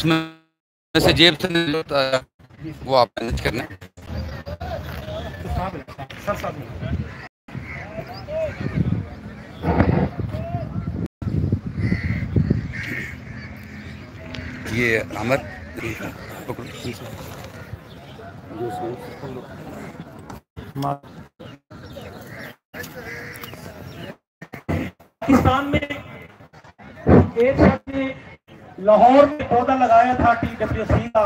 उसमें से जेब से वो आप मैनेज करना। ये अमर पाकिस्तान में एक शख्स ने लाहौर में पौधा लगाया था TWC का,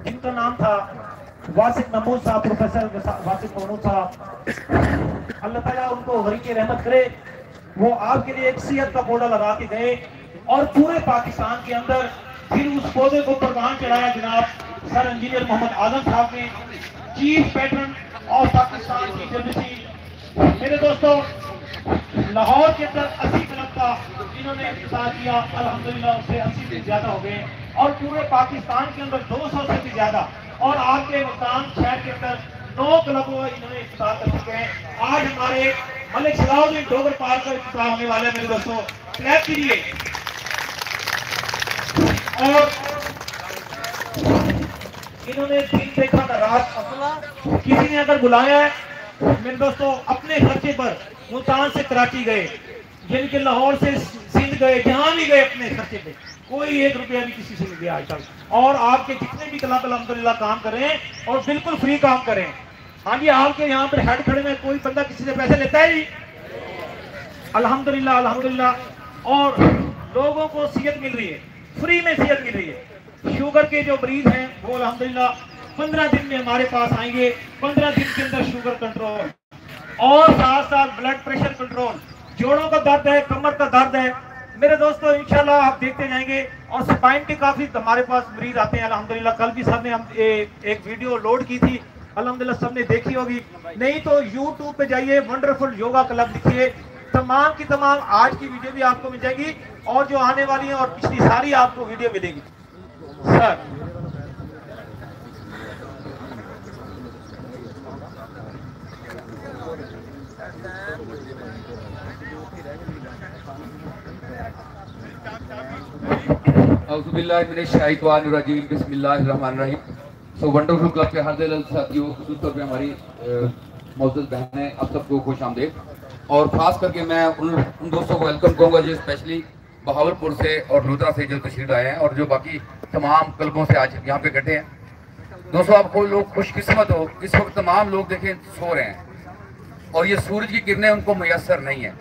जिनका नाम था वासिक महमूद साहब, प्रोफेसर वासिक महमूद साहब, अल्लाह ताला उनको गरीक़ रहमत करे। वो आपके लिए एक सेहत का पौधा लगा के गए और पूरे पाकिस्तान के अंदर फिर उस पौधे को परवान चढ़ाया जनाब सर इंजीनियर मोहम्मद आजम साहब ने, chief pattern of Pakistan TWC। मेरे दोस्तों, लाहौर के अंदर 80 क्लब का इन्होंने इंतजार किया, अल्हम्दुलिल्लाह उससे 80 से ज्यादा हो गए और पूरे पाकिस्तान के अंदर 200 से भी ज्यादा, और आपके मुल्तान शहर के अंदर 9 क्लबों इन्होंने इंतजार कर चुके हैं। आज हमारे मलिक सलाउद्दीन डोगर पार्क का इंतजार होने वाला है मेरे दोस्तों, क्लैप कीजिए। और इन्होंने दिन देखा था रात, किसी ने अगर बुलाया है मेरे दोस्तों, अपने खर्चे पर मुल्तान से कराची गए, यानी कि लाहौर से सिंध गए, जहां भी गए अपने खर्चे पे, कोई 1 रुपया भी किसी से नहीं दिया आज तक। और आपके जितने भी क्लब अल्हम्दुलिल्लाह काम कर रहे हैं और बिल्कुल फ्री काम कर रहे हैं। हाँ जी, आपके यहाँ पर हेड खड़े में कोई बंदा किसी से पैसे लेता है जी? अल्हम्दुलिल्लाह अल्हम्दुलिल्लाह। और लोगों को सेहत मिल रही है, फ्री में सेहत मिल रही है। शुगर के जो मरीज हैं वो अल्हम्दुलिल्लाह 15 दिन में हमारे पास आएंगे, 15 दिन के अंदर शुगर कंट्रोल और साथ साथ ब्लड प्रेशर कंट्रोल, जोड़ों का दर्द है, कमर का दर्द है मेरे दोस्तों, इंशाल्लाह आप देखते जाएंगे। और स्पाइन के काफी हमारे पास मरीज आते हैं अल्हम्दुलिल्लाह। कल भी सबने हम एक वीडियो लोड की थी, अल्हम्दुलिल्लाह सबने देखी होगी, नहीं तो यूट्यूब पे जाइए, वंडरफुल योगा क्लब लिखिए, तमाम की तमाम आज की वीडियो भी आपको मिल जाएगी और जो आने वाली है और पिछली सारी आपको वीडियो मिलेगी। सर बिस्मिल्लाहिर्रहमानिर्रहीम। सो वंडरफुल क्लब के हर दिल साथियों, खास तौर पे हमारी मौजूद बहनें, आप सबको खुश आमदेद। और खास करके मैं उन दोस्तों को वेलकम कहूँगा जो स्पेशली बहावलपुर से और लुधियाना से जो तशरीफ आए हैं और जो बाकी तमाम क्लबों से आज यहाँ पे इकट्ठे हैं। दोस्तों, आपको लोग खुशकिस्मत हो, इस वक्त तमाम लोग देखें सो रहे हैं और ये सूरज की किरणें उनको मैसर नहीं है।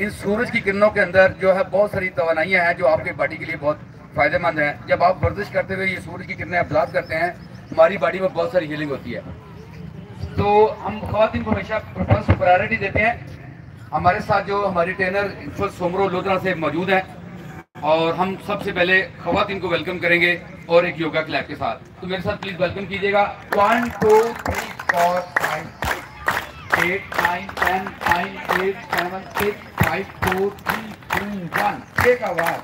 इन सूरज की किरणों के अंदर जो है बहुत सारी तवानाइयाँ हैं जो आपके बॉडी के लिए बहुत फ़ायदेमंद हैं। जब आप वर्जिश करते हुए ये सूरज की किरणें अब्जॉर्ब करते हैं, हमारी बॉडी में बहुत सारी हीलिंग होती है। तो हम ख़वातीन को हमेशा फर्स्ट प्रायोरिटी देते हैं। हमारे साथ जो हमारी ट्रेनर इन्फल सोमरो लुधियाना से मौजूद हैं और हम सबसे पहले ख़वातीन को वेलकम करेंगे और एक योगा क्लैप के साथ। तो मेरे साथ प्लीज़ वेलकम कीजिएगा। 1 2 3 4 5 8 9 10 9 8 7 6 5 4 3 2 1। टेक आवाज।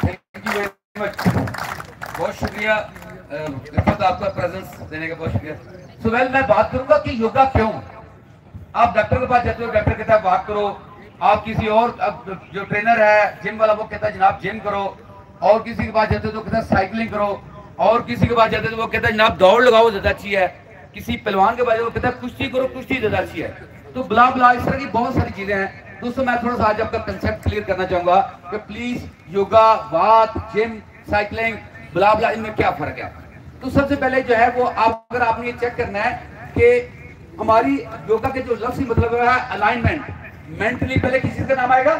थैंक यू वेरी मच, बहुत शुक्रिया आपका प्रेजेंस देने का, बहुत शुक्रिया। सो वेल, मैं बात करूंगा कि योगा क्यों। आप डॉक्टर के पास जाते हो, डॉक्टर कहता है वॉक करो, आप किसी और जो ट्रेनर है जिम वाला वो कहता है जनाब जिम करो, और किसी के पास जाते हो तो कहता है साइकिलिंग करो, और किसी के पास जाते हो तो वो कहता है जनाब दौड़ लगाओ ज्यादा अच्छी है, किसी पहलवान के पास वो कहता है कुश्ती करो, कुश्ती ज्यादा अच्छी है। तो ब्ला ब्ला इस तरह की बहुत सारी चीजें हैं। दोस्तों, मैं थोड़ा सा आज आपका कंसेप्ट क्लियर करना चाहूंगा कि please yoga, walk, gym, cycling, blah blah, इनमें क्या फर्क है। तो सबसे पहले जो है वो आप अगर आपने ये चेक करना है कि हमारी योगा के जो लफ्ज़ी मतलब है अलाइनमेंट। मेंटली पहले किस चीज का नाम आएगा?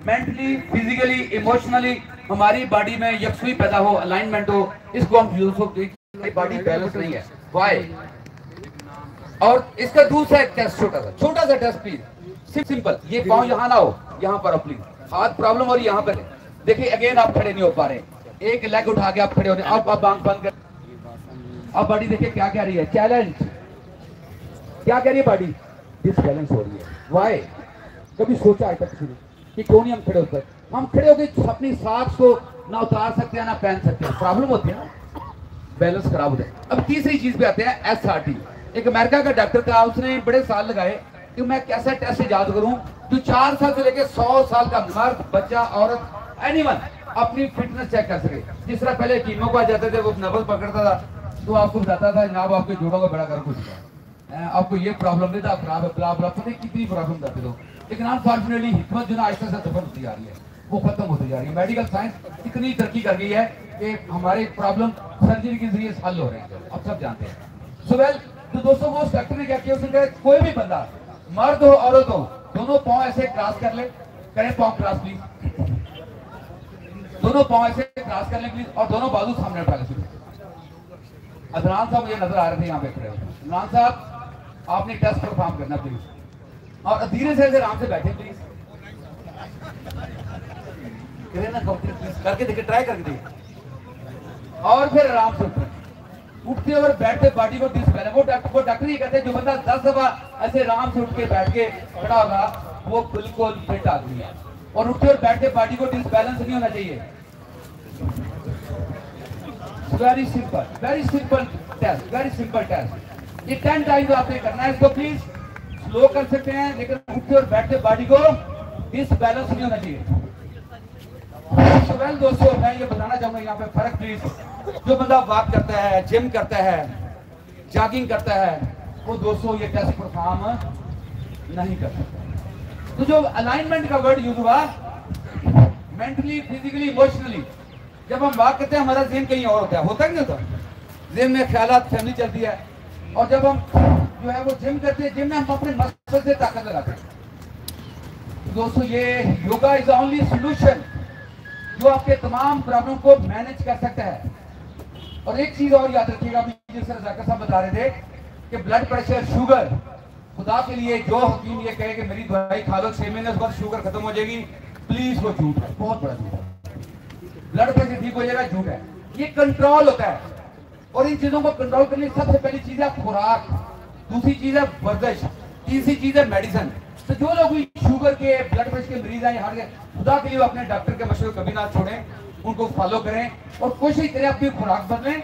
मेंटली, फिजिकली, इमोशनली हमारी बॉडी में यकसुई पैदा हो, अलाइनमेंट हो, इसको हम बॉडी बैलेंस नहीं है, वाई। और इसका दूसरा एक टेस्ट, छोटा सा टेस्ट प्लीज, सिंपल। ये पाँव यहाँ ना हो, यहाँ पर प्लीज, हाथ प्रॉब्लम हो रही यहाँ पर देखिए। अगेन आप खड़े नहीं हो पा रहे, एक लेग उठा के आप खड़े हो रहे, आप आंख बंद कर, अब बॉडी देखिए क्या कह रही है, चैलेंज क्या कह रही है बॉडी, डिसबैलेंस हो रही है। वाई? कभी सोचा है किसी ने कि क्यों नहीं हम खड़े होते? हम खड़े होकर अपनी सॉक्स को ना उतार सकते हैं ना पहन सकते हैं, प्रॉब्लम होती है ना, बैलेंस खराब होता है। अब तीसरी चीज पे आते हैं SRT। एक अमेरिका का डॉक्टर था, उसने बड़े साल लगाए कि मैं कैसा टेस्ट याद करूं जो 4 साल से लेकर 100 साल का मर्द, बच्चा, औरत, एनीवन अपनी फिटनेस चेक कर सके। जिस तरह पहले कीमो को आ जाते थे, वो नब्ज पकड़ता था तो आपको बताता था जनाब आपके जोड़ों का बड़ा कर कुछ है, आपको ये प्रॉब्लम नहीं था, खराब है, पता नहीं कितनी प्रॉब्लम करते लोग। लेकिन अनफॉर्चुनेटली हिकमत जो ना आहिस्ता से खत्म होती जा रही है, वो खत्म होती जा रही है। मेडिकल साइंस इतनी तरक्की कर गई है कि हमारे प्रॉब्लम सर्जरी के जरिए हल हो रहे हैं, आप सब जानते हैं। सो वेल, तो दोस्तों वो डॉक्टर ने क्या किया, उसने कहा कोई भी बंदा, मर्द हो औरत हो, दोनों पाँव ऐसे क्रॉस कर ले, करें पाँव क्रॉस प्लीज, दोनों पाँव ऐसे क्रॉस कर ले प्लीज, और दोनों बाजू सामने उठा ले। अदनान साहब मुझे नजर आ रहे थे यहाँ पे खड़े हो। अदनान साहब आपने टेस्ट परफॉर्म करना प्लीज, और धीरे से आराम से बैठे प्लीज, ना प्लीज करके देखिए, ट्राई करके देखिए, और फिर आराम से उठते और बैठते बॉडी को डिस्बैलेंस। वो डॉक्टर ही कहते हैं जो बंदा 10 दफा ऐसे आराम से उठ के बैठ के खड़ा होगा वो बिल्कुल फिट आदमी है, और उठते और बैठते बॉडी को डिस्बैलेंस नहीं होना चाहिए। Very simple test, very simple test. ये 10 टाइम्स आपने करना है। इसको प्लीज स्लो कर सकते हैं, लेकिन उठते और बैठते बॉडी को डिसबैलेंस नहीं होना चाहिए। तो वेल दोस्तों, मैं ये बताना चाहूंगा यहाँ पे फर्क प्लीज, जो बंदा वॉक करता है, जिम करता है, जॉगिंग करता है, वो दोस्तों ये टेस्ट परफॉर्म नहीं कर सकता। तो जो अलाइनमेंट का वर्ड यूज हुआ, मेंटली, फिजिकली, इमोशनली, जब हम वॉक करते हैं हमारा ज़हन कहीं और होता है नहीं होता, ज़हन में ख्यालात, फैमिली चलती है। और जब हम जो है वो जिम करते हैं, जिम में हम अपने मसल से ताकत लगाते हैं। तो दोस्तों ये योगा इज ओनली सॉल्यूशन जो आपके तमाम प्रॉब्लम को मैनेज कर सकता है। और एक चीज और याद रखिएगा, अभी जिस तरह जाकर साहब बता रहे थे कि ब्लड प्रेशर, शुगर, खुदा के लिए जो हकीम ये कहे कि मेरी दवाई खा लो 6 महीने बाद शुगर खत्म हो जाएगी, प्लीज वो झूठ है, बहुत बड़ा झूठ है। ब्लड प्रेशर ठीक हो जाएगा, झूठ है। ये कंट्रोल होता है, और इन चीजों को कंट्रोल करने की सबसे पहली चीज है खुराक, दूसरी चीज है वर्जिश, तीसरी चीज है मेडिसिन। तो जो लोग भी शुगर के, ब्लड प्रेशर के मरीज हैं, हार्ट के, खुदा के लिए अपने डॉक्टर के मशवरे कभी ना छोड़ें, उनको फॉलो करें और कोशिश करें अपनी खुराक बदलें,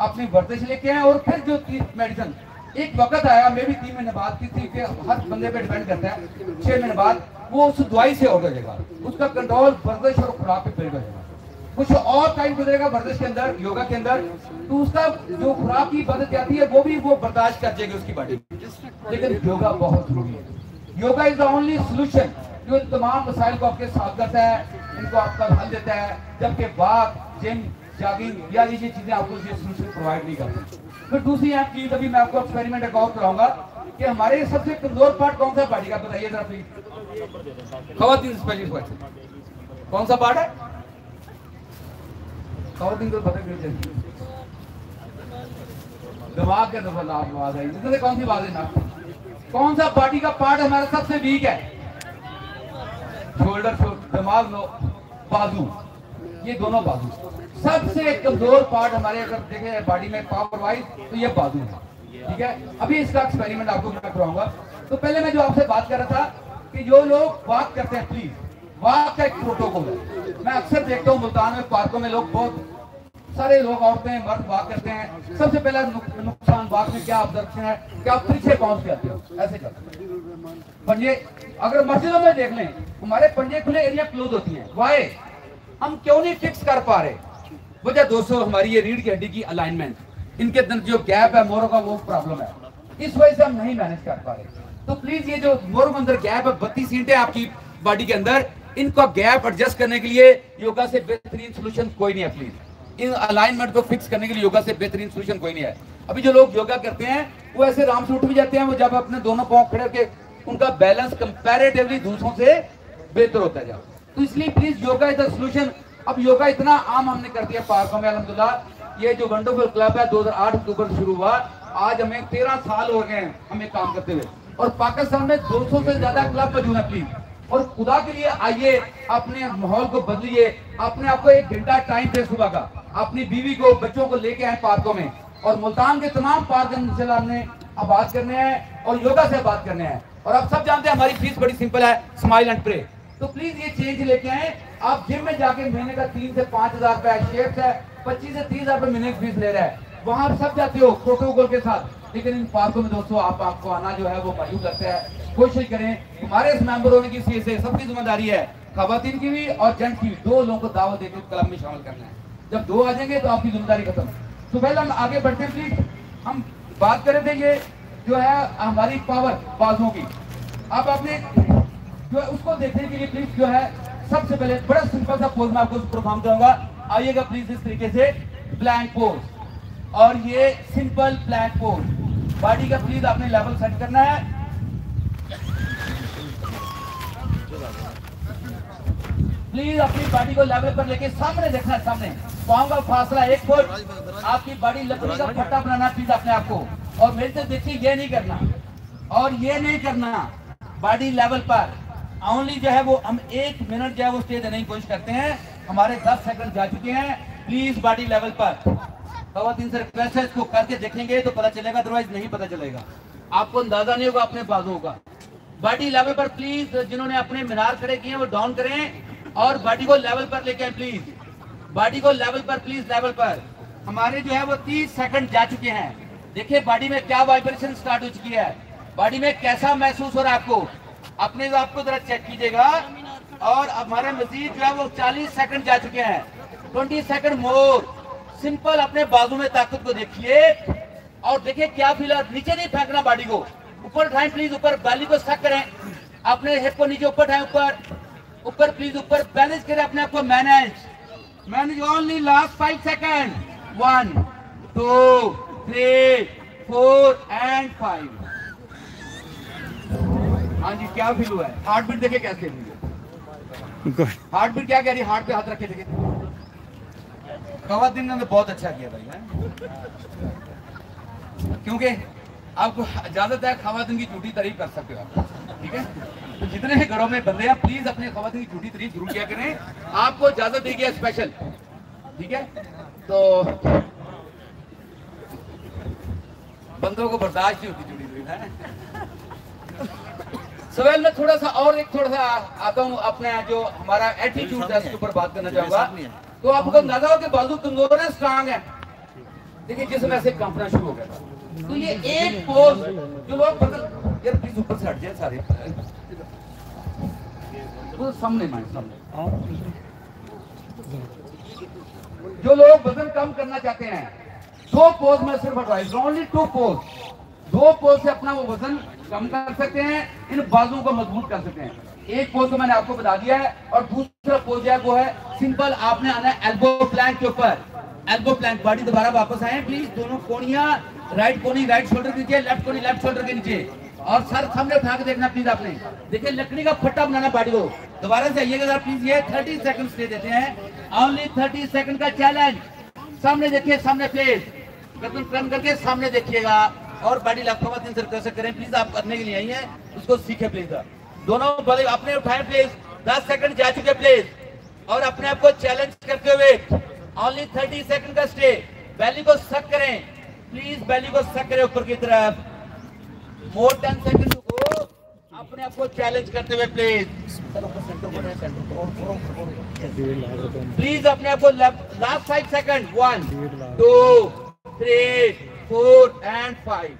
अपनी वर्जिश लेके आए, और फिर जो मेडिसिन। एक वक्त आया, मैं भी 3 महीने बाद किसी के हर बंदे पे डिपेंड करता है, 6 महीने बाद वो उस दवाई से हो जाएगा, उसका कंट्रोल वर्जिश और खुराक पे फिर जाएगा। कुछ और टाइम गुजरेगा वर्जिश के अंदर, योगा के अंदर, तो उसका जो खुराक की बदत जाती है वो भी वो बर्दाश्त कर जाएगी उसकी बॉडी। लेकिन योगा बहुत जरूरी है। Yoga is the only solution जो इन तमाम मसाइल को आपके साथ करता है, इनको आपका हल देता है, जबकि वॉक, जिम, जॉगिंग या ये चीजें आपको ये सोल्यूशन प्रोवाइड नहीं करती। फिर दूसरी आप चीज, अभी मैं आपको एक्सपेरिमेंट एक और कराऊंगा कि हमारे सबसे कमजोर पार्ट कौन सा बॉडी का, बताइए जरा प्लीज। खवातीन स्पेशलिस्ट क्वेश्चन, कौन सा पार्ट है? खवातीन को पता नहीं, दिमाग के दफा आवाज आई, जिससे कौन सी बात है ना, कौन सा बॉडी का पार्ट हमारा सबसे वीक है? शोल्डर, दिमाग, बाजू, ये दोनों बाजू सबसे कमजोर पार्ट हमारे अगर देखें बॉडी में पावर वाइज, तो ये बाजू है। ठीक है, अभी इसका एक्सपेरिमेंट आपको मैं करवाऊंगा। तो पहले मैं जो आपसे बात कर रहा था कि जो लोग वॉक करते हैं, प्लीज, वॉक का एक प्रोटोकॉल है। मैं अक्सर देखता हूँ मुल्तान में पार्कों में लोग, बहुत सारे लोग, औरतें, मर्द वॉक करते हैं। सबसे पहला नुकसान वॉक में क्या ऑब्जर्वेशन है कि आप पीछे पहुंच जाते हो, ऐसे करते हो पंजे। अगर मस्जिदों में देख लें, हमारे पंजे खुले, एरिया क्लोज होती हैं। वाई? हम क्यों नहीं फिक्स कर पा रहे? वजह दोस्तों हमारी ये रीढ़ की हड्डी की अलाइनमेंट, इनके अंदर जो गैप है मोरों का, वो प्रॉब्लम है, इस वजह से हम नहीं मैनेज कर पा रहे। तो प्लीज ये जो मोरों के अंदर गैप है, 32 इंच है आपकी बॉडी के अंदर, इनका गैप एडजस्ट करने के लिए योगा से बेहतरीन सोल्यूशन कोई नहीं है। प्लीज इन अलाइनमेंट को फिक्स करने के लिए योगा से बेहतरीन सोल्यूशन कोई नहीं है। अभी जो लोग योगा करते हैं वो ऐसे आराम से उठ भी जाते हैं, वो जब अपने दोनों पांव खड़े करके उनका बैलेंस कंपैरेटिवली दूसरों से बेहतर होता है। तो इसलिए please yoga is the solution. अब योगा इतना आम हमने कर दिया पार्कों में, अल्हम्दुलिल्लाह। ये जो वंडरफुल क्लब है 2008 अक्टूबर से शुरू हुआ, आज हमें 13 साल हो गए हैं हमें काम करते हुए, और पाकिस्तान में 200 से ज्यादा क्लब मौजूद है। प्लीज, और खुदा के लिए आइए, अपने माहौल को बदलिए, अपने आप को 1 घंटा टाइम दे सुबह का, अपनी बीवी को, बच्चों को लेके आए पार्कों में, और मुल्तान के तमाम पार्क इंशाल्लाह हमने आबाद करने हैं और योगा से आबाद करने हैं। और आप सब जानते हैं हमारी फीस बड़ी सिंपल है, स्माइल एंड प्रे। तो प्लीज ये चेंज लेके आए। आप जिम में जाके महीने का 3 से 5 हजार रुपए, शेप्स है 25 से 30 हजार रुपए महीने की फीस ले रहा है, वहां आप सब जाते हो प्रोटोकॉल के साथ, लेकिन इन पार्कों में दोस्तों आपको आना जो है वो मायूस लगता है। कोशिश करें, हमारे इस मेंबर होने की से सबकी जिम्मेदारी है, खवातीन की भी और जेंट्स की भी, 2 लोगों को दावत देकर क्लब में शामिल करना है। जब 2 आ जाएंगे तो आपकी जिम्मेदारी खत्म। तो पहले हम आगे बढ़ते हैं प्लीज। हम बात कर रहे थे ये जो है हमारी पावर बाजुओं की। अब आपने जो है उसको देखने के लिए प्लीज जो है सबसे पहले बड़ा सिंपल सा पोज मैं आपको परफॉर्म करूंगा। आइएगा प्लीज इस तरीके से प्लैंक पोज, और ये सिंपल प्लैंक पोज। बॉडी का प्लीज आपने लेवल सेट करना है। प्लीज अपनी बॉडी को लेवल पर लेके सामने देखना है, सामने पांव का फासला 1 फुट। आपकी बॉडी लकड़ी का फट्टा बनाना प्लीज अपने आप को, और मेरे से देखिए ये नहीं करना और ये नहीं करना। बॉडी लेवल पर ओनली जो है वो हम 1 मिनट जो है वो स्टे देने की कोशिश करते हैं। हमारे 10 सेकंड जा चुके हैं। प्लीज बॉडी लेवल पर खवातीन से रिक्वेस्ट है, इसको करके देखेंगे तो पता चलेगा, अदरवाइज नहीं पता चलेगा, आपको अंदाजा नहीं होगा अपने बाजुओं का। बॉडी लेवल पर प्लीज जिन्होंने अपने मीनार खड़े किए हैं वो डाउन करें और बॉडी को लेवल पर लेके आए प्लीज। बॉडी को लेवल पर प्लीज, लेवल पर। हमारे जो है वो 30 सेकंड जा चुके हैं। देखिए बॉडी में क्या वाइब्रेशन स्टार्ट हो चुकी है, बॉडी में कैसा महसूस हो रहा है आपको, अपने आपको जरा चेक कीजिएगा। और हमारे मजीद जो है वो 40 सेकंड जा चुके हैं। 20 सेकंड मोर। सिंपल अपने बाजू में ताकत को देखिए और देखिए क्या फील है। नीचे नहीं फेंकना, बॉडी को ऊपर उठाएं प्लीज, ऊपर बैली को सक करें, अपने हिप को नीचे ऊपर उठाएं, ऊपर प्लीज, ऊपर बैलेंस करें अपने आप को। Manage only last 5 second. 1 2 3 4 and 5। हाँ जी, क्या फील हुआ है? हार्ट बीट देखिए कैसे हुई है। हार्ट बीट क्या कह रही है? हार्ट पे हाथ रखे देखिए। खवातीन ने बहुत अच्छा किया भाई है, क्योंकि आपको इजाजत है खवातीन की झूठी तारीफ कर सकते हो आप, ठीक है। तो जितने भी घरों में बंदे हैं प्लीज अपने खवातीन की झूठी तारीफ जरूर किया करें, आपको इजाजत दी गई स्पेशल, ठीक है। तो बंदों को बर्दाश्त नहीं होती झूठी तारीफ है। सवाल में थोड़ा सा आता हूँ अपने जो हमारा एटीट्यूड है उसके ऊपर बात करना चाहूंगा। तो आपको अंदाजा हो कि बाजू कमजोर है स्ट्रांग है। देखिए जिसमें से कांपना शुरू हो गया। तो ये एक पोज जो लोग बदल यार प्लीज ऊपर से हट जाए सारे, तो सामने जो लोग वजन कम करना चाहते हैं 2 पोज में सिर्फ एडवाइस, ओनली 2 पोज। 2 पोज से अपना वो वजन कम कर सकते हैं, इन बाजुओं को मजबूत कर सकते हैं। एक पोज तो मैंने आपको बता दिया है, और दूसरा पोज है वो है सिंपल, आपने आना है एल्बो प्लैंक के ऊपर। एल्बो प्लैंक, बॉडी दोबारा वापस आए प्लीज, दोनों कोनियां, राइट कोनी राइट शोल्डर के नीचे, लेफ्ट कोनी लेफ्ट शोल्डर के नीचे, और सर सामने उठा के देखना प्लीज। आपने देखिए लकड़ी का फट्टा बनाना बॉडी को। दोबारा से आइएगा प्लीज। ये 30 सेकंड स्टे देते हैं, ओनली 30 सेकंड का चैलेंज। सामने देखिए, सामने प्लीज गर्दन टर्न करके सामने देखिएगा, और बॉडी लफ्ट कैसे करें प्लीज। आप करने के लिए आई है, उसको सीखे प्लीज। दोनों बॉडी अपने उठाएं प्लीज। 10 सेकंड जा चुके प्लीज, और अपने आप को चैलेंज करते हुए ओनली 30 सेकंड का स्टे। बैली को सक करें प्लीज, बैली को सक करें ऊपर की तरफ। मोर 10 सेकंड को अपने आप को चैलेंज करते हुए प्लीज। प्लीज अपने आप को लास्ट 5 सेकंड। 1 2 3 4 एंड 5।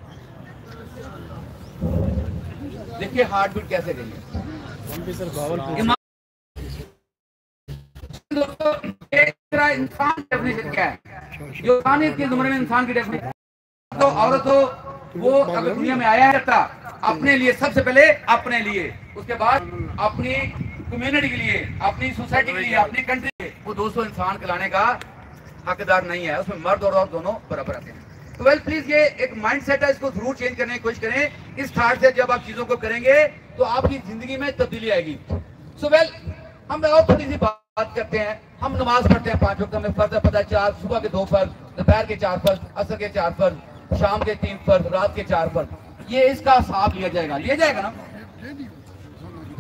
देखिए हार्ट बीट कैसे गई है। इंसान डेफिनेशन क्या है, जो इंसानियत की ज़माने में इंसान की डेफिनेशन, तो औरत हो वो अगर दुनिया में आया है अपने लिए, सबसे पहले अपने लिए, उसके बाद अपनी कम्युनिटी के लिए, अपनी सोसाइटी के लिए, अपनी कंट्री के लिए। वो 200 इंसान कहलाने का हकदार नहीं है, उसमें मर्द और औरत दोनों बराबर आते हैं। तो वेल प्लीज ये एक माइंड सेट है, इसको जरूर चेंज करने की कोशिश करें। इस थाट से जब आप चीजों को करेंगे तो आपकी जिंदगी में तब्दीली आएगी। सो वेल हम और थोड़ी सी बात करते हैं। हम नमाज पढ़ते हैं 5 वक्त, हमें फर्ज पता 4, सुबह के 2 फर्ज, दोपहर के 4 फर्ज, असर के 4 फर्ज, शाम के 3 फर्ज, रात के 4 फर्ज। ये इसका हिसाब लिया जाएगा ना।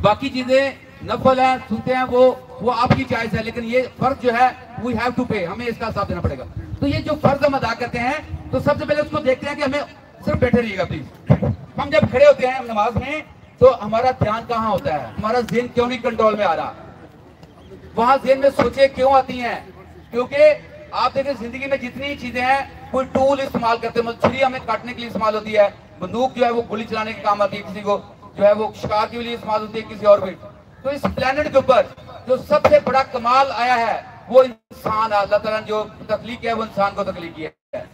बाकी चीजें नफल है, सुनते हैं वो आपकी चॉइस है, लेकिन ये फर्ज जो है वी हैव टू पे, हमें इसका हिसाब देना पड़ेगा। तो ये जो फर्ज हम अदा करते हैं, तो सबसे पहले उसको देखते हैं कि हमें सिर्फ बैठे रहिएगा प्लीज। हम जब खड़े होते हैं नमाज में तो हमारा ध्यान कहाँ होता है, हमारा ज़हन क्यों नहीं कंट्रोल में आ रहा, वहां ज़हन में सोचे क्यों आती हैं, क्योंकि आप देखें जिंदगी में जितनी चीजें हैं, कोई टूल इस्तेमाल करते हैं, मतलब छुरी हमें काटने के लिए इस्तेमाल होती है, बंदूक जो है वो गोली चलाने के काम आती है, किसी को जो है वो शिकार के लिए इस्तेमाल होती है, किसी और भी। तो इस प्लेनेट के ऊपर जो सबसे बड़ा कमाल आया है वो इंसान, अल्लाह ताला ने जो तख्लीक है वो इंसान को तख्लीक किया है।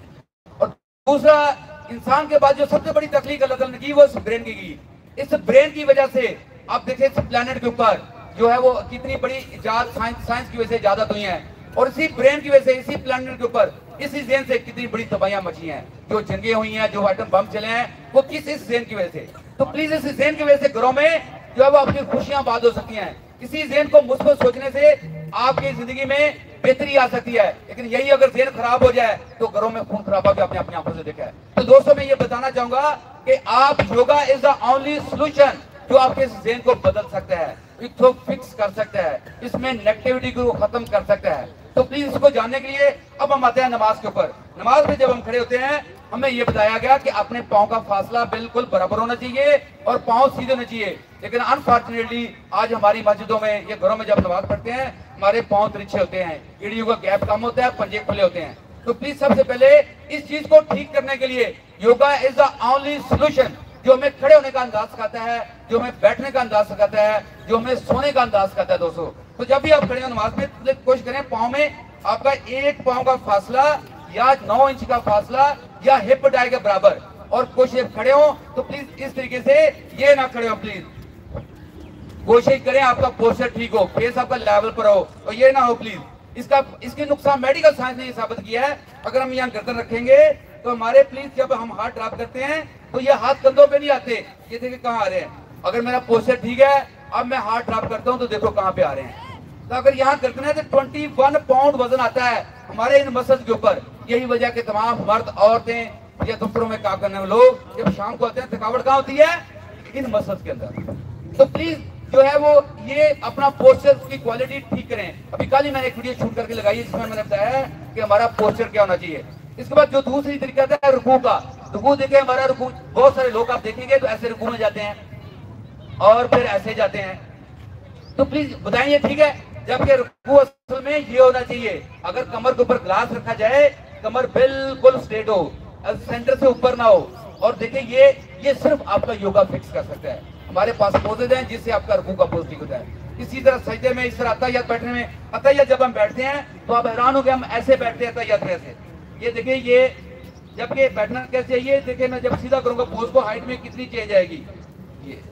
और दूसरा, इंसान के बाद जो सबसे बड़ी तख्लीक अल्लाह ताला ने की वो इस ब्रेन की की। इस ब्रेन की वजह से आप देखें इस प्लेनेट के ऊपर जो है वो कितनी बड़ी इजाद साइंस की वजह से इजादत हुई है, और इसी ब्रेन की वजह से इसी प्लेनेट के ऊपर इसी जेन से कितनी बड़ी तबाहियां मची हैं, जो जंगें हुई हैं, जो आइटम बम चले हैं, वो किस इस जेन की वजह से। तो प्लीज इस जेन की वजह से घरों में जो है वो आपकी खुशियां बाद हो सकती हैं। इसी जेन को मुस्बत सोचने से आपकी जिंदगी में बेहतरी आ सकती है, लेकिन यही अगर जेन खराब हो जाए तो घरों में खून खराबा भी आपने अपनी आंखों से देखा है। तो दोस्तों मैं ये बताना चाहूंगा कि आप, yoga is the only solution जो आपके इस जेन को बदल सकता है, इसको फिक्स कर सकता है, इसमें नेगेटिविटी को खत्म कर सकता है। तो प्लीज इसको जानने के लिए अब हम आते हैं नमाज के ऊपर। नमाज में जब हम खड़े होते हैं हमें यह बताया गया कि अपने पाँव का फासला बिल्कुल बराबर होना चाहिए और पाँव सीधे होने चाहिए, लेकिन अनफॉर्चुनेटली आज हमारी मस्जिदों में या घरों में जब नमाज पढ़ते हैं हमारे पाँव तिरछे होते हैं, एड़ियों का गैप कम होता है, पंजे खुले होते हैं। तो प्लीज सबसे पहले इस चीज को ठीक करने के लिए yoga is the only solution, जो हमें खड़े होने का अंदाज सिखाता है, जो हमें बैठने का अंदाज सिखाता है, जो हमें सोने का अंदाज सिखाता है। दोस्तों तो जब भी आप खड़े हो नमाज में तो कोशिश करें पाँव में आपका एक पाँव का फासला या 9 इंच का फासला या हिप डाई के बराबर, और कोशिश खड़े हो तो प्लीज इस तरीके से ये ना खड़े हो, प्लीज कोशिश करें आपका पोस्चर ठीक हो, फेस आपका लेवल पर हो, और ये ना हो प्लीज। इसके नुकसान मेडिकल साइंस ने साबित किया है। अगर हम यहाँ गर्दन रखेंगे तो हमारे प्लीज जब हम हाथ ड्रॉप करते हैं तो ये हाथ कंधों पे नहीं आते, ये देखिए कहाँ आ रहे हैं। अगर मेरा पोस्चर ठीक है, अब मैं हाथ ड्रॉप करता हूँ तो देखो कहाँ पे आ रहे हैं। तो अगर यहाँ गर्दन है तो 21 पाउंड वजन आता है हमारे इन मसल्स के ऊपर। यही वजह के तमाम मर्द, औरतें या दफ्तरों में काम करने वाले लोग जब शाम को आते हैं थकावट कहाँ होती है, इन मसल्स के अंदर। तो प्लीज जो है वो ये अपना पोस्चर की क्वालिटी ठीक करें। अभी कल ही मैंने एक वीडियो शूट करके लगाई जिसमें मैंने बताया कि हमारा पोस्चर क्या होना चाहिए। इसके बाद जो दूसरी तरीका है रुकू का, रुकू देखे हमारा रुकू, बहुत सारे लोग आप देखेंगे तो ऐसे रुकू में जाते हैं और फिर ऐसे जाते हैं। तो प्लीज बताइए ठीक है, जबकि रुकू असल में ये होना चाहिए, अगर कमर के ऊपर ग्लास रखा जाए, कमर बिल्कुल स्ट्रेट हो, सेंटर से ऊपर ना हो। और देखिए ये सिर्फ आपका योगा फिक्स कर सकता है। हमारे पास पोजेज हैं जिससे आपका रुकू का पोज ठीक होता है। इसी तरह सजदे में इस तरह अतहियत बैठने में, अतहियत जब हम बैठते हैं तो आप हैरान हो गए, हम ऐसे बैठते हैं अतहियत में ऐसे। ये देखिए ये जबकि बैठना कैसे, ये देखिए मैं जब सीधा करूंगा पोज को हाइट में कितनी चेंज आएगी। ये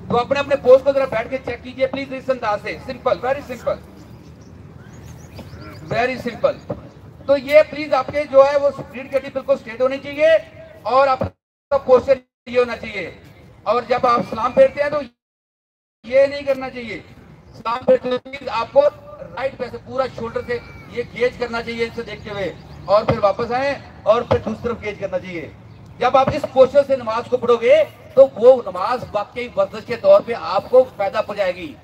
तो अपने अपने पोज को जरा बैठ के चेक कीजिए प्लीज इस अंदाज से, simple, very simple, very simple. तो ये प्लीज आपके जो है वो रीढ़ की हड्डी बिल्कुल स्ट्रेट होनी चाहिए और आपका पोस्चर ये होना चाहिए। और जब आप सलाम फेरते हैं तो ये नहीं करना चाहिए, सलाम फेरते हुए आपको राइट पे से पूरा शोल्डर से ये गेज करना चाहिए इसे देखते हुए, और फिर वापस आए और फिर दूसरी तरफ गेज करना चाहिए। जब आप इस पोस्चर से नमाज को पढ़ोगे तो वो नमाज वाकई वर्जिश के तौर पे आपको फायदा पहुंचाएगी।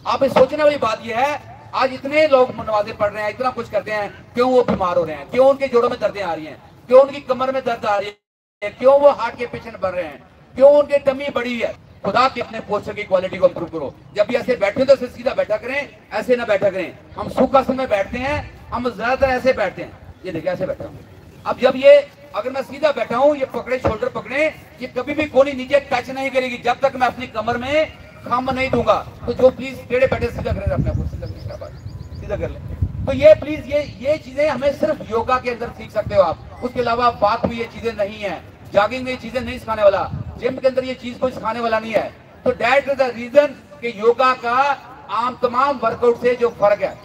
आप इस सोचने वाली बात यह है, आज इतने लोग नमाजें पढ़ रहे हैं, इतना कुछ करते हैं, क्यों वो बीमार हो रहे हैं, क्यों उनके जोड़ों में दर्दें आ रही हैं, क्यों उनकी कमर में दर्द आ रही है, क्यों वो हार्ट के पेशेंट बन रहे हैं, क्यों उनकी टमी बड़ी है। खुदा के अपने पोस्चर की क्वालिटी को इंप्रूव करो। जब भी ऐसे बैठे तो सीधा बैठा करें, ऐसे ना बैठा करें। हम सुखासन में बैठते हैं, हम ज्यादातर ऐसे बैठते हैं, ये देखिए ऐसे बैठा हूँ। अब जब ये अगर मैं सीधा बैठा हूँ, ये पकड़े शोल्डर पकड़े, ये कभी भी गोली नीचे टच नहीं करेगी जब तक मैं अपनी कमर में खम नहीं दूंगा। तो जो प्लीज टेढ़े बैठे सीधा करें, अपने आप सीधा कर ले। तो ये प्लीज ये चीजें हमें सिर्फ योगा के अंदर सीख सकते हो आप, उसके अलावा बात में ये चीजें नहीं है, जॉगिंग में ये चीजें नहीं सिखाने वाला, जिम के अंदर ये चीज कोई सिखाने वाला नहीं है। तो दैट इज द रीजन कि योगा का आम तमाम वर्कआउट से जो फर्क है।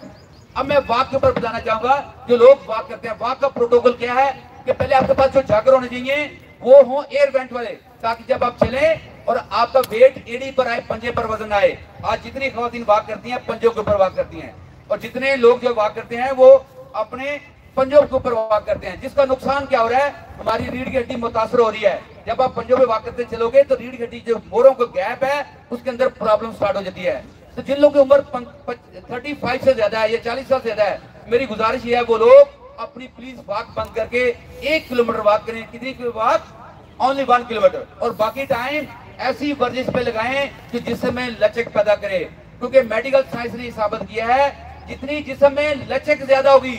अब मैं वॉक के ऊपर बताना चाहूंगा, जो लोग वॉक करते हैं, वॉक का प्रोटोकॉल क्या है कि पहले आपके पास जो जागर होने चाहिए वो हो एयर वेंट वाले, ताकि जब आप चले और आपका वेट एड़ी पर आए, पंजे पर वजन आए। आज जितनी खवातीन वॉक करती हैं पंजों के ऊपर वॉक करती हैं, और जितने लोग जो वॉक करते हैं वो अपने पंजों के ऊपर वॉक करते हैं, जिसका नुकसान क्या हो रहा है, हमारी रीढ़ की हड्डी मुतासर हो रही है। जब आप पंजों पे वॉक करते चलोगे तो रीढ़ की हड्डी जो मोरों का गैप है उसके अंदर प्रॉब्लम स्टार्ट हो जाती है। तो जिन लोगों की उम्र 35 से ज्यादा है या 40 साल से ज्यादा है, मेरी गुजारिश ये है वो लोग अपनी प्लीज वॉक बंद करके 1 किलोमीटर वॉक करें। कितनी वॉक? Only 1 kilometre. और बाकी टाइम ऐसी वर्जिश पे लगाएं कि जिसमें लचक पैदा करे, क्योंकि मेडिकल साइंस ने साबित किया है जितनी जिस्म में लचक ज्यादा होगी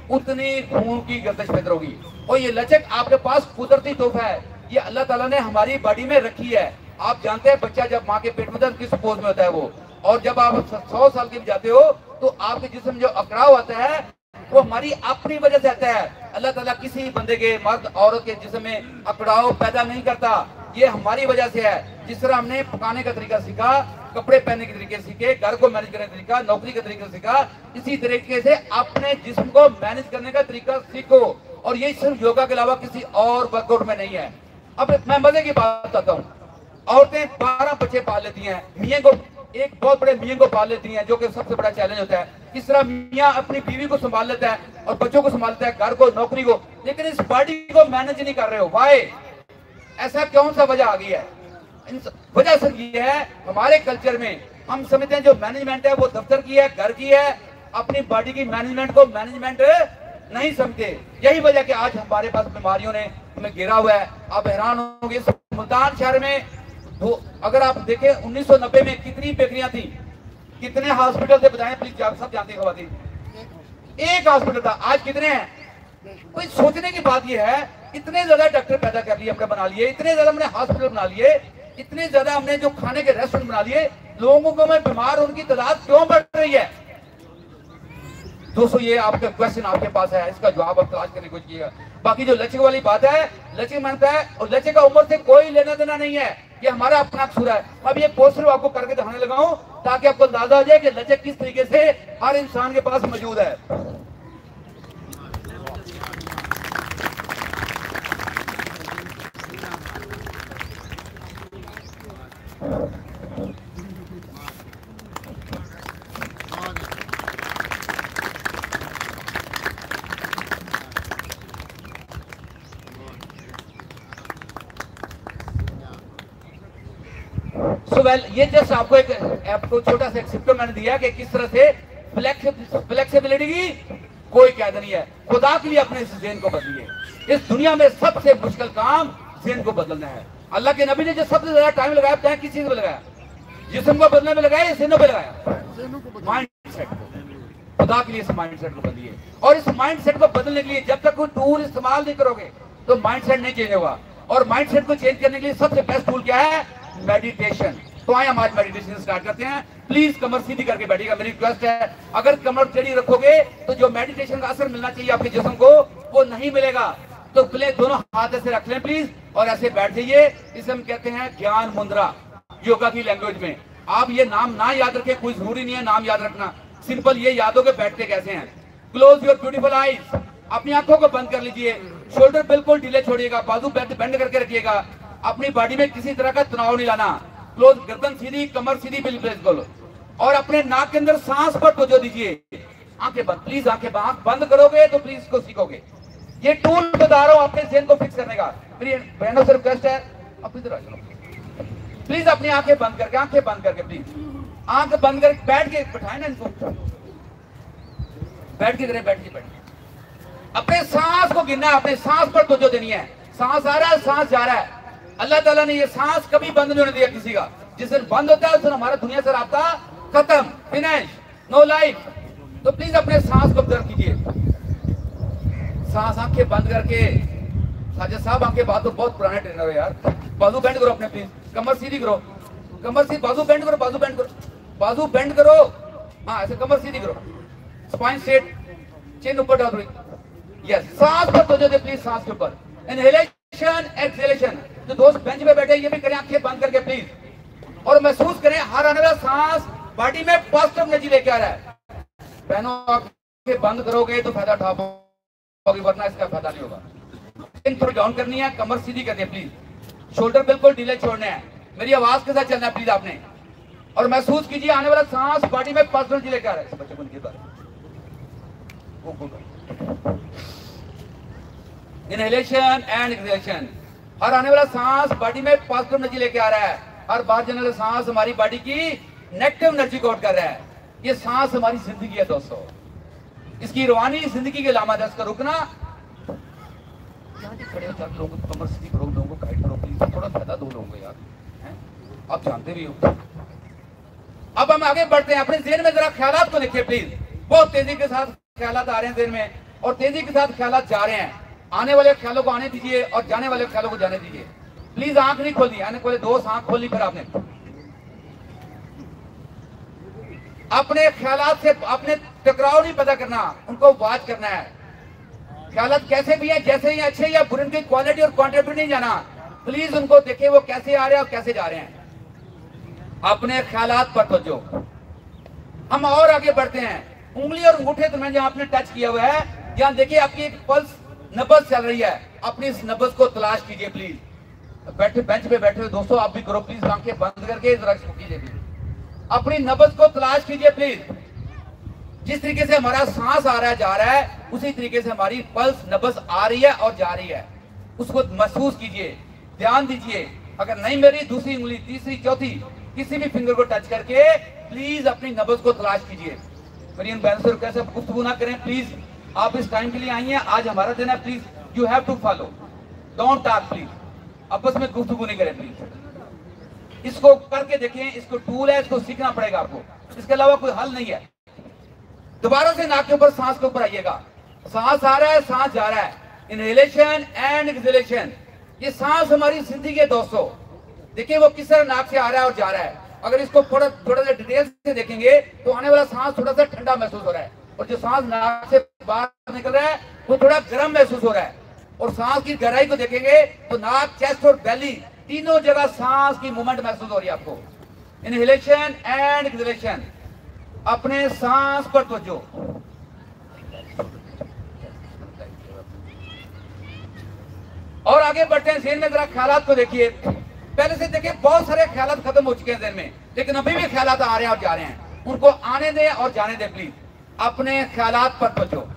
उतनी खून की गर्दिश बेहतर होगी। और ये लचक आपके पास कुदरती तोहफा है, ये अल्लाह ताला ने हमारी बॉडी में रखी है। आप जानते हैं बच्चा जब माँ के पेट में किस पोज में होता है वो, और जब आप 100 साल के जाते हो तो आपके जिस्म जो अकड़ाव आता है वो हमारी अपनी वजह से आता है। अल्लाह ताला किसी बंदे के, मर्द औरत के जिस्म में अकड़ाव पैदा नहीं करता, ये हमारी वजह से है। जिस तरह हमने पकाने का तरीका सीखा, कपड़े पहनने के तरीके सीखे, घर को मैनेज करने का तरीका, नौकरी का तरीका सीखा, इसी तरीके से अपने जिस्म को मैनेज करने का तरीका सीखो। और ये सिर्फ योगा के अलावा किसी और वर्कआउट में नहीं है। अब मैं मजे की बात बताता हूँ, औरतें 12 बच्चे पाल लेती हैं, मियाँ को एक बहुत बड़े मियाँ को पाल लेती हैं, जो कि सबसे बड़ा चैलेंज होता है। इस तरह मियाँ अपनी बीवी को संभाल लेता है और बच्चों को संभालता है, घर को, नौकरी को, लेकिन इस बॉडी को मैनेज नहीं कर रहे हो। वाई? ऐसा कौन सा वजह आ गई है? वजह सिर्फ ये है, हमारे कल्चर में हम समझते हैं जो मैनेजमेंट है वो दफ्तर की है, घर की है, अपनी बॉडी की मैनेजमेंट को मैनेजमेंट नहीं समझते। यही वजह कि आज हमारे पास बीमारियों ने हमें घेरा हुआ है। आप हैरान होंगे, मुल्तान शहर में अगर आप देखें 1990 में कितनी बेकरियां थी, कितने हॉस्पिटल थे बताएं प्लीज, सब जानते हैं खवातीन? एक हॉस्पिटल था, आज कितने हैं? कोई सोचने की बात यह है, इतने ज्यादा डॉक्टर पैदा कर लिए हमने, बना लिए, इतने ज्यादा हमने हॉस्पिटल बना लिए, इतने ज्यादा हमने जो खाने के रेस्टोरेंट बना लिए, लोगों को में बीमार, उनकी तादाद क्यों बढ़ रही है? दोस्तों ये आपका क्वेश्चन आपके पास है, इसका जवाब आप तलाश करने की कोशिश कीजिएगा। बाकी जो लचक वाली बात है, लचक मानता है और लचक का उम्र से कोई लेना देना नहीं है, ये हमारा अपना कसूर है। अब ये पोस्टर आपको करके दिखाने लगा हूं ताकि आपको अंदाजा हो जाए कि लचक किस तरीके से हर इंसान के पास मौजूद है। ये जस्ट आपको एक आपको छोटा सा सिम्टम मैंने दिया कि किस तरह से फ्लेक्सिबिलिटी की कोई कैद नहीं है। खुदा के लिए अपने इस ज़हन को बदलिए। इस दुनिया में सबसे मुश्किल काम ज़हन को बदलना है। अल्लाह के नबी ने जो सबसे ज्यादा टाइम लगाया, बताया किस चीज में लगाया? जिस्म को बदलने में लगाया या ज़हनों पे लगाया? माइंड सेट को। खुदा के लिए इस माइंड सेट को बदलिए। और इस माइंड सेट को बदलने के लिए जब तक कोई टूल इस्तेमाल नहीं करोगे तो माइंड सेट नहीं चेंज होगा। और माइंड सेट को चेंज करने के लिए सबसे बेस्ट टूल क्या है? मेडिटेशन। तो आए हम आज मेडिटेशन स्टार्ट करते हैं। प्लीज कमर सीधी करके बैठिएगा, मेरी रिक्वेस्ट है। अगर कमर टेढ़ी रखोगे तो जो मेडिटेशन का असर मिलना चाहिए आपके जिस्म को वो नहीं मिलेगा। तो पहले दोनों हाथ ऐसे रख लें प्लीज और ऐसे बैठ जाइए। इसे हम कहते हैं ज्ञान मुद्रा, योगा की लैंग्वेज में। आप ये नाम ना याद रखें, कोई जरूरी नहीं है नाम याद रखना, सिंपल ये याद हो के बैठते कैसे हैं। क्लोज योर ब्यूटीफुल आईज, अपनी आंखों को बंद कर लीजिए, शोल्डर बिल्कुल ढीले छोड़िएगा, बाजू बेंड करके रखिएगा, अपनी बॉडी में किसी तरह का तनाव नहीं लाना। क्लोज, गर्दन सीधी, कमर सीधी, बिल्कुल। और अपने नाक के अंदर सांस पर तवज्जो दीजिए। आंखें बंद, प्लीज आंखें बंद करोगे तो प्लीज इसको सीखोगे। ये टूल बता रहा हूं आपके ज़हन को फिक्स करने का। मेरी बहनों से रिक्वेस्ट है, आप इधर आ जाओ प्लीज, अपनी आंखें बंद करके प्लीज आंख बंद करके बैठ के बैठाए ना इनको, बैठ के बैठ अपने सांस को गिनना है, अपने सांस पर तवज्जो देनी है। सांस आ रहा है, सांस जा रहा है। अल्लाह ताला ने ये सांस कभी बंद नहीं होने दिया किसी का। जिस दिन बंद होता है उस दिन हमारा दुनिया से राब्ता खत्म, फिनिश, नो लाइफ। तो प्लीज अपने सांस को ऑब्जर्व कीजिए। सांस, आंखें बंद करके। साजिद साहब आंखें बात तो बहुत पुराने ट्रेनर हो यार। बाजू बेंड करो अपने प्लीज, कमर सीधी करो, कमर सीधी, बाजू बेंड करो, बाजू बेंड करो, बाजू बेंड करो। हाँ ऐसे कमर सीधी करो, स्पाइन स्ट्रेट, चिन ऊपर डाल दो। यस, सांस पर तवज्जो दे प्लीज, सांस के ऊपर। Inhalation, exhalation. जो दोस्त बेंच पे बैठे ये भी करें आंखें बंद करके प्लीज, और महसूस करें हर आने वाला सांस बॉडी में पॉजिटिव एनर्जी लेके आ रहा है। बहनों आंखें बंद करोगे तो फायदा उठा पाओगे, वरना इसका फायदा नहीं होगा। थोड़ी डाउन करनी है, कमर सीधी करनी है प्लीज, शोल्डर बिल्कुल ढीले छोड़ने हैं, मेरी आवाज के साथ चलना है प्लीज आपने। और महसूस कीजिए आने वाला सांस बॉडी में पॉजिटिव एनर्जी लेके आ रहा है। बच्चे को नीचे इनहेलेशन एंड एक्सहेलेशन। हर आने वाला सांस बॉडी में पॉजिटिव एनर्जी लेके आ रहा है। हर बार जाने वाला सांस हमारी बॉडी की नेगेटिव एनर्जी को आउट कर रहा है। ये सांस हमारी जिंदगी है दोस्तों, इसकी रवानी जिंदगी के लामा दस का रुकना। खड़े हो लोगों को कमर सीधी करो, लोगों को गाइड करो प्लीज, थोड़ा फायदा दो लोगों को यार, आप जानते भी हो। अब हम आगे बढ़ते हैं, अपने ज़हन में जरा ख्यालात को लिखिए प्लीज। बहुत तेजी के साथ ख्यालात आ रहे हैं ज़हन में। और तेजी के साथ ख्यालात जा रहे हैं। आने वाले ख्यालों को आने दीजिए और जाने वाले ख्यालों को जाने दीजिए। प्लीज आंख नहीं खोलनी, आने वाले दोस्त आंख खोलनी फिर आपने अपने ख्यालात से आपने टकराव नहीं पैदा करना, उनको वाच करना है। ख्यालात कैसे भी है, जैसे ही अच्छे या बुरे, की क्वालिटी और क्वांटिटी नहीं जाना। प्लीज उनको देखिए वो कैसे आ रहे हैं और कैसे जा रहे हैं। अपने ख्यालात पर तवज्जो। हम और आगे बढ़ते हैं। उंगली और अंगूठे तो मैंने जहां आपने टच किया हुआ है, यहाँ देखिए आपकी एक पल्स नब्ज चल रही है। अपनी इस नब्ज को तलाश कीजिए प्लीज। बैठे बेंच पे बैठे हुए दोस्तों आप भी करो प्लीज, आंखें बंद करके जरा इसको कीजिए प्लीज। अपनी नब्ज को तलाश कीजिए प्लीज। जिस तरीके से हमारा सांस आ रहा है जा रहा है, उसी तरीके से हमारी पल्स नब्ज आ रही है और जा रही है। उसको महसूस कीजिए, ध्यान दीजिए। अगर नहीं मेरी दूसरी उंगली, तीसरी, चौथी किसी भी फिंगर को टच करके प्लीज अपनी नब्ज को तलाश कीजिए। मेरी इन बहनों से कैसे गुफ्तगू ना करें प्लीज। आप इस टाइम के लिए आई हैं, आज हमारा दिन है। Please you have to follow, don't talk please. आपस में गुफ्तगू नहीं करें प्लीज। इसको करके देखें, इसको टूल है, इसको सीखना पड़ेगा आपको, इसके अलावा कोई हल नहीं है। दोबारा से नाक के ऊपर सांस के ऊपर आइएगा। सांस आ रहा है, सांस जा रहा है, इनहेलेशन एंड एक्सहेलेशन। ये सांस हमारी जिंदगी है दोस्तों। देखिए वो किस तरह नाक से आ रहा है और जा रहा है। अगर इसको थोड़ा सा डिटेल से देखेंगे तो आने वाला सांस थोड़ा सा ठंडा महसूस हो रहा है, और जो सांस नाक से बाहर निकल रहा है वो थोड़ा गर्म महसूस हो रहा है। और सांस की गहराई को देखेंगे तो नाक, चेस्ट और बेली तीनों जगह सांस की मूवमेंट महसूस हो रही है आपको। Inhalation and exhalation. अपने सांस पर तवज्जो। और आगे बढ़ते हैं। ज़हन में जरा ख्यालात को देखिए। पहले से देखिए बहुत सारे ख्यालात खत्म हो चुके हैं ज़हन में, लेकिन अभी भी ख्यालात आ रहे हैं और जा रहे हैं। उनको आने दें और जाने दें प्लीज। अपने ख्यालात पर तवज्जो।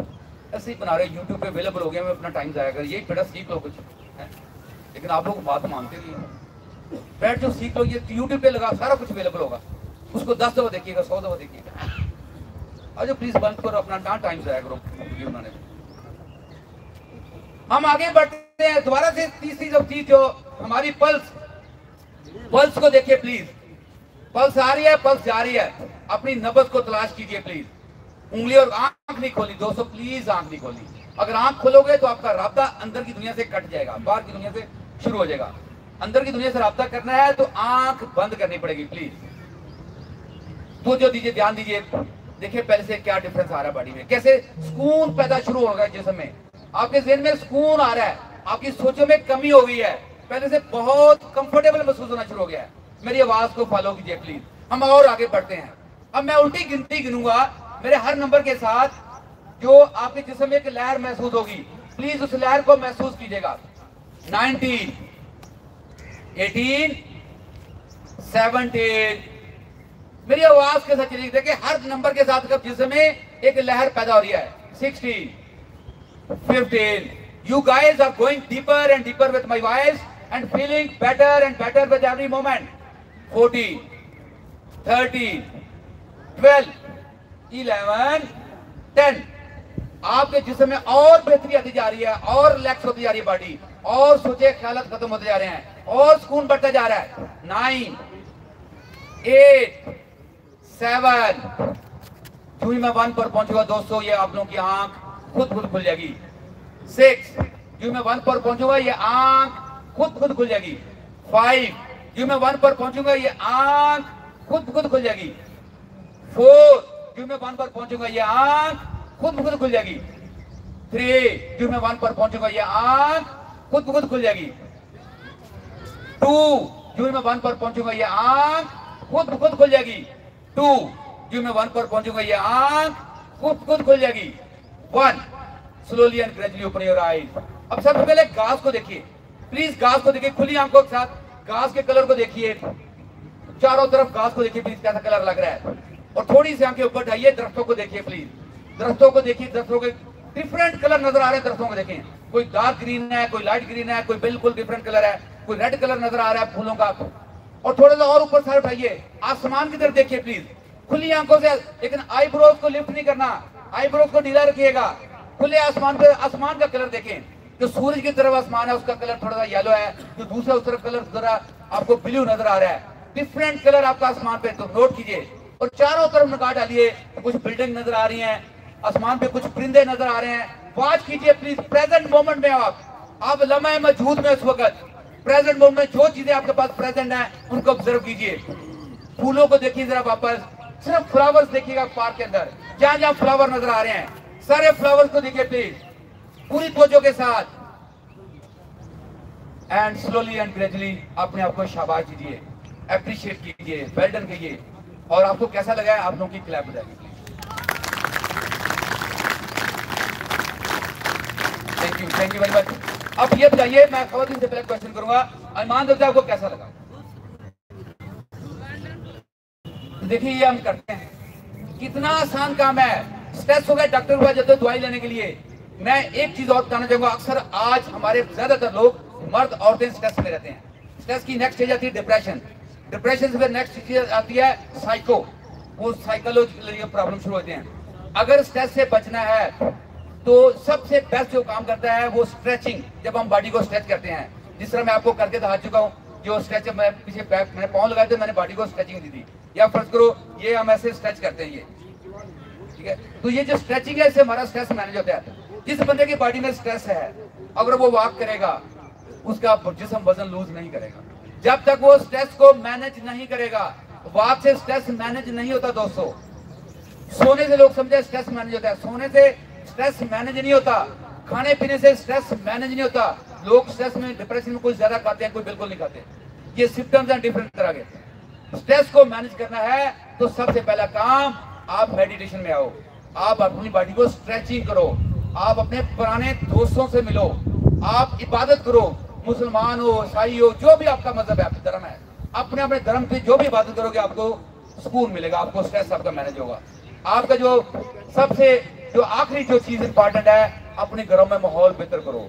ऐसे ही बना रहे, यूट्यूब पे अवेलेबल हो गया, मैं अपना टाइम जाया कर, यही बेटा सीख लो कुछ है। लेकिन आप लोग बात मानते नहीं है। बैठ जो सीख लो, ये यूट्यूब पे लगा, सारा कुछ अवेलेबल होगा। उसको 10 दफा देखिएगा, 100 दफा देखिएगा। अजो प्लीज बंद करो अपना टाइम जाया करो वीडियो बनाने में। हम आगे बढ़ते हैं। दोबारा से तीसरी जो चीज, जो हमारी पल्स को देखिए प्लीज। पल्स आ रही है, पल्स जा रही है। अपनी नब्ज को तलाश कीजिए प्लीज। उंगली और आंख नहीं खोली दोस्तों, प्लीज आंख नहीं खोली। अगर आंख खोलोगे तो आपका राब्ता अंदर की दुनिया से कट जाएगा, बाहर की दुनिया से शुरू हो जाएगा। अंदर की दुनिया से राब्ता करना है तो आंख बंद करनी पड़ेगी प्लीज। तो जो दीजिए, ध्यान दीजिए। देखिए पहले से क्या डिफरेंस आ रहा है बॉडी में, कैसे सुकून पैदा शुरू हो गया जिस्म में। आपके ज़हन में सुकून आ रहा है, आपकी सोचों में कमी हो गई है, पहले से बहुत कंफर्टेबल महसूस होना शुरू हो गया है। मेरी आवाज को फॉलो कीजिए प्लीज। हम और आगे बढ़ते हैं। अब मैं उल्टी गिनती गिनूंगा, मेरे हर नंबर के साथ जो आपके जिस्म में एक लहर महसूस होगी, प्लीज उस लहर को महसूस कीजिएगा। 19, 18, 17। मेरी आवाज के साथ चलिए। देखिए हर नंबर के साथ जिस्म में एक लहर पैदा हो रही है। 16, 15। You guys are going deeper and deeper with my voice and feeling better and better with every moment. 14, 13, 12, 11, 10। आपके जिस्म में और बेहतरी आती जा रही है, और रिलैक्स होती जा रही है बॉडी, और सोचे ख्यालात खत्म होते जा रहे हैं, और सुकून बढ़ता जा रहा है। 9, 8, 7। जो ही मैं 1 पर पहुंचूंगा दोस्तों, ये आप लोगों की आंख खुद खुल जाएगी। 6, जो मैं 1 पर पहुंचूंगा ये आंख खुद खुल जाएगी। 5, जो मैं 1 पर पहुंचूंगा ये आंख खुद खुल जाएगी। 4, जो मैं 1 पर पहुंचूंगा ये आंख खुद खुल जाएगी। 3, जो मैं 1 पर पहुंचूंगा ये आंख खुद खुल जाएगी। 2, जो मैं 1 पर पहुंचूंगा ये आंख खुद खुल जाएगी। 2, जो मैं 1 पर पहुंचूंगा ये आंख खुद खुल जाएगी। 1, slowly and gradually open your eyes. अब सबसे पहले घास को देखिए प्लीज, घास को देखिए खुली आंखों के साथ। घास के कलर को देखिए, चारों तरफ घास को देखिए प्लीज, कैसा कलर लग रहा है। और थोड़ी सी आंखें ऊपर उठाइए, दरख्तों को देखिए प्लीज। दरख्तों को देखिए, दरख्तों के डिफरेंट कलर नजर आ रहे हैं। दरख्तों को देखें, कोई डार्क ग्रीन है, कोई लाइट ग्रीन है, कोई बिल्कुल डिफरेंट कलर है, कोई रेड कलर नजर आ रहा है फूलों का। और थोड़ा सा और ऊपर सर उठाइए, आसमान की तरफ देखिए प्लीज, खुली आंखों से। लेकिन आईब्रोज को लिफ्ट नहीं करना, आईब्रोज को ढीला रखिएगा। खुले आसमान पे आसमान का कलर देखें। जो सूरज की तरफ आसमान है उसका कलर थोड़ा सा येलो है, जो दूसरा उस तरफ कलर जरा आपको ब्लू नजर आ रहा है। डिफरेंट कलर आपका आसमान पे, तो नोट कीजिए। और चारों तरफ निगाह डालिए, कुछ बिल्डिंग नजर आ रही हैं, आसमान पे कुछ परिंदे नजर आ रहे हैं, वॉच कीजिए प्लीज प्रेजेंट मोमेंट में। आप लम्हे मौजूद में उस वक्त प्रेजेंट मोमेंट में जो चीजें आपके पास प्रेजेंट है उनको ऑब्जर्व कीजिए। फूलों को देखिए जरा वापस, सिर्फ फ्लावर्स देखिएगा पार्क के अंदर, जहां जहां फ्लावर नजर आ रहे हैं सारे फ्लावर्स को देखिए प्लीज पूरी तवज्जो के साथ। एंड स्लोली एंड ग्रेजुअली अपने आप को शाबाश दीजिए, अप्रिशिएट कीजिए, वेल डन कहिए। और आपको कैसा लगा है आप लोगों की क्लैप बताइए। Thank you very much. अब ये बताइए, मैं खवातीन से पहले क्वेश्चन करूंगा, अरमान दोस्त आपको कैसा लगा? देखिए ये हम करते हैं, कितना आसान काम है। स्ट्रेस हो गया, डॉक्टर के पास जाते हो दवाई लेने के लिए। मैं एक चीज और बताना चाहूंगा, अक्सर आज हमारे ज्यादातर लोग मर्द औरतें स्ट्रेस में रहते हैं। स्ट्रेस की नेक्स्ट स्टेज आती है डिप्रेशन, डिप्रेशन से फिर नेक्स्ट स्टेज आती है साइको, वो साइकोलॉजिकल प्रॉब्लम शुरू होते हैं। अगर स्ट्रेस से बचना है तो सबसे बेस्ट जो काम करता है वो स्ट्रेचिंग, जब हम बॉडी को स्ट्रेच करते हैं, जिस तरह मैं आपको करके दिखा चुका हूँ। जो स्ट्रेच मैं पीछे बैक मैंने पाँव लगाए थे, मैंने बॉडी को स्ट्रेचिंग दी थी। या फर्ज करो ये हम ऐसे स्ट्रेच करते हैं, ये ठीक है। तो ये जो स्ट्रेचिंग है इससे हमारा स्ट्रेस मैनेज होता है। जिस बंदे की बॉडी में स्ट्रेस है, अगर वो वॉक करेगा उसका जिस्म वजन लूज नहीं करेगा। जब तक वो स्ट्रेस को मैनेज नहीं करेगा, वॉक से स्ट्रेस मैनेज नहीं होता दोस्तों। सोने से लोग समझे स्ट्रेस मैनेज होता है, सोने से स्ट्रेस मैनेज नहीं होता। खाने पीने से स्ट्रेस मैनेज नहीं होता। लोग स्ट्रेस में डिप्रेशन में कोई ज्यादा खाते हैं, कोई बिल्कुल नहीं खाते। ये सिम्टम्स हैं डिफरेंट तरह के। स्ट्रेस को मैनेज करना है तो सबसे पहला काम आप मेडिटेशन में आओ, आप अपनी बॉडी को स्ट्रेचिंग करो, आप अपने पुराने दोस्तों से मिलो, आप इबादत करो। मुसलमान हो, ईसाई हो, जो भी आपका मजहब है, आपका धर्म है, अपने अपने धर्म पे जो भी इबादत करोगे आपको सुकून मिलेगा, आपको स्ट्रेस आपका मैनेज होगा। आपका जो सबसे जो आखिरी जो चीज इंपॉर्टेंट है, अपने घरों में माहौल बेहतर करो।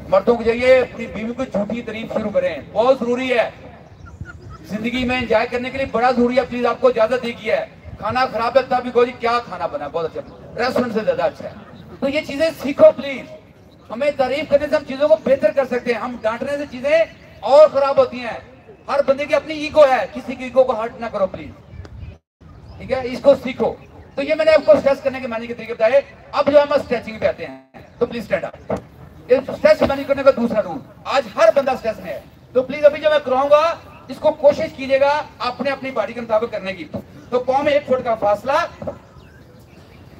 मर्दों के जरिए अपनी बीवी को झूठी तारीफ शुरू करें, बहुत जरूरी है। जिंदगी में एंजॉय करने के लिए बड़ा जरूरी है। प्लीज आपको इजाजत दी है, खाना खराब है तभी को जी क्या खाना बना, बहुत अच्छा, रेस्टोरेंट से ज्यादा अच्छा है। तो ये चीजें सीखो प्लीज। हमें तारीफ करने से हम चीजों को बेहतर कर सकते हैं, हम डांटने से चीजें और खराब होती हैं। हर बंदे की अपनी ईगो है, किसी की ईगो को हर्ट ना करो प्लीज, ठीक है। इसको सीखो। तो ये मैंने आपको स्ट्रेस करने के मैनेज के तरीके बताए। अब जो हम स्ट्रेचिंग पे आते हैं, तो please stand up. Stress manage करने का दूसरा रूल, आज हर बंदा स्ट्रेस में है, तो प्लीज अभी जो मैं कराऊंगा इसको कोशिश कीजिएगा अपने अपनी बॉडी के मुताबिक करने की। तो पाँव में 1 फुट का फासला।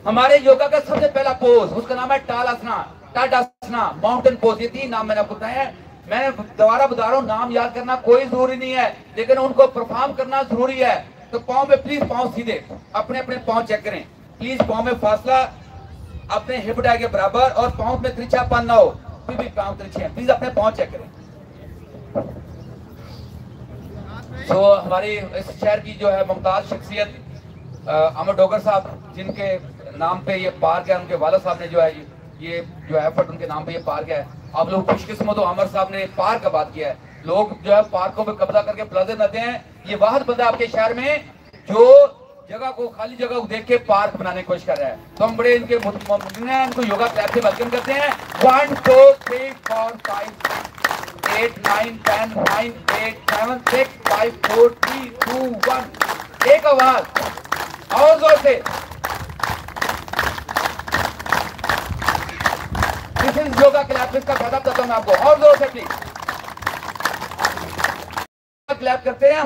हमारे योगा का सबसे पहला पोज, उसका नाम है टालासना, टाटासना, माउंटेन पोज। ये 3 नाम मैंने आपको बताए हैं। मैं दोबारा बता रहा हूँ, नाम याद करना कोई जरूरी नहीं है, लेकिन उनको परफॉर्म करना जरूरी है। तो पाँव में प्लीज, पाँव सीधे, अपने अपने पाँव चेक करें प्लीज। पाँव में फासला अपने हिप डाई के बराबर, और पाँव में तिरछापन ना हो, फिर भी पाँव तिरछे हैं, प्लीज अपने पाँव चेक करें। तो हमारी इस शहर की जो है मुमताज शख्सियत अमर डोगर साहब, जिनके नाम पे ये पार्क है, उनके वालिद साहब ने जो है ये जो एफर्ट उनके नाम पे ये पार्क है। आप लोग खुशकिस्मत हो, अमर साहब ने पार्क का बात किया है। लोग जो है पार्कों पे कब्जा करके प्लाजे बनाते हैं। ये वाहिद बंदा आपके शहर में जो जगह को, खाली जगह को देख के पार्क बनाने की कोशिश कर रहा है। तो हम बड़े इनके इनको योगा क्लब से वेलकम करते हैं। 1 2 3 4 5 8 9 10 9 8 7 6 5 4 3 2 1। एक आवाज और जोर से। दिस इज योगा क्लैप, इसका फायदा बताता हूं मैं आपको, और जोर से प्लीज क्लैप करते हैं,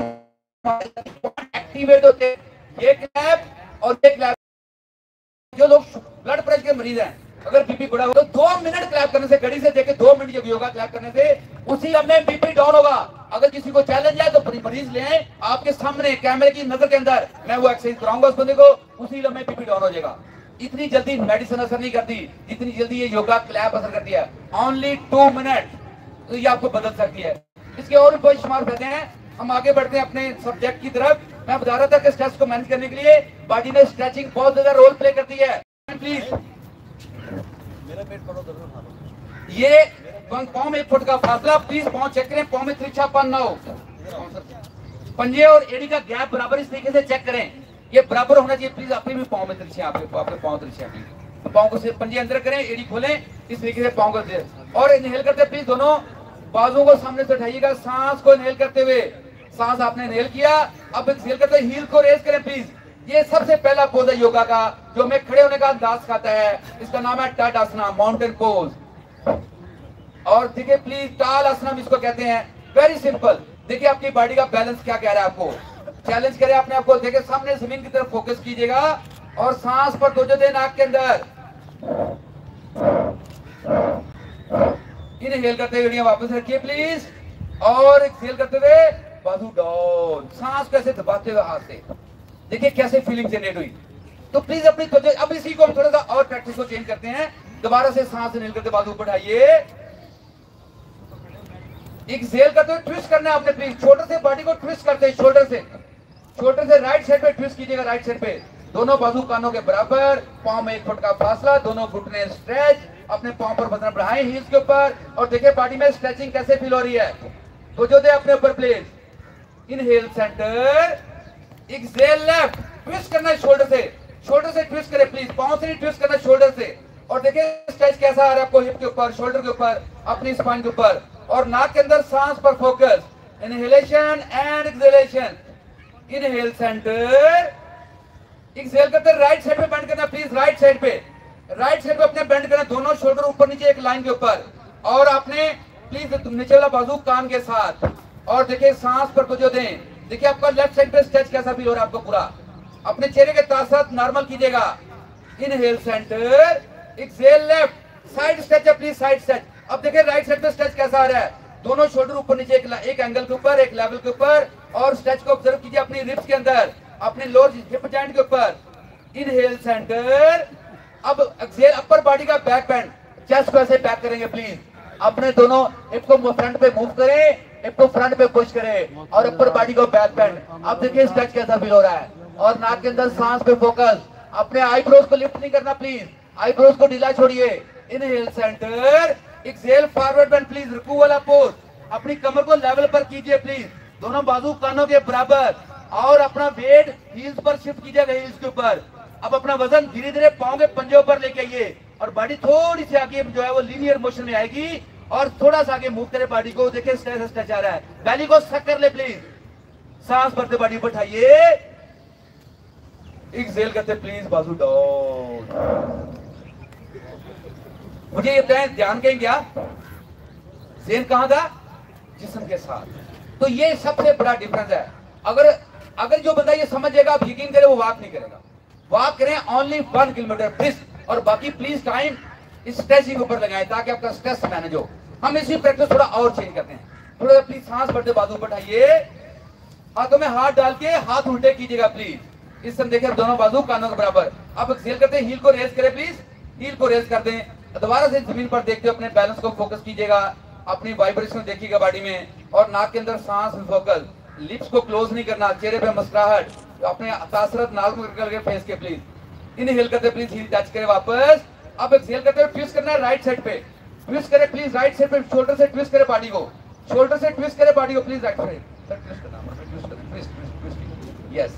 एक्टिवेट होते हैं। ये क्लैप और ये क्लैप, जो लोग ब्लड प्रेशर के मरीज हैं, अगर बीपी बढ़ा हो तो 2 मिनट क्लैप करने से, घड़ी से देखे 2 मिनट जब योगा क्लैप करने से उसी लम्हे बीपी डाउन होगा। अगर किसी को चैलेंज है तो मरीज ले आए, आपके सामने कैमरे की नजर के अंदर मैं वो एक्सरसाइज कराऊंगा उस बंदे को, उसी लम्हे बीपी डाउन हो जाएगा। इतनी जल्दी मेडिसिन असर नहीं करती जितनी जल्दी ये योगा क्लैप असर करती है। ओनली 2 मिनट, तो ये आपको बदल सकती है। इसके और भी शुमार कहते हैं। हम आगे बढ़ते हैं अपने सब्जेक्ट की तरफ। मैं बता रहा था कि स्ट्रेस को मैनेज करने के लिए बॉडी में स्ट्रेचिंग बहुत ज्यादा रोल प्ले करती है। प्लीज मेरा पेट पकड़ो, ये पाँव में 1 फुट का फासला, प्लीज पाँव चेक करें, पाँव में तिरछापन ना हो, पंजे और एड़ी का गैप बराबर इस तरीके से चेक करें, ये बराबर होना चाहिए। प्लीज अपने भी पाँव में तिरछे, आपके पाँव तिरछे हैं, पाँव को सिर्फ पंजे अंदर करें, एड़ी खोलें, इस तरीके से पाँव को दे। और इनहेल करते प्लीज दोनों बाजुओं को सामने से उठाइएगा, सांस को इनहेल करते हुए। सांस आपने इनहेल किया, अब एक्सहेल करते हील को रेज करें प्लीज। ये सबसे पहला पोज है है योगा का जो हमें खड़े होने का अंदाज सिखाता है, इसका नाम है टाडासना, माउंटेन पोज। और देखिए प्लीज टाल आसन इसको कहते हैं, वेरी सिंपल। देखिए आपकी बॉडी का बैलेंस क्या कह रहा है, आपको चैलेंज करें अपने आप को। देखिए सामने जमीन की तरफ फोकस कीजिएगा और सांस पर तवज्जो दें नाक के अंदर। इनहेल करते हुए वापस रखिए प्लीज, और एक्सहेल करते हुए बाजू डाउन, सांस कैसे दबाते हुए हाथ से। देखिए कैसे फीलिंग जनरेट हुई। तो प्लीज अपनी अब इसी को हम थोड़ा सा और प्रैक्टिस को चेंज करते हैं। दोबारा से सांस इनहेल करते बाजू बढ़ाइए, एक्सहेल करते हुए ट्विस्ट करना है आपने प्लीज। शोल्डर से बॉडी को ट्विस्ट करते हैं, शोल्डर से राइट साइड पे ट्विस्ट कीजिएगा, राइट साइड पे दोनों बाजू कानों के बराबर, पांव में 1 फुट का फासला, दोनों घुटने स्ट्रेच, अपने पांव पर वजन बढ़ाएं हील्स के ऊपर। और देखिए बॉडी में स्ट्रेचिंग कैसे फील हो रही है, तो जो दे अपने ऊपर please. Inhale centre, exhale left, twist करना है शोल्डर से ट्विस्ट करें प्लीज, पांव से नहीं ट्विस्ट करना शोल्डर से। और देखिए स्ट्रेच कैसा आ रहा है आपको, हिप के ऊपर, शोल्डर के ऊपर, अपनी स्पाइन के ऊपर, और नाक के अंदर सांस पर focus. Inhalation and exhalation, inhale centre, exhale करते राइट साइड पे बेंड करना प्लीज, राइट साइड पे अपने बेंड करना, दोनों शोल्डर ऊपर नीचे एक लाइन के ऊपर, और आपने प्लीज नीचे वाला बाजू कान के साथ। और देखिए सांस पर तवज्जो दें। देखिए आपका लेफ्ट साइड पे स्ट्रेच कैसा फील हो रहा है आपको पूरा, अपने चेहरे के साथ नॉर्मल कीजिएगा। Inhale centre, exhale left, side stretch है प्लीज, साइड स्ट्रेच। अब देखिए राइट साइड पे स्ट्रेच कैसा आ रहा है, दोनों शोल्डर ऊपर नीचे एक एंगल के ऊपर, एक लेवल के ऊपर, और स्ट्रेच को ऑब्जर्व कीजिए अपनी रिब्स के अंदर, अपने लोअर हिप जॉइंट के ऊपर। इनहेल सेंटर, अब एक्सहेल अपर बॉडी का बैक बेंड, चेस्ट को ऐसे बैक करेंगे प्लीज, अपने दोनों हिप को फ्रंट पे मूव करें, हिप को फ्रंट पे पुश करें, और अपर बॉडी को बैक बेंड। अब देखिए स्ट्रेच कैसा फील हो रहा है, और नाक के अंदर सांस पे फोकस। अपने आईब्रोज को लिफ्ट नहीं करना प्लीज, आईब्रोज को ढीला छोड़िए। Inhale centre, exhale forward bend please, रुकू वाला पोज, अपनी कमर को लेवल पर कीजिए प्लीज, दोनों बाजू कानों के बराबर, और अपना वेट हील्स पर शिफ्ट कीजिएगा, हील्स के ऊपर। अब अपना वजन धीरे धीरे पांव के पंजे ऊपर लेके आइए, और बॉडी थोड़ी सी आगे जो है वो लीनियर मोशन में आएगी, और थोड़ा सा आगे मूव करे बॉडी को। देखिए स्ट्रेच आ रहा है, बैली को सक कर ले प्लीज, सांस भरते बॉडी उठाइए, एक्सहेल करते प्लीज बाजू डाउन। मुझे ये बताएं, ध्यान कहीं गया, ज़हन कहां था, जिस्म के साथ। तो ये सबसे बड़ा डिफरेंस है। अगर जो बंदा ये समझेगा, आप यकीन करें, वो वॉक नहीं करेगा। वॉक करें ओनली 1 किलोमीटर ब्रिस्क, और बाकी प्लीज टाइम इस स्ट्रेचिंग के ऊपर लगाएं ताकि आपका स्ट्रेस मैनेज हो। हम इसी प्रैक्टिस थोड़ा और चेंज करते हैं, थोड़ा प्लीज सांस भरते बाजू बढ़ाइए, हाथों में हाथ डाल के हाथ उल्टे कीजिएगा प्लीज। इस समय देखिए दोनों बाजू कानों के बराबर। अब एक्सहेल करते हैं, हील को रेज करें प्लीज, हील को रेज कर दें, दोबारा से जमीन पर देखते हुए अपने बैलेंस को फोकस कीजिएगा, अपनी वाइब्रेशन देखिएगा बॉडी में, और नाक के अंदर सांस में फोकस, लिप्स को क्लोज नहीं करना, चेहरे पे मुस्कुराहट, अपने तासरत नाक में करके फेस के प्लीज। इनहेल करते प्लीज हील टच करें वापस। अब एक्सहेल करते हुए ट्विस्ट करना है राइट साइड पे, ट्विस्ट करें प्लीज राइट साइड पे, शोल्डर से ट्विस्ट करें बॉडी को, शोल्डर से ट्विस्ट करें बॉडी को प्लीज, राइट साइड ट्विस्ट करना, ट्विस्ट करें, ट्विस्ट, यस।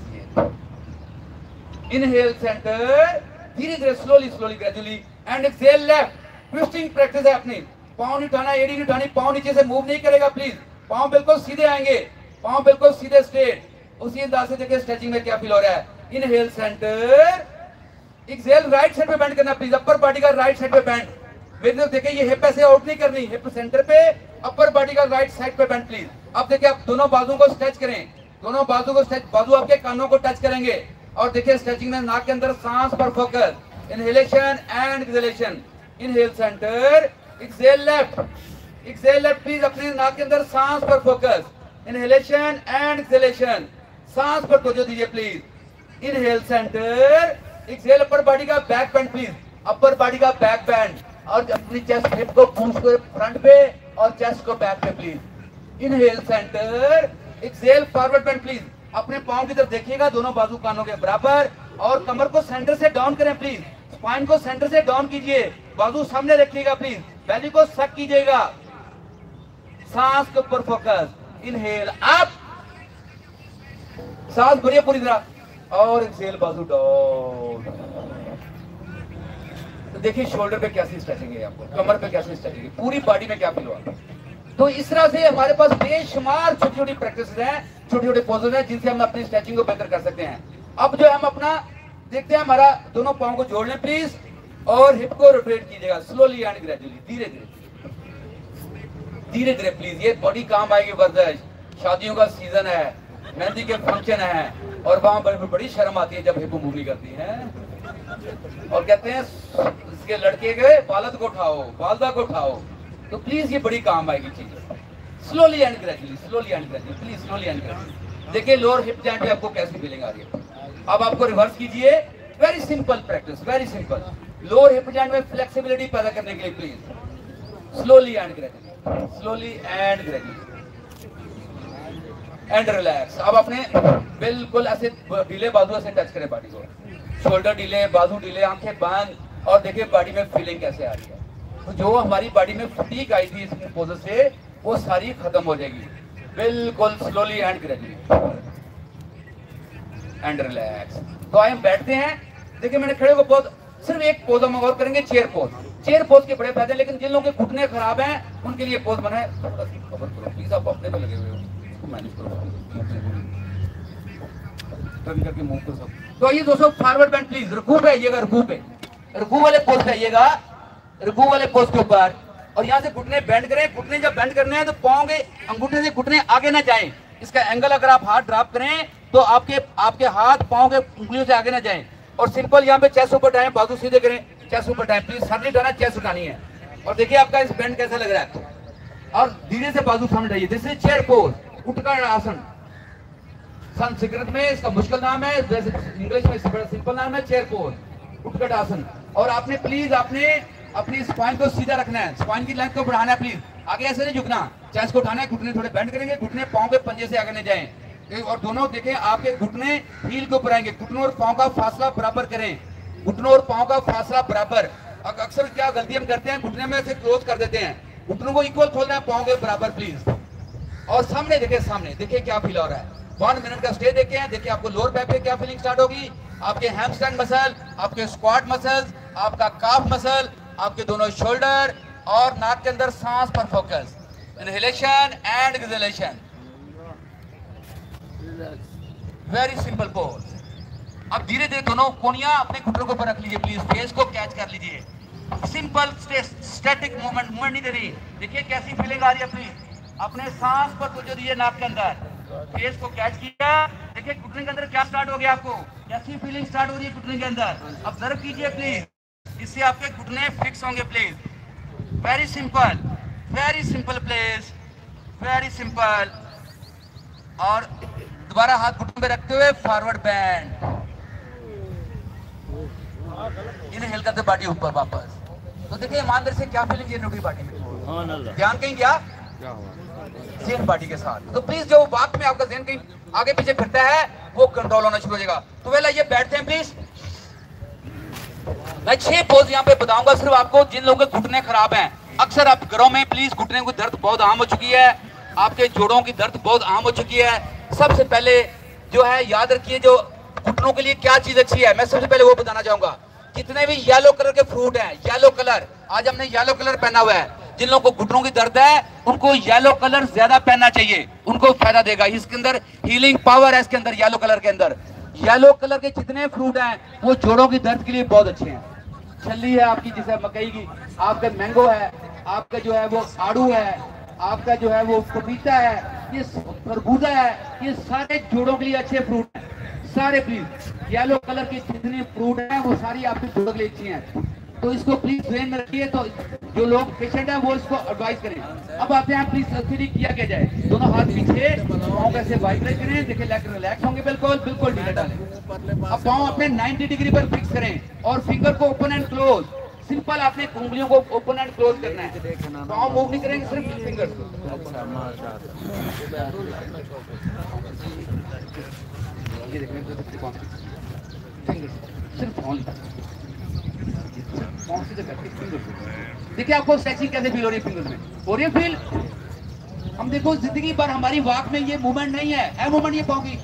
इनहेल सेंटर, धीरे धीरे slowly gradually, and exhale left, twisting practice है अपनी, पांव नहीं उठाना, एड़ी नहीं उठानी, पांव नीचे से मूव नहीं करेगा प्लीज, पांव बिल्कुल सीधे आएंगे, पांव बिल्कुल सीधे स्ट्रेट। उसी अंदाज से देखिए स्ट्रेचिंग में क्या फील हो रहा है। Inhale centre, exhale right side पे बेंड करना प्लीज, अपर बॉडी का राइट साइड पे बेंड। मेरे तरफ देखिए, ये हिप ऐसे आउट नहीं करनी, हिप सेंटर पे, अपर बॉडी का राइट साइड पे बेंड प्लीज। अब देखिए आप दोनों बाजू को स्ट्रेच करें, दोनों बाजू को स्ट्रेच, बाजू आपके कानों को टच करेंगे, और देखिए स्ट्रेचिंग में नाक के अंदर सांस पर focus. Inhalation and exhalation, inhale centre, exhale left please, अपने नाक के अंदर सांस पर फोकस। इनहेलेशन एंड एक्सहेलेशन, सांस पर तवज्जो दीजिए please. Inhale centre, exhale upper body का back bend please, upper body का बैक बेंड, और अपनी चेस्ट हिप को पुश करें फ्रंट पे, और चेस्ट को बैक पे please. Inhale centre, exhale forward bend please, अपने पांव की तरफ देखिएगा, दोनों बाजू कानों के बराबर, और कमर को सेंटर से डाउन करें प्लीज, स्पाइन को सेंटर से डाउन कीजिए, बाजू सामने रखिएगा प्लीज, बैली को सक कीजिएगा, सांस के ऊपर फोकस। इनहेल अप, सांस भरिए पूरी तरह, और एक्सहेल बाजू डाउन। तो देखिए शोल्डर पे कैसी स्ट्रेचिंग है, आपको कमर पे कैसी स्ट्रेचिंग है, पूरी बॉडी में क्या फील हुआ। तो इस तरह से हमारे पास बेशुमार छोटी छोटी प्रैक्टिस हैं, छोटे छोटे पोजेस हैं, जिनसे हम अपनी स्ट्रेचिंग को बेहतर कर सकते हैं। अब जो हम अपना देखते हैं, हमारा दोनों पाँव को जोड़ लें प्लीज, और हिप को रोटेट कीजिएगा स्लोली एंड ग्रेजुअली, धीरे धीरे धीरे धीरे प्लीज। ये बॉडी काम आएगी वर्जिश, शादियों का सीजन है, मेहंदी के फंक्शन है, और वहां पर बड़ी शर्म आती है जब हिप मूव नहीं करती है, और कहते हैं इसके लड़के के वालद को उठाओ, वालदा को उठाओ। तो प्लीज ये बड़ी काम आएगी चीज, slowly and gradually, slowly and gradually, please slowly and gradually. देखिए लोअर हिप जॉइंट पे आपको कैसी फीलिंग आ रही है। अब आपको रिवर्स कीजिए, very simple practice, very simple. Lower hip joint में फ्लेक्सिबिलिटी पैदा करने के लिए please slowly and gradually, slowly and gradually and relax. अब आपने बिल्कुल ऐसे ढीले बाजू से टच करें बॉडी को, शोल्डर ढीले, बाजू ढीले, आंखें बंद, और देखिए बॉडी में फीलिंग कैसे आ रही है। तो जो हमारी बॉडी में फटीग आई थी इस पोजर से, वो सारी खत्म हो जाएगी। बिल्कुल slowly and gradually and relax. तो आइए हम बैठते हैं। देखिए मैंने खड़े को बहुत, सिर्फ एक पोज हम और करेंगे, चेयर पोज। चेयर पोज के बड़े फायदे, लेकिन जिन लोगों के घुटने खराब हैं उनके लिए पोज बना है। थोड़ा सी कवर करो प्लीज, आप अपने पे लगे हुए हो, इसको मैनेज करो, टर्न करके मूव करो सब। तो ये दोस्तों फॉरवर्ड बेंड प्लीज, रुकू पे आइएगा, रुकू पे, रुकू वाले पोज पे आइएगा, रुकू वाले पोज के ऊपर, और यहाँ से घुटने बेंड करें। घुटने जब बेंड करने हैं तो पाँव के अंगूठे से घुटने आगे ना जाएं। इसका एंगल अगर आप हाथ ड्रॉप करें तो आपके हाथ पाँव के उंगलियों से आगे ना जाएं। और सिंपल यहाँ पे चेस्ट ऊपर उठाएं, बाजू सीधे करें, चेस्ट ऊपर उठाएं प्लीज, सर नहीं उठाना, चेस्ट उठानी है। और देखिए आपका इस बेंड कैसा लग रहा है, और धीरे से बाजू सामने उठाइए। दिस इज चेयर पोज, उठकर आसन। संस्कृत में इसका मुश्किल नाम है, जैसे इंग्लिश में सिंपल नाम है चेयर पोज, उठकर आसन। और आपने प्लीज अपनी स्पाइन को सीधा रखना है, स्पाइन की लेंथ को बढ़ाना है प्लीज, आगे ऐसे नहीं झुकना, चेस्ट को उठाना है, घुटने थोड़े बेंड करेंगे, घुटने पाँव के पंजे से आगे नहीं जाएं, और दोनों देखें आपके घुटने हील के ऊपर आएंगे। घुटनों और पाँव का फासला बराबर करें, घुटनों और पाँव का फासला बराबर। अक्सर क्या गलती हम करते हैं, घुटने में से क्लोज कर देते हैं, घुटनों को इक्वल खोलना है, पाँव के बराबर प्लीज। और सामने देखें, सामने देखिए क्या फील हो रहा है। 1 मिनट का स्टे देखें, देखिए आपको लोअर बैक पे क्या फीलिंग स्टार्ट होगी, आपके हैमस्ट्रिंग मसल, आपके स्क्वाट मसल्स, आपका काफ मसल, आपके दोनों शोल्डर, और नाक के अंदर सांस पर focus, inhalation and exhalation. Very simple pose. अब धीरे धीरे दोनों कोनियां अपने घुटनों के ऊपर रख लीजिए प्लीज, फेस को कैच कर लीजिए। सिंपल स्टैटिक मूवमेंट नहीं दे रही। देखिए कैसी फीलिंग आ रही है प्लीज। अपने सांस पर तवज्जो दीजिए, नाक के अंदर, फेस को कैच किया। देखिए घुटने के अंदर क्या स्टार्ट हो गया, आपको कैसी फीलिंग स्टार्ट हो रही है घुटने के अंदर, ऑब्जर्व कीजिए प्लीज, इससे आपके घुटने फिक्स होंगे please. Very simple please, very simple. और दोबारा हाथ घुटने पे रखते हुए फॉरवर्ड बेंड, इन्हें करते बॉडी ऊपर वापस। तो देखिए ईमानदारी से क्या फीलिंग है नोटी बॉडी में, ध्यान कहीं गया जेन बॉडी के साथ। तो प्लीज जो वक्त में आपका जेन कहीं आगे पीछे फिरता है वो कंट्रोल होना शुरू हो जाएगा। तो वेला ये बैठते हैं प्लीज। मैं 6 पोज यहाँ पे बताऊंगा सिर्फ आपको, जिन लोगों के घुटने खराब हैं। अक्सर आप घरों में प्लीज घुटने की दर्द बहुत आम हो चुकी है, आपके जोड़ों की दर्द बहुत आम हो चुकी है। सबसे पहले जो है याद रखिए, जो घुटनों के लिए क्या चीज अच्छी है, मैं सबसे पहले वो बताना चाहूंगा। जितने भी येलो कलर के फ्रूट हैं, येलो कलर, आज हमने येलो कलर पहना हुआ है, जिन लोगों को घुटनों की दर्द है उनको येलो कलर ज्यादा पहनना चाहिए, उनको फायदा देगा। इसके अंदर हीलिंग पावर है, इसके अंदर येलो कलर के अंदर। येलो कलर के जितने फ्रूट हैं वो जोड़ों की दर्द के लिए बहुत अच्छे हैं। छल्ली है आपकी, जैसे मकई की, आपका मैंगो है, आपका जो है वो आड़ू है, आपका जो है वो पपीता है, ये खरबूजा है, ये सारे जोड़ों के लिए अच्छे फ्रूट हैं सारे। प्लीज येलो कलर के जितने फ्रूट हैं वो सारी आपके जोड़ों के लिए अच्छी हैं, तो इसको प्लीज ध्यान में रखिए। तो जो लोग पेशेंट हैं वो इसको एडवाइस करें। अब आते हैं प्लीज सस्ती किया क्या जाए, दोनों हाथ पीछे, पाँव कैसे वाइब्रेट करें, देखिए लेग रिलैक्स होंगे, बिल्कुल बिल्कुल ढीले डालें। अब पाँव अपने 90 डिग्री पर फिक्स करें और फिंगर को ओपन एंड क्लोज, सिंपल आपने उंगलियों को ओपन एंड क्लोज करना है, पाँव मूव नहीं करेंगे, सिर्फ फिंगर। ये देखने सिर्फ देखिए आपको स्ट्रेचिंग कैसे फील हो रही है, फिंगर्स में हो रही है फील। हम देखो जिंदगी भर हमारी वॉक में ये मूवमेंट नहीं है मूवमेंट ये पाँव की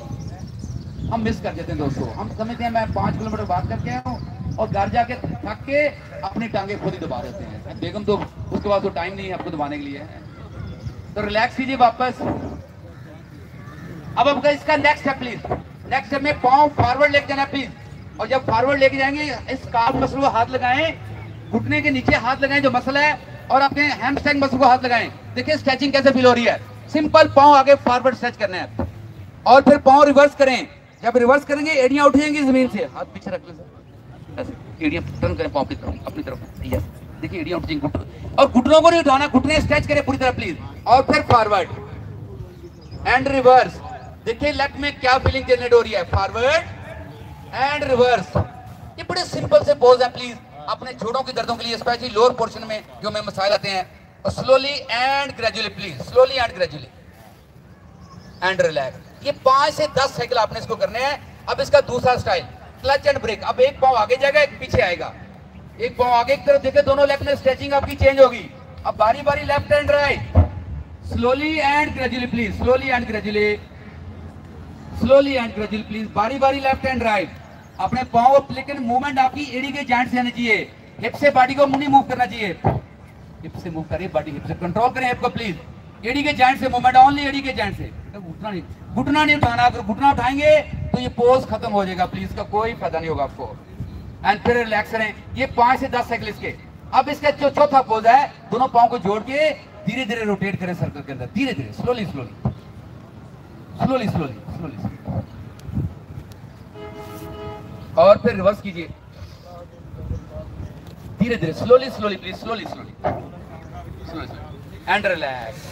हम मिस कर देते हैं दोस्तों। हम समझते हैं मैं 5 किलोमीटर बात करके आया हूँ और घर जाके थक के अपनी टांगे खुद ही दबा देते हैं। बेगम तो उसके बाद तो टाइम नहीं है आपको दबाने के लिए, तो रिलैक्स कीजिए वापस। अब आपका इसका next step please, next step में पाँव फॉरवर्ड लेके जाना प्लीज, और जब फॉरवर्ड लेके जाएंगे इस काफ मसल को हाथ लगाएं, घुटने के नीचे हाथ लगाएं जो मसल है, और अपने हैमस्ट्रिंग मसल को हाथ लगाएं। देखिए स्ट्रेचिंग कैसे फील हो रही है। सिंपल पांव आगे फॉरवर्ड स्ट्रेच करना है और फिर पांव रिवर्स करें। जब रिवर्स करेंगे एड़ियां उठेंगी जमीन से, हाथ पीछे रख लें ऐसे, एड़ियां टर्न करें पांव की तरफ, अपनी तरफ। यस, देखिए एड़ियां उठ जाएंगी, और घुटनों को नहीं उठाना, घुटने स्ट्रेच करें पूरी तरह प्लीज, और फिर फॉरवर्ड एंड रिवर्स। देखिए लेग में क्या फीलिंग जनरेट हो रही है, फॉरवर्ड एंड रिवर्स। ये बड़े सिंपल से पोज है प्लीज, अपने जोड़ों की दर्दों के लिए, स्पेशली लोअर पोर्शन में जो में मसाइल आते हैं। और slowly and gradually please, slowly and gradually and relax. ये 5 से 10 साइकिल आपने इसको करने हैं। अब इसका दूसरा स्टाइल क्लच एंड ब्रेक। अब एक पांव आगे जाएगा, एक पीछे आएगा, एक पांव आगे की तरफ देखे, दोनों लेग में स्ट्रेचिंग आपकी चेंज होगी। अब बारी बारी left and right, slowly and gradually please, slowly and gradually, slowly and gradually please, बारी बारी लेफ्ट एंड राइट। अपने पांव, लेकिन मूवमेंट आपकी एड़ी के जॉइंट से आनी चाहिए, हिप से बॉडी को नहीं मूव करना चाहिए। हिप से मूव करिए, बॉडी हिप से कंट्रोल करें हिप को प्लीज, एड़ी के जॉइंट से मूवमेंट, ओनली एड़ी के जॉइंट से। घुटना नहीं उठाना, अगर घुटना उठाएंगे तो ये पोज खत्म हो जाएगा प्लीज, इसका कोई फायदा नहीं होगा आपको। एंड फिर रिलैक्स करें। ये 5 से 10 साइकिल इसके। अब इसका जो चौथा पोज है, दोनों पांव को जोड़ के धीरे धीरे रोटेट करें सर्कल के अंदर, धीरे धीरे, slowly slowly slowly slowly slowly, और फिर रिवर्स कीजिए धीरे धीरे, slowly slowly please, slowly slowly slowly and relax.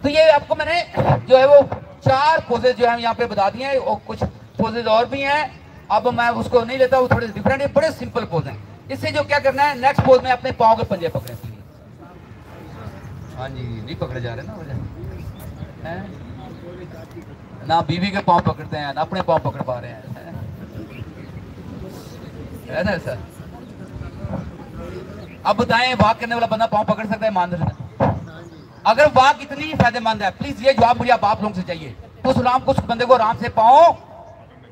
तो ये आपको मैंने जो है वो 4 पोजेज जो है यहाँ पे बता दिए हैं, और कुछ पोजेज और भी हैं, अब मैं उसको नहीं लेता, वो थोड़े डिफरेंट है, बड़े सिंपल पोज हैं। इससे जो क्या करना है, नेक्स्ट पोज में अपने पांव के पंजे पकड़े। हाँ जी, नहीं पकड़े जा रहे ना वजह, ना बीवी के पांव पकड़ते हैं, ना अपने पांव पकड़ पा रहे हैं, है ना सर। अब बताएं, वॉक करने वाला बंदा पांव पकड़ सकता है ईमानदारी से? अगर वॉक इतनी फायदेमंद है, प्लीज ये जवाब मुझे आप लोगों से चाहिए, तो कुछ बंदे को आराम से पांव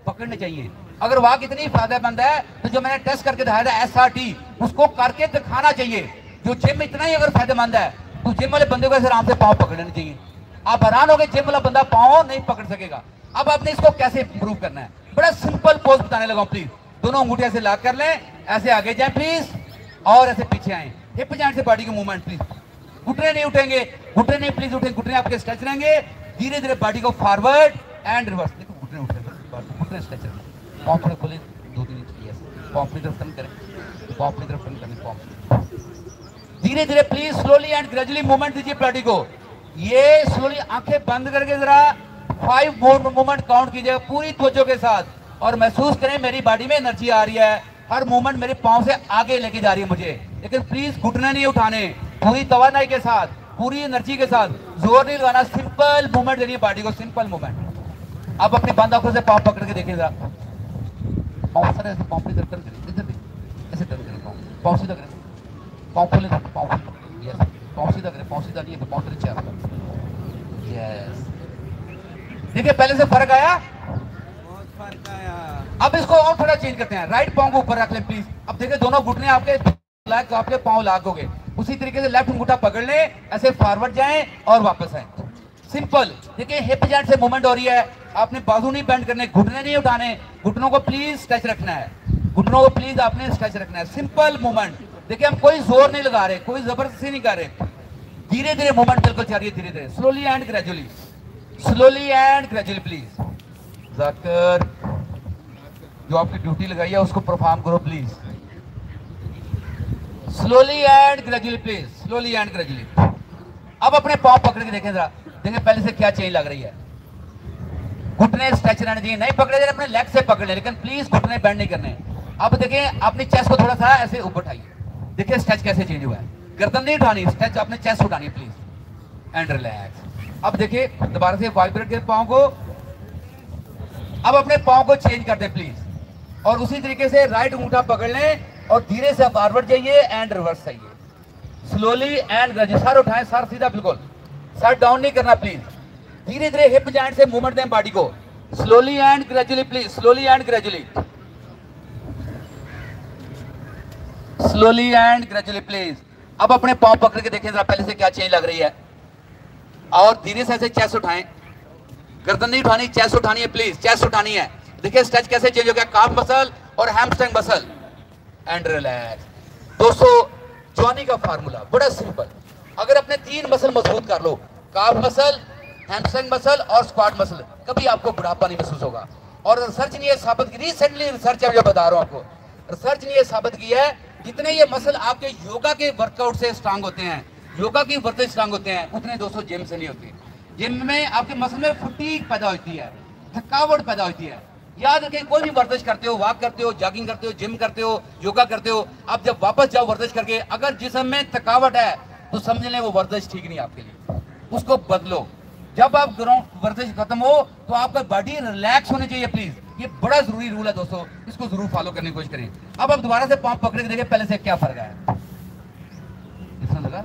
पकड़ने चाहिए। अगर वॉक इतनी फायदेमंद है तो जो मैंने टेस्ट करके दिखाया था SRT, उसको करके दिखाना चाहिए। जो जिम इतना ही अगर फायदेमंद है तो जिम वाले बंदे को ऐसे आराम से पांव पकड़ने चाहिए। आप हैरान हो गए, जिम वाला बंदा पांव नहीं पकड़ सकेगा। अब आपने इसको कैसे इंप्रूव करना है, बड़ा सिंपल पोज बताने लगा। प्लीज दोनों अंगूठे ऐसे लॉक कर लें, ऐसे आगे जाएं प्लीज, और ऐसे पीछे आए, हिप जॉइंट से बॉडी की मूवमेंट प्लीज। घुटने नहीं उठेंगे, घुटने नहीं प्लीज उठेंगे, घुटने आपके स्ट्रेच रहेंगे, धीरे धीरे बॉडी को फॉरवर्ड एंड रिवर्स। देखो घुटने उठे, घुटने स्ट्रेच रहेंगे, पांव थोड़े खोले 2-3 इंच, यस, पांव अपनी तरफ टर्न करें, पांव अपनी तरफ टर्न करें, पांव धीरे धीरे please, slowly and gradually movement दीजिए बॉडी को। ये स्लोली आंखें बंद करके जरा 5 मूवमेंट काउंट कीजिएगा पूरी तवज्जो के साथ, और महसूस करें मेरी बॉडी में एनर्जी आ रही है, हर मूवमेंट मेरे पांव से आगे लेके जा रही है मुझे। लेकिन प्लीज घुटने नहीं उठाने, पूरी तवानाई के साथ, पूरी एनर्जी के साथ, जोर नहीं लगाना, सिंपल मूवमेंट देनी है बॉडी को, सिंपल मूवमेंट। अब अपनी बंद आंखों से पांव पकड़ के देखिए जरा, पांव सर ऐसे, पांव की तरफ टर्न करें, इधर देखिए, ऐसे टर्न करें, पांव सीधा करें, पांव खोले, पांव यस, पांव सीधा करें, पांव सीधा नहीं है तो पांव नीचे आ रहा है, यस। देखिए पहले से फर्क आया, बहुत फर्क आया। अब इसको और थोड़ा चेंज करते हैं, राइट पांव को ऊपर रख लें प्लीज। अब देखिए दोनों घुटने आपके पांव लाग हो गए, उसी तरीके से लेफ्ट अंगूठा पकड़ ले, ऐसे फॉरवर्ड जाएं और वापस आए, सिंपल। देखिए हिप जॉइंट से मूवमेंट हो रही है, आपने बाजू नहीं बेंड करने, घुटने नहीं उठाने, घुटनों को प्लीज स्ट्रेच रखना है, घुटनों को प्लीज आपने स्ट्रेच रखना है, सिंपल मूवमेंट। देखिए हम कोई जोर नहीं लगा रहे, कोई जबरदस्ती नहीं कर रहे, धीरे धीरे मूवमेंट बिल्कुल चल रही है, धीरे धीरे, slowly and gradually, slowly and gradually please. जाकर जो आपकी ड्यूटी लगाई है उसको परफॉर्म करो please, slowly and gradually please, slowly and gradually. अब अपने पांव पकड़ के देखें जरा, देखें पहले से क्या चेंज लग रही है। घुटने स्ट्रेच रहने चाहिए, नहीं पकड़े अपने लेग से पकड़ ले, लेकिन प्लीज घुटने बेंड नहीं करने। अब देखें अपनी चेस्ट को थोड़ा सा ऐसे ऊपर उठाइए, देखिए स्ट्रेच कैसे चेंज हुआ है, गर्दन नहीं उठानी, स्ट्रेच अपने चेस्ट उठानी है प्लीज, एंड रिलैक्स। अब देखिए दोबारा से वाइब्रेट के पांव को, अब अपने पांव को चेंज कर दे प्लीज, और उसी तरीके से राइट अंगूठा पकड़ लें और धीरे से फॉरवर्ड जाइए एंड रिवर्स आइए, स्लोली एंड ग्रेजुअली। सर उठाएं, सर सीधा बिल्कुल, सर डाउन नहीं करना प्लीज, धीरे धीरे हिप जॉइंट से मूवमेंट दें बॉडी को, slowly and gradually please, slowly and gradually, slowly and gradually please. अब अपने पांव पकड़ के देखें जरा पहले से क्या चेंज लग रही है, और धीरे से ऐसे चेस्ट उठाएं, गर्दन नहीं उठानी, चेस्ट उठानी है प्लीज, चेस्ट उठानी है, देखिए स्ट्रेच कैसे चेंज हो गया, काफ मसल और हैमस्ट्रिंग मसल एंड रिलैक्स। दोस्तों जवानी का फार्मूला बड़ा सिंपल, अगर अपने 3 मसल मजबूत कर लो, काफ मसल, हैमस्ट्रिंग मसल और स्क्वाट मसल, कभी आपको बुढ़ापा नहीं महसूस होगा। और रिसर्च ने यह साबित की, रिसेंटली रिसर्च है, बता रहा हूं आपको, रिसर्च ने यह साबित किया है जितने ये मसल आपके योगा के वर्कआउट से स्ट्रांग होते हैं, योगा की वर्जिश स्ट्रांग होते हैं, उतने दोस्तों जिम से नहीं होते। जिम में आपके मसल में फटीग पैदा होती है, थकावट पैदा होती है। याद रखें, कोई भी वर्जिश करते हो, वॉक करते हो, जॉगिंग करते हो, जिम करते हो, योगा करते हो, आप जब वापस जाओ वर्जिश करके, अगर जिस्म में थकावट है तो समझ लें वो वर्जिश ठीक नहीं आपके लिए, उसको बदलो। जब आप ग्राउंड वर्जिश खत्म हो तो आपका बॉडी रिलैक्स होनी चाहिए प्लीज, ये बड़ा जरूरी रूल है दोस्तों, इसको जरूर फॉलो करने की कोशिश करें। अब आप दोबारा से पांव पकड़ के देखें पहले से क्या फर्क है, इतना लगा।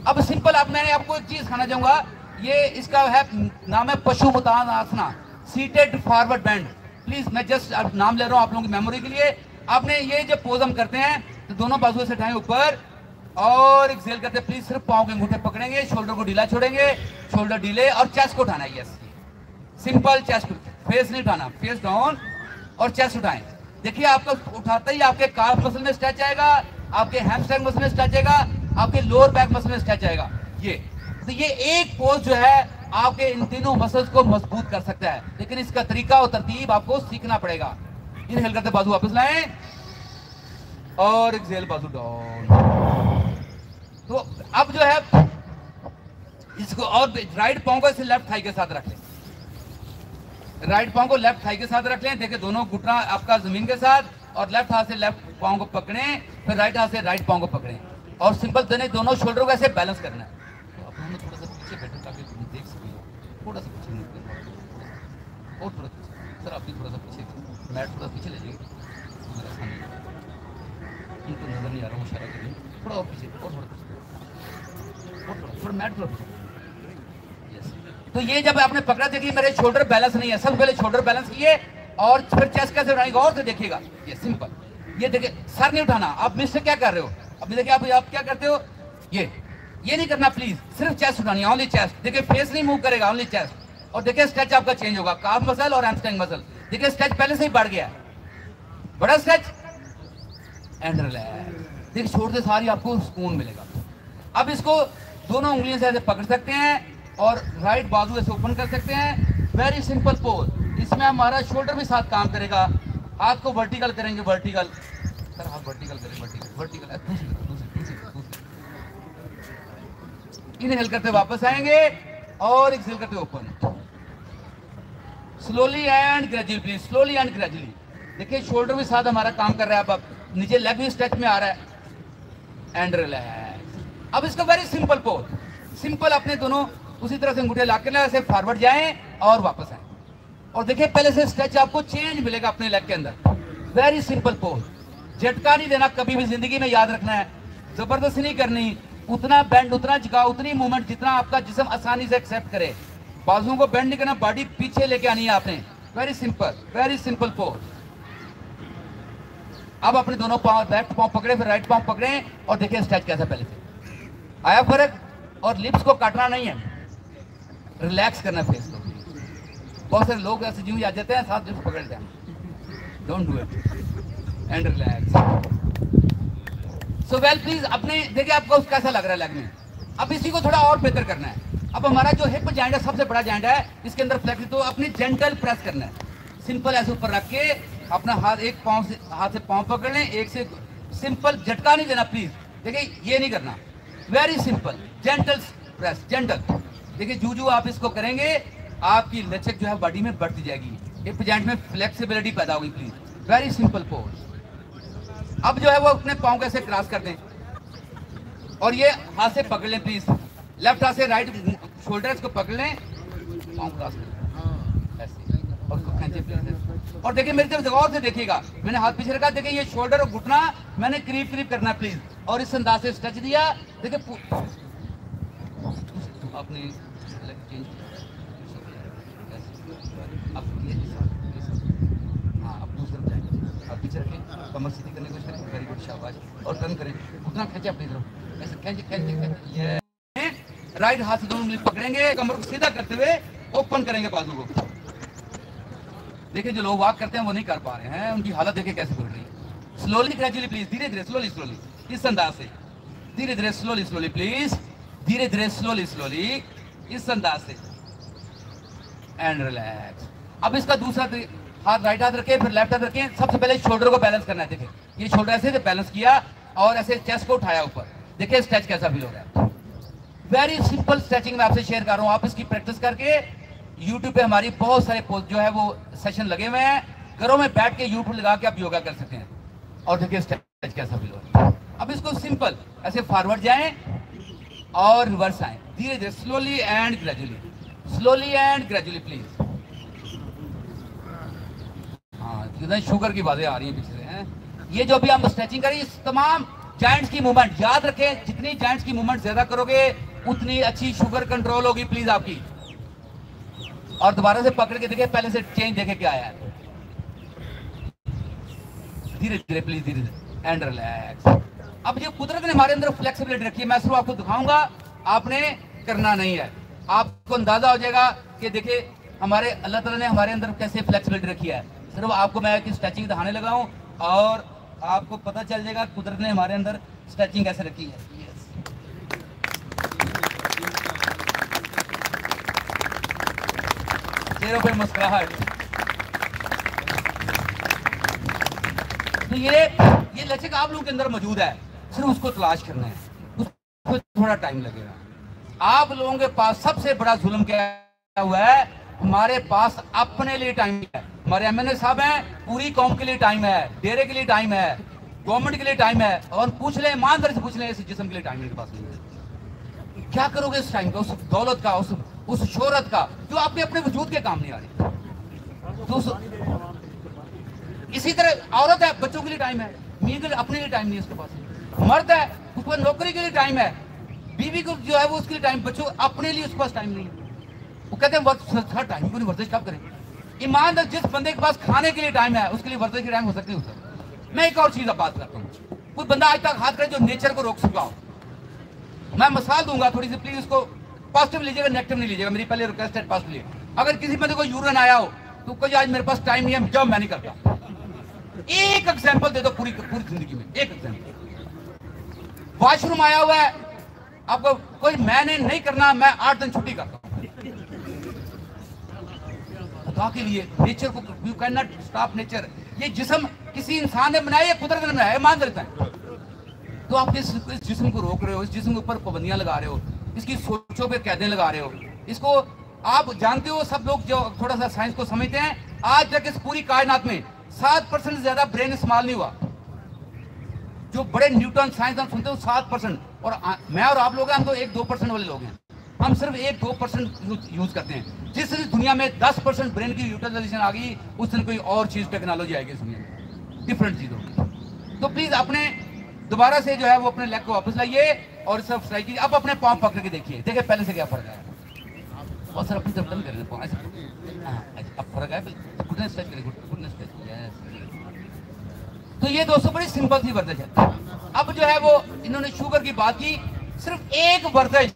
अब सिंपल, अब मैंने आपको एक चीज खाना चाहूंगा, ये इसका है नाम है पशुपतान आसना, सीटेड फॉरवर्ड बेंड। प्लीज मैं जस्ट नाम ले रहा हूं आप लोगों की मेमोरी के लिए। आपने ये जब पोज हम करते हैं तो दोनों बाजुओं से उठाएं ऊपर और एक्सेल करते हैं, प्लीज सिर्फ पांव के अंगूठे पकड़ेंगे, शोल्डर को ढीला छोड़ेंगे, शोल्डर ढीले और चेस्ट को उठाना है। यस सिंपल, चेस्ट, फेस नहीं उठाना, फेस डाउन और चेस्ट उठाएं। देखिए आपका उठाते ही आपके काफ मसल में स्ट्रेच आएगा, आपके हैमस्ट्रिंग मसल में स्ट्रेच आएगा, आपके लोअर बैक मसल में स्ट्रेच आएगा। ये तो ये एक पोज जो है आपके इन तीनों मसल्स को मजबूत कर सकता है, लेकिन इसका तरीका और तरतीब आपको सीखना पड़ेगा। इनहेल करते बाजू वापस लाएं और एक्सेल बाजू डाउन। तो अब जो है इसको और राइट पांव को इसे लेफ्ट थाई के साथ रख लें, राइट पांव को लेफ्ट थाई के साथ रख लें। देखिए दोनों घुटना आपका जमीन के साथ, और लेफ्ट हाथ से लेफ्ट पांव को पकड़ें, फिर राइट हाथ से राइट पांव को पकड़ें और सिंपल दोनों शोल्डर को ऐसे बैलेंस करना है। तो अब हमें थोड़ा सा पीछे बैठे ताकि तुम देख सको, थोड़ा सा पीछे और थोड़ा पीछे, सर आप भी थोड़ा सा पीछे, मैट थोड़ा पीछे ले जाइए, उनको नजर नहीं आ रहा हूँ, इशारा करिए थोड़ा और पीछे, और थोड़ा पीछे, और थोड़ा मैट थोड़ा पीछे। तो ये जब आपने पकड़ा, देखिए मेरे शोल्डर बैलेंस नहीं है, सबसे पहले शोल्डर बैलेंस किए और फिर चेस्ट कैसे उठाएंगे, और से देखिएगा, ये सिंपल। ये देखिए सर नहीं उठाना, आप मिस से क्या कर रहे हो, अब देखिए आप क्या करते हो, ये नहीं करना प्लीज, सिर्फ चेस्ट उठानी है, ओनली चेस्ट। देखिए फेस नहीं मूव करेगा, ओनली चेस्ट। और देखिए स्ट्रेच आपका चेंज होगा, काफ मसल और हैमस्ट्रिंग मसल। देखिए स्ट्रेच पहले से ही बढ़ गया, बड़ा स्ट्रेच एंड रिलैक्स। देखिए छोड़ दे, सारी आपको सुकून मिलेगा। अब इसको दोनों उंगलियों से ऐसे पकड़ सकते हैं और राइट बाजू ऐसे ओपन कर सकते हैं। वेरी सिंपल पोज, इसमें हमारा शोल्डर भी साथ काम करेगा। हाथ को वर्टिकल करेंगे, वर्टिकल सर, हाथ वर्टिकल करें, वर्टिकल वर्टिकल, इनहेल करते वापस आएंगे और एक्सहेल करते open, slowly and gradually please, slowly and gradually. देखिए शोल्डर भी साथ हमारा काम कर रहा है, अब नीचे लेग भी स्ट्रेच में आ रहा है एंड रिलैक्स। अब इसका वेरी सिंपल पोज, सिंपल अपने दोनों उसी तरह से अंगूठे लाकर ऐसे फॉरवर्ड जाएं और वापस आए, और देखिए पहले से स्ट्रेच आपको चेंज मिलेगा अपने लेग के अंदर। वेरी सिंपल पोज, झटका नहीं देना कभी भी जिंदगी में, याद रखना है, जबरदस्ती नहीं करनी, उतना बेंड, उतना झुकाव, उतनी मूवमेंट जितना आपका जिस्म आसानी से एक्सेप्ट करे। बाजुओं को बेंड नहीं करना, बॉडी पीछे लेके आनी है आपने। Very simple pose. अब अपने दोनों पांव, लेफ्ट पांव पकड़े, फिर राइट पांव पकड़े और देखिए स्ट्रेच कैसा पहले से आया फर्क। और लिप्स को काटना नहीं है, रिलैक्स करना फेस को। बहुत सारे लोग ऐसे यूं आ जाते हैं, साथ लिप्स पकड़ते हैं, don't do it and relax. So well please अपने देखिए आपको कैसा लग रहा है लेग में। अब इसी को थोड़ा और बेहतर करना है। अब हमारा जो हिप जॉइंट है, सबसे बड़ा जॉइंट है, इसके अंदर फ्लेक्स, तो अपनी जेंटल प्रेस करना है, सिंपल ऐसे ऊपर रख के अपना हाथ, एक पांव से हाथ से पांव पकड़ लें, एक से सिंपल, झटका नहीं देना प्लीज। देखिए ये नहीं करना, very simple gentle press, gentle. देखिए जू आप इसको करेंगे आपकी लचक जो है बॉडी में बढ़ती जाएगी, हिप जॉइंट में फ्लेक्सिबिलिटी पैदा होगी प्लीज। Very simple pose. अब जो है वो अपने पांव कैसे क्रॉस कर दें और ये हाथ से पकड़ लें प्लीज, लेफ्ट हाथ से राइट शोल्डर इसको पकड़ लें, पांव क्रॉस कर ऐसे और इसको खींचे प्लीज। और देखिए मेरी तरफ गौर से देखिएगा, मैंने हाथ पीछे रखा, देखिए ये शोल्डर और घुटना मैंने करीब करना प्लीज, और इस अंदाज से स्ट्रेच दिया। देखिए आपने पीछे रखें, कमर सीधी करने की कोशिश करें, वेरी गुड, शाबाश, और टर्न करें, उतना खींचे अपनी तरफ, ऐसे खींचे। ये राइट हाथ से दोनों उंगली पकड़ेंगे, कमर को सीधा करते हुए ओपन करेंगे बाजू को, देखिए जो लोग वॉक करते हैं वो नहीं कर पा रहे हैं, उनकी हालत देखिए कैसे बढ़ रही है। स्लोली ग्रेजुअली प्लीज, धीरे धीरे स्लोली स्लोली, इस अंदाज से धीरे धीरे स्लोली स्लोली प्लीज, धीरे धीरे स्लोली स्लोली, इस अंदाज से एंड रिलैक्स। अब इसका दूसरा हाथ राइट हाथ रखें, फिर लेफ्ट हाथ रखें। सबसे पहले शोल्डर को बैलेंस करना है। देखिए ये शोल्डर ऐसे बैलेंस किया और ऐसे चेस्ट को उठाया ऊपर। देखिए स्ट्रेच कैसा फील हो रहा है। वेरी सिंपल स्ट्रेचिंग मैं आपसे शेयर कर रहा हूं। आप इसकी प्रैक्टिस करके यूट्यूब पे हमारी बहुत सारे जो है वो सेशन लगे हुए हैं। घरों में बैठ के यूट्यूब लगा के आप योगा कर सकते हैं और देखिए स्ट्रेच कैसा फील हो रहा है। अब इसको सिंपल ऐसे फॉरवर्ड जाएं और रिवर्स आए, धीरे धीरे slowly and gradually, slowly and gradually please. हाँ, शुगर की बातें आ रही हैं पीछे से हैं। ये जो भी हम स्ट्रेचिंग करें, इस तमाम जॉइंट्स की मूवमेंट याद रखें। जितनी जॉइंट्स की मूवमेंट ज्यादा करोगे उतनी अच्छी शुगर कंट्रोल होगी प्लीज आपकी। और दोबारा से पकड़ के देखिए, पहले से चेंज देखे क्या आया है। धीरे धीरे प्लीज, धीरे धीरे एंड रिलैक्स। अब ये कुदरत ने हमारे अंदर फ्लेक्सिबिलिटी रखी है। मैं सिर्फ आपको दिखाऊंगा, आपने करना नहीं है। आपको अंदाजा हो जाएगा कि देखिए हमारे अल्लाह ताला ने हमारे अंदर कैसे फ्लेक्सिबिलिटी रखी है। सिर्फ आपको मैं की स्ट्रेचिंग दिखाने लगा हूं और आपको पता चल जाएगा कुदरत ने हमारे अंदर स्ट्रेचिंग कैसे रखी है। चेहरों पे मुस्कुराहट। तो ये लचक आप लोगों के अंदर मौजूद है, सिर्फ उसको तलाश करना है, उसको थोड़ा टाइम लगेगा। आप लोगों के पास सबसे बड़ा जुल्म क्या हुआ है, हमारे पास अपने लिए टाइम है। हमारे एमएनए साहब हैं, पूरी कौम के लिए टाइम है, डेरे के लिए टाइम है, गवर्नमेंट के लिए टाइम है। और पूछ ले, ईमानदारी से पूछ ले, इस जिस्म के लिए टाइम इनके पास नहीं है। क्या करोगे इस टाइम का, उस दौलत का, उस शोहरत का जो आपके अपने वजूद के काम नहीं आ रही। तो इसी तरह औरत है, बच्चों के लिए टाइम है, मियां के लिए अपने लिए टाइम नहीं है उसके पास। मर्द है, उसके पास नौकरी के लिए टाइम है, बीवी को जो है वो उसके लिए टाइम, बच्चों अपने लिए उसके पास टाइम नहीं है। वो कहते हैं टाइम को नहीं, वर्जिश कब करें। ईमानदार जिस बंदे के पास खाने के लिए टाइम है उसके लिए वर्जिश की टाइम हो सकती है उसका। मैं एक और चीज अब बात करता हूँ। कोई बंदा आज तक हाथ करे जो नेचर को रोक सका हो। मैं मिसाल दूंगा थोड़ी सी, प्लीज उसको पॉजिटिव लीजिएगा, नेगेटिव नहीं लीजिएगा। मेरी पहले रिक्वेस्ट है पॉजिटिव लीजिए। अगर किसी बंदे को यूरिन आया हो तो कोई आज मेरे पास टाइम नहीं है, जब मैं नहीं करता। एक एग्जांपल दे दो पूरी जिंदगी में, एक एग्जांपल। वॉशरूम आया हुआ है आपको, कोई मैंने नहीं करना, मैं 8 दिन छुट्टी करता हूं के लिए। नेचर को you can not stop nature. ये जिस्म किसी इंसान ने बनाया, कुदरत ने बनाया, मान लेता है। तो आप इस जिस्म को रोक रहे हो, इस जिस्म के ऊपर पाबंदियां लगा रहे हो, इसकी सोचों पे कैदें लगा रहे हो। इसको आप जानते हो, सब लोग जो थोड़ा सा साइंस को समझते हैं, आज तक इस पूरी कायनात में 7% से ज्यादा ब्रेन इस्तेमाल नहीं हुआ। जो बड़े न्यूटन साइंसदान सुनते हो 7%, और मैं और आप लोग हैं, हम तो 1-2% वाले लोग हैं। हम सिर्फ 1-2% यूज करते हैं। जिस दुनिया में 10% ब्रेन की यूटिलाइजेशन आ गई, उस दिन कोई और चीज टेक्नोलॉजी आएगी इस दुनिया में, डिफरेंट चीज होगी। तो प्लीज अपने दोबारा से जो है वो अपने लेग को वापस लाइए और सब फ्राई कीजिए। अब अपने पाँव पकड़ के देखिए, देखिए पहले से क्या फर्क है। और सर अपनी तरफ टर्न करें पाँव ऐसे, अब फर्क है। घुटने स्ट्रेच करें, घुटने स्ट्रेच। तो ये दोस्तों बड़ी सिंपल सी वर्जिश है। अब जो है वो इन्होंने शुगर की बात की, सिर्फ एक वर्जिश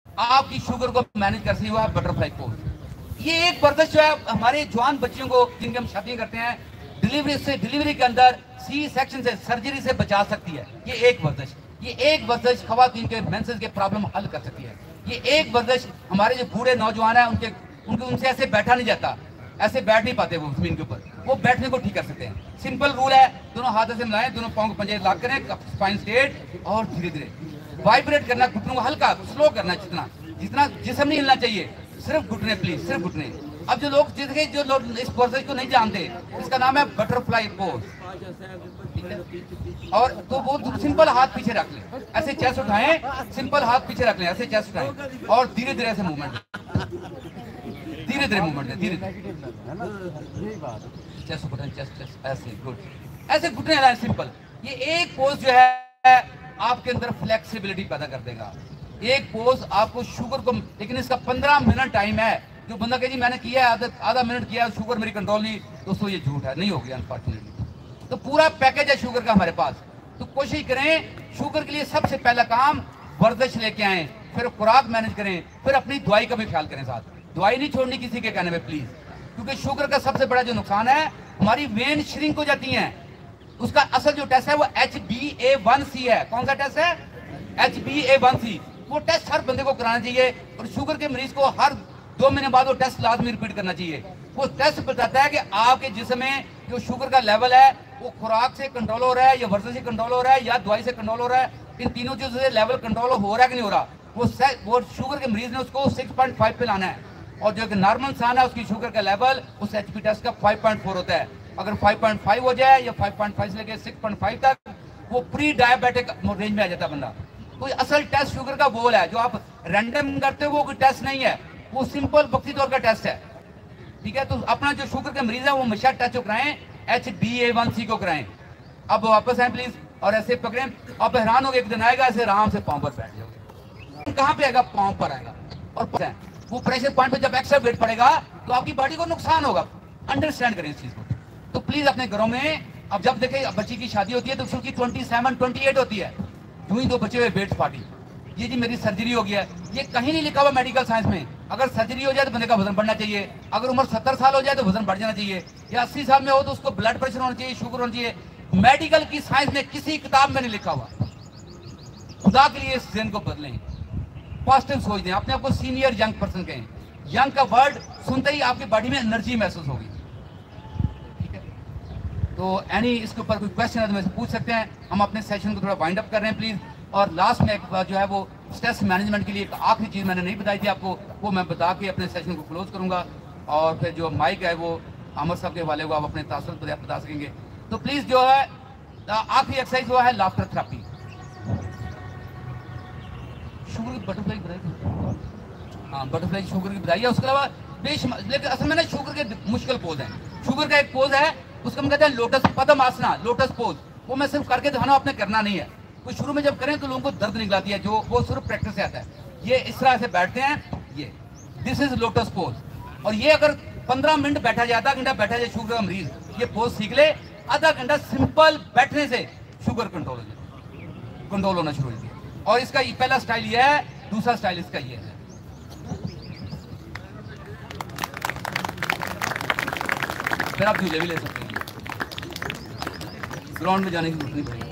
आपकी शुगर को मैनेज कर सकती हुआ बटरफ्लाई पोज। ये एक वर्जिश जो है हमारे जवान बच्चियों को, जिनकी हम शादी करते हैं, डिलीवरी के अंदर सी सेक्शन से, सर्जरी से बचा सकती है। ये एक वर्जिश खवातीन के मेंसेस के प्रॉब्लम हल कर सकती है। ये एक वर्जिश हमारे जो बूढ़े नौजवान हैं उनसे ऐसे बैठा नहीं जाता, ऐसे बैठ नहीं पाते वो जमीन के ऊपर, वो बैठने को ठीक कर सकते हैं। सिंपल रूल है, दोनों हाथों से मिलाएं, दोनों पाँव को पंजे लॉक करें, स्पाइन स्ट्रेट, और धीरे धीरे वाइब्रेट करना, घुटनों को हल्का स्लो करना, जितना जिस्म नहीं हिलना चाहिए, सिर्फ घुटने प्लीज, सिर्फ घुटने। अब जो लोग इस वर्जिश को नहीं जानते, इसका नाम है बटरफ्लाई पोज, ठीक है। और तो वो सिंपल हाथ पीछे रख लें, ऐसे चेस्ट उठाएं, सिंपल हाथ पीछे रख लें, ऐसे चेस्ट उठाएं और धीरे धीरे ऐसे मूवमेंट, धीरे धीरे मूवमेंट है, धीरे धीरे चेस्ट उठाएं, चेस्ट ऐसे, गुड, ऐसे घुटने हिलाएं, सिंपल। ये एक पोज जो है आपके अंदर फ्लेक्सिबिलिटी पैदा कर देगा। एक पोज आपको शुगर को, लेकिन इसका 15 मिनट टाइम है। जो बंदा कहे जी मैंने किया है, आधा मिनट किया, शुगर मेरी कंट्रोल नहीं, दोस्तों ये झूठ है, नहीं होगी अनफॉर्चुनेटली। तो पूरा पैकेज है शुगर का हमारे पास। तो कोशिश करें, शुगर के लिए सबसे पहला काम वर्जिश लेके आए, फिर खुराक मैनेज करें, फिर अपनी दवाई का भी ख्याल करें साथ। दवाई नहीं छोड़नी किसी के कहने में प्लीज। क्योंकि शुगर का सबसे बड़ा जो नुकसान है, हमारी वेन श्रिंक हो जाती हैं। उसका असल जो टेस्ट है वो HbA1c है। कौन सा टेस्ट है? HbA1c। वो टेस्ट हर बंदे को कराना चाहिए और शुगर के मरीज को हर 2 महीने बाद वो टेस्ट लाजमी रिपीट करना चाहिए। वो टेस्ट बताता है कि आपके जिस्म में जो शुगर का लेवल है वो खुराक से कंट्रोल हो रहा है या वर्जिश से कंट्रोल हो रहा है या दवाई से कंट्रोल हो रहा है। इन तीनों चीजों से लेवल कंट्रोल हो रहा है कि नहीं हो रहा। वो शुगर के मरीज ने उसको 6.5 पे लाना है और जो नॉर्मल इंसान है उसकी शुगर का लेवल उस HP टेस्ट का 5.4 होता है। अगर 5.5 हो जाए या 5.5 से लेकर 6.5 तक वो प्री डायबिटिक रेंज में आ जाता है बंदा। कोई असल टेस्ट शुगर का वो है जो आप रैंडम करते हो, वो कोई टेस्ट नहीं है, वो सिंपल वक्ती तौर का टेस्ट है। ठीक है, तो अपना जो शुगर के मरीज है वो हमेशा टेस्ट कराएं, HbA1c को कराएं। अब वापस आए प्लीज और ऐसे पकड़ें। आप हैरान हो गए, एक दिन आएगा ऐसे आराम से पांव पर बैठ जाओगे। कहाँ पे आएगा? पांव पर आएगा। और वो प्रेशर पॉइंट पे जब एक्स्ट्रा वेट पड़ेगा तो आपकी बॉडी को नुकसान होगा। अंडरस्टैंड करें इस चीज को। तो प्लीज अपने घरों में अब जब देखें बच्ची की शादी होती है तो उसकी 27-28 होती है, यूं ही 2 बच्चे हुए वेट पार्टी, ये जी मेरी सर्जरी हो गया। ये कहीं नहीं लिखा हुआ मेडिकल साइंस में। अगर सर्जरी हो जाए तो बंदे का वजन बढ़ना चाहिए, अगर उम्र 70 साल हो जाए तो वजन बढ़ जाना चाहिए, या 80 साल में हो तो उसको ब्लड प्रेशर होना चाहिए, शुगर होना चाहिए। मेडिकल की साइंस में किसी किताब में नहीं लिखा हुआ। खुदा के लिए इस दिन को बदलें, पॉजिटिव सोच दें, अपने आपको सीनियर यंग पर्सन कहें। यंग का वर्ड सुनते ही आपकी बॉडी में एनर्जी महसूस होगी। ठीक है, तो एनी इसके ऊपर कोई क्वेश्चन है तो मेरे से पूछ सकते हैं। हम अपने सेशन को थोड़ा वाइंड अप कर रहे हैं प्लीज। और लास्ट में एक बात जो है वो स्ट्रेस मैनेजमेंट के लिए एक आखिरी चीज मैंने नहीं बताई थी आपको, वो मैं बता के अपने सेशन को क्लोज करूंगा। और फिर जो माइक है वो आमर साहब के हवाले को आप अपने तासुर पर बता सकेंगे। तो प्लीज जो है आखिरी एक्सरसाइज वो है लाफ्टर थेरेपी। शुगर की बटरफ्लाई बताइए, हाँ बटरफ्लाई शुगर की बताइए। उसके अलावा लेकिन असल में ना शुगर के मुश्किल पोज है। शुगर का एक पोज है उसको हम कहते हैं लोटस पद्म आसना, लोटस पोज। वो मैं सिर्फ करके दिखाना, आपने करना नहीं है। तो शुरू में जब करें तो लोगों को दर्द निकलाती है, जो वो सिर्फ प्रैक्टिस से आता है। ये इस तरह से बैठते हैं, ये दिस इज लोटस पोज। और ये अगर 15 मिनट बैठा जाए, आधा घंटा बैठा जाए शुगर का मरीज, ये पोज सीख ले, आधा घंटा सिंपल बैठने से शुगर कंट्रोल होना शुरू हो जाती है। और इसका पहला स्टाइल ये है, दूसरा स्टाइल इसका ये है। फिर आप झूले भी ले सकते हैं, ग्राउंड में जाने की जरूरत नहीं पड़ेगी।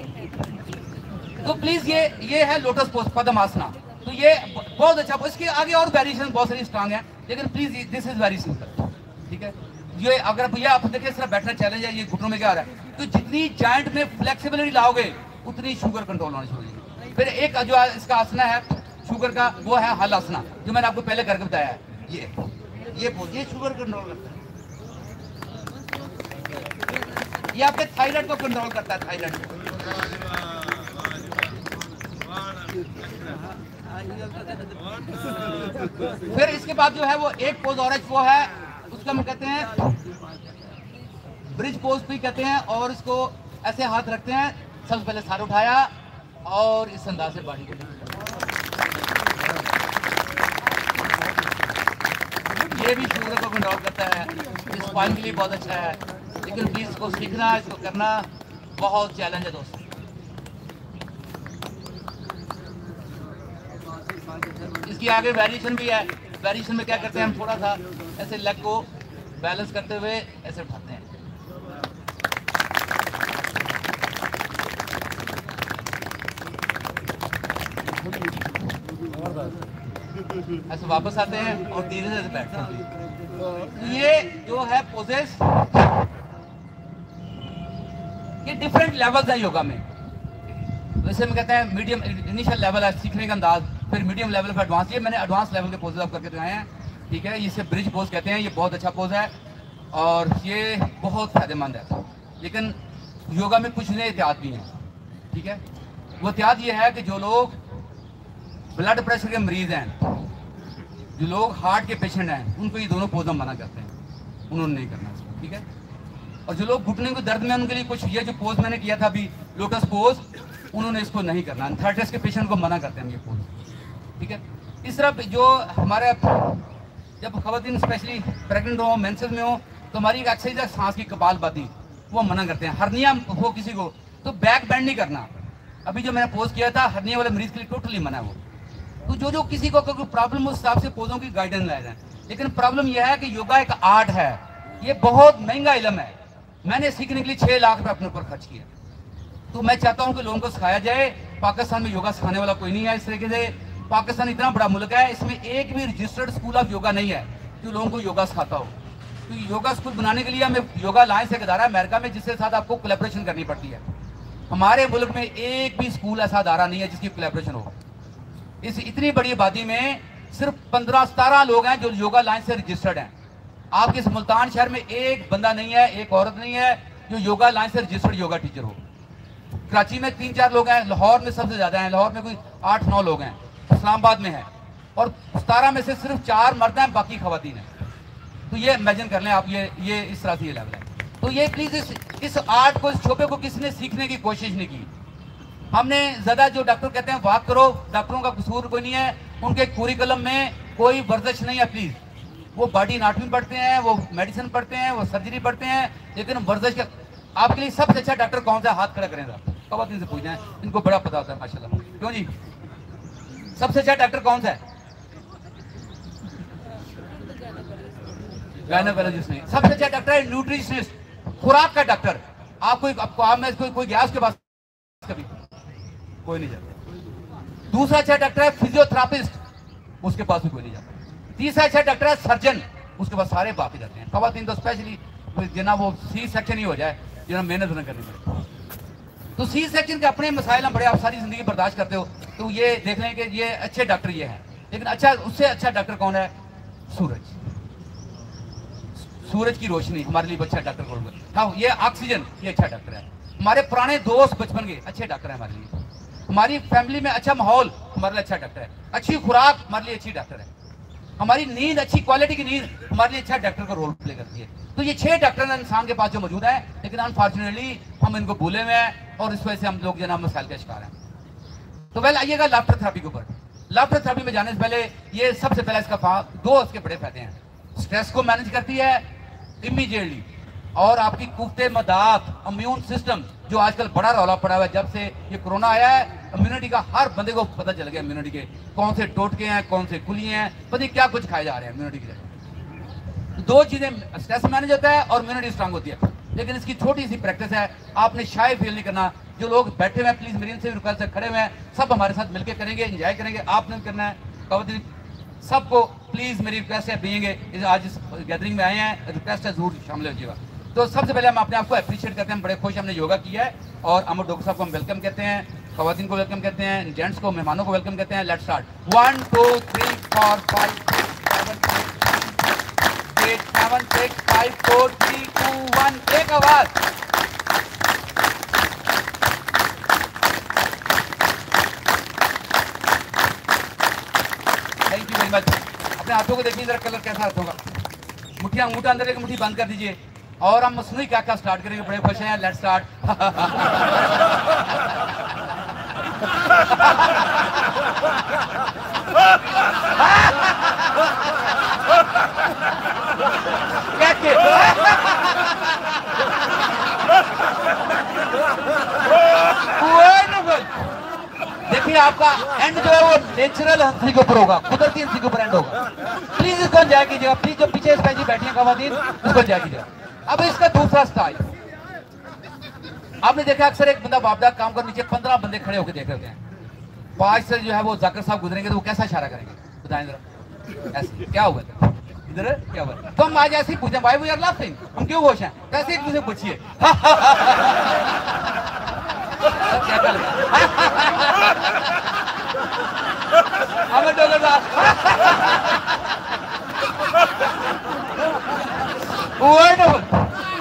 तो प्लीज ये है लोटस पोज पद्म आसना। तो ये बहुत अच्छा, इसके आगे और वेरिएशन बहुत सारी स्ट्रांग है, लेकिन please this is very simple. ठीक है, ये अगर भैया आप देखिए इस तरह बैठना चैलेंज है, ये घुटनों में क्या आ रहा है, तो जितनी जॉइंट में फ्लेक्सिबिलिटी लाओगे उतनी शुगर कंट्रोल होना शुरू हो जाएगी। फिर एक जो इसका आसना है शुगर का, वो है हल आसना, जो मैंने आपको पहले करके बताया है। ये शुगर कंट्रोल करता है, ये आपके थायराइड को कंट्रोल करता है, थायराइड को। फिर इसके बाद जो है वो एक पोज और वो है, उसको हम कहते हैं ब्रिज पोज भी कहते हैं। और इसको ऐसे हाथ रखते हैं, सबसे पहले सर उठाया और इस अंदाज से बॉडी को, ये भी शुगर को कंट्रोल करता है, इस स्पाइन के लिए बहुत अच्छा है। लेकिन प्लीज इसको सीखना, इसको करना बहुत चैलेंज है दोस्तों। इसकी आगे वेरिएशन भी है। वेरिएशन में क्या करते हैं, हम थोड़ा सा ऐसे लेग को बैलेंस करते हुए ऐसे उठाते हैं। ऐसे वापस आते हैं और धीरे धीरे बैठते हैं। ये जो है पोजेस, ये डिफरेंट लेवल्स है योगा में। वैसे हम कहते हैं मीडियम इनिशियल लेवल है सीखने का अंदाज, फिर मीडियम लेवल पर एडवांस। ये मैंने एडवांस लेवल के पोजेस आप करके दिखाए हैं। ठीक है, इसे ब्रिज पोज कहते हैं, ये बहुत अच्छा पोज है और ये बहुत फायदेमंद है। लेकिन योगा में कुछ नए एहतियात भी हैं। ठीक है, वो एहतियात ये है कि जो लोग ब्लड प्रेशर के मरीज हैं, जो लोग हार्ट के पेशेंट हैं, उनको ये दोनों पोज हम मना करते हैं, उन्होंने नहीं करना इसको। ठीक है, और जो लोग घुटने के दर्द में, उनके लिए कुछ ये जो पोज मैंने किया था अभी लोटस पोज, उन्होंने इसको नहीं करना। थायराइड के पेशेंट को मना करते हैं ये पोज। ठीक है, इस तरह जो हमारे जब खवातीन स्पेशली प्रेग्नेंट हो, मेंसेस में हो, तो हमारी एक एक्सरसाइज है सांस की कपालभाति, वो मना करते हैं। हर्निया हो किसी को तो बैक बेंड नहीं करना। अभी जो मैंने पोज किया था हर्निया वाले मरीज के लिए टोटली मना है वो। तो जो किसी को कोई प्रॉब्लम उस हिसाब से पोजों की गाइडेंस लाए जाए। लेकिन प्रॉब्लम यह है कि योगा एक आर्ट है, ये बहुत महंगा इल्म है। मैंने सीखने के लिए 6 लाख रुपए अपने ऊपर खर्च किया। तो मैं चाहता हूं कि लोगों को सिखाया जाए। पाकिस्तान में योगा सिखाने वाला कोई नहीं है इस तरीके से। पाकिस्तान इतना बड़ा मुल्क है, इसमें एक भी रजिस्टर्ड स्कूल ऑफ योगा नहीं है जो लोगों को योगा सिखाता हो। तो योगा स्कूल बनाने के लिए हमें योगा अलायंस एक अदारा है अमेरिका में, जिसके साथ आपको कोलैबोरेशन करनी पड़ती है। हमारे मुल्क में एक भी स्कूल ऐसा अदारा नहीं है जिसकी कोलैबोरेशन हो। इस इतनी बड़ी आबादी में सिर्फ 15-17 लोग हैं जो योगा अलायंस से रजिस्टर्ड हैं। आपके इस मुल्तान शहर में एक बंदा नहीं है, एक औरत नहीं है जो योगा अलायंस से रजिस्टर्ड योगा टीचर हो। कराची में 3-4 लोग हैं, लाहौर में सबसे ज्यादा हैं, लाहौर में कोई 8-9 लोग हैं, इस्लामाबाद में है, और 17 में से सिर्फ 4 मर्द हैं, बाकी खवातीन हैं। तो ये इमेजिन कर लें आप, ये इस तरह से ये लेवल है। तो ये प्लीज इस आर्ट को, इस शोबे को किसी ने सीखने की कोशिश नहीं की। हमने ज्यादा जो डॉक्टर कहते हैं वाक करो, डॉक्टरों का कसूर कोई नहीं है, उनके कुरिकुलम में कोई वर्जिश नहीं है। प्लीज वो बॉडी एनाटॉमी पढ़ते हैं, वो मेडिसिन पढ़ते हैं, वो सर्जरी पढ़ते हैं, लेकिन वर्जिश का आपके लिए सबसे अच्छा डॉक्टर कौन सा, हाथ खड़ा करें खवातीन से पूछना है, इनको बड़ा पता होता है माशाल्लाह। क्यों जी, सबसे अच्छा डॉक्टर कौन सा है? गायनेकोलॉजिस्ट नहीं, सबसे अच्छा डॉक्टर है न्यूट्रिशनिस्ट, खुराक का डॉक्टर। आपको आप में कोई गया उसके पास? कभी कोई नहीं जाता। दूसरा अच्छा डॉक्टर है फिजियोथेरापिस्ट, उसके पास भी कोई नहीं जाता। तीसरा अच्छा डॉक्टर है सर्जन, उसके पास सारे बाकी जाते हैं। खवातीन तो स्पेशली जिन्ना वो सी सेक्शन ही हो जाए, जिन्ना मेहनत न करनी पड़े। तो सी सेक्शन के अपने मसाइल हम बड़े, आप सारी जिंदगी बर्दाश्त करते हो, तो ये देख लें कि ये अच्छे डॉक्टर ये हैं। लेकिन अच्छा, उससे अच्छा डॉक्टर कौन है? सूरज। सूरज की रोशनी हमारे लिए अच्छा डॉक्टर कौन है? हाँ, ये ऑक्सीजन, ये अच्छा डॉक्टर है। हमारे पुराने दोस्त बचपन के अच्छे डॉक्टर है हमारे लिए। हमारी फैमिली में अच्छा माहौल हमारे लिए अच्छा डॉक्टर है। अच्छी खुराक हमारे लिए अच्छी डॉक्टर है। हमारी नींद, अच्छी क्वालिटी की नींद हमारे लिए अच्छा डॉक्टर का रोल प्ले करती है। तो ये 6 डॉक्टर इंसान के पास जो मौजूद है, लेकिन अनफॉर्चुनेटली हम इनको भूले हुए हैं और इस वजह से हम लोग जो ना मसाइल का शिकार हैं। तो वेल आइएगा लाफ्टर थेरेपी के ऊपर। लाफ्टर थेरेपी में जाने से पहले ये सबसे पहले इसका 2 इसके बड़े फायदे हैं। स्ट्रेस को मैनेज करती है इमीडिएटली, और आपकी कुफ्ते मदात, इम्यून सिस्टम जो आजकल बड़ा रौला पड़ा हुआ है, जब से ये कोरोना आया है, इम्यूनिटी का हर बंदे को पता चल गया। इम्यूनिटी के कौन से टोटके हैं, कौन से कुलिए हैं, पता नहीं क्या कुछ खाए जा रहे हैं इम्यूनिटी के लिए। 2 चीजें, स्ट्रेस मैनेज होता है और इम्यूनिटी स्ट्रांग होती है। लेकिन इसकी छोटी सी प्रैक्टिस है, आपने शाय फील नहीं करना। जो लोग बैठे हुए हैं प्लीज मेरी इनसे रिक्वेस्ट है, खड़े हुए हैं, सब हमारे साथ मिलकर करेंगे, एंजॉय करेंगे। आपने करना है, सबको प्लीज मेरी रिक्वेस्ट है, बीइंग आज इस गैदरिंग में आए हैं, रिक्वेस्ट है जरूर शामिल हो जाइएगा। तो सबसे पहले हम अपने आप को अप्रिशिएट करते हैं, बड़े खुश हमने योगा किया है, और अमर डॉक्टर साहब को हम वेलकम कहते हैं, खवातीन को वेलकम कहते हैं, जेंट्स को, मेहमानों को वेलकम कहते हैं। Let's start. 1 2 3 4 5 6 7 8 7 6 5 4 3 2 1। एक आवाज। Thank you very much. अपने हाथों को देखिए जरा, कलर कैसा हाथों का। मुठ्ठियां, अंगूठा अंदर लेकर मुट्ठी बंद कर दीजिए, और हम मसनूई क्या क्या स्टार्ट करेंगे। बड़े खुश हैं। Let's start. देखिए आपका एंड जो है वो नेचुरल हंसी के ऊपर होगा, कुदरती हंसी के ऊपर एंड होगा। प्लीज इसको एंजॉय कीजिएगा। प्लीज जो पीछे स्पेशली बैठी है खवातीन, इसको एंजॉय कीजिएगा। अब इसका दूसरा स्टाइल आपने देखा, अक्सर एक बंदा बापदार काम कर, नीचे 15 बंदे खड़े होकर देख रहे हैं। 5 से जो है वो जाकिर साहब गुजरेंगे तो वो कैसा इशारा करेंगे, बताएं जरा। ऐसे क्या हुआ इधर, क्या हुआ? तो हम आज ऐसे ही पूछे, भाई वो यार लाफिंग, हम क्यों खुश हैं? कैसे एक दूसरे पूछिए। क्या कर हमें डॉक्टर साहब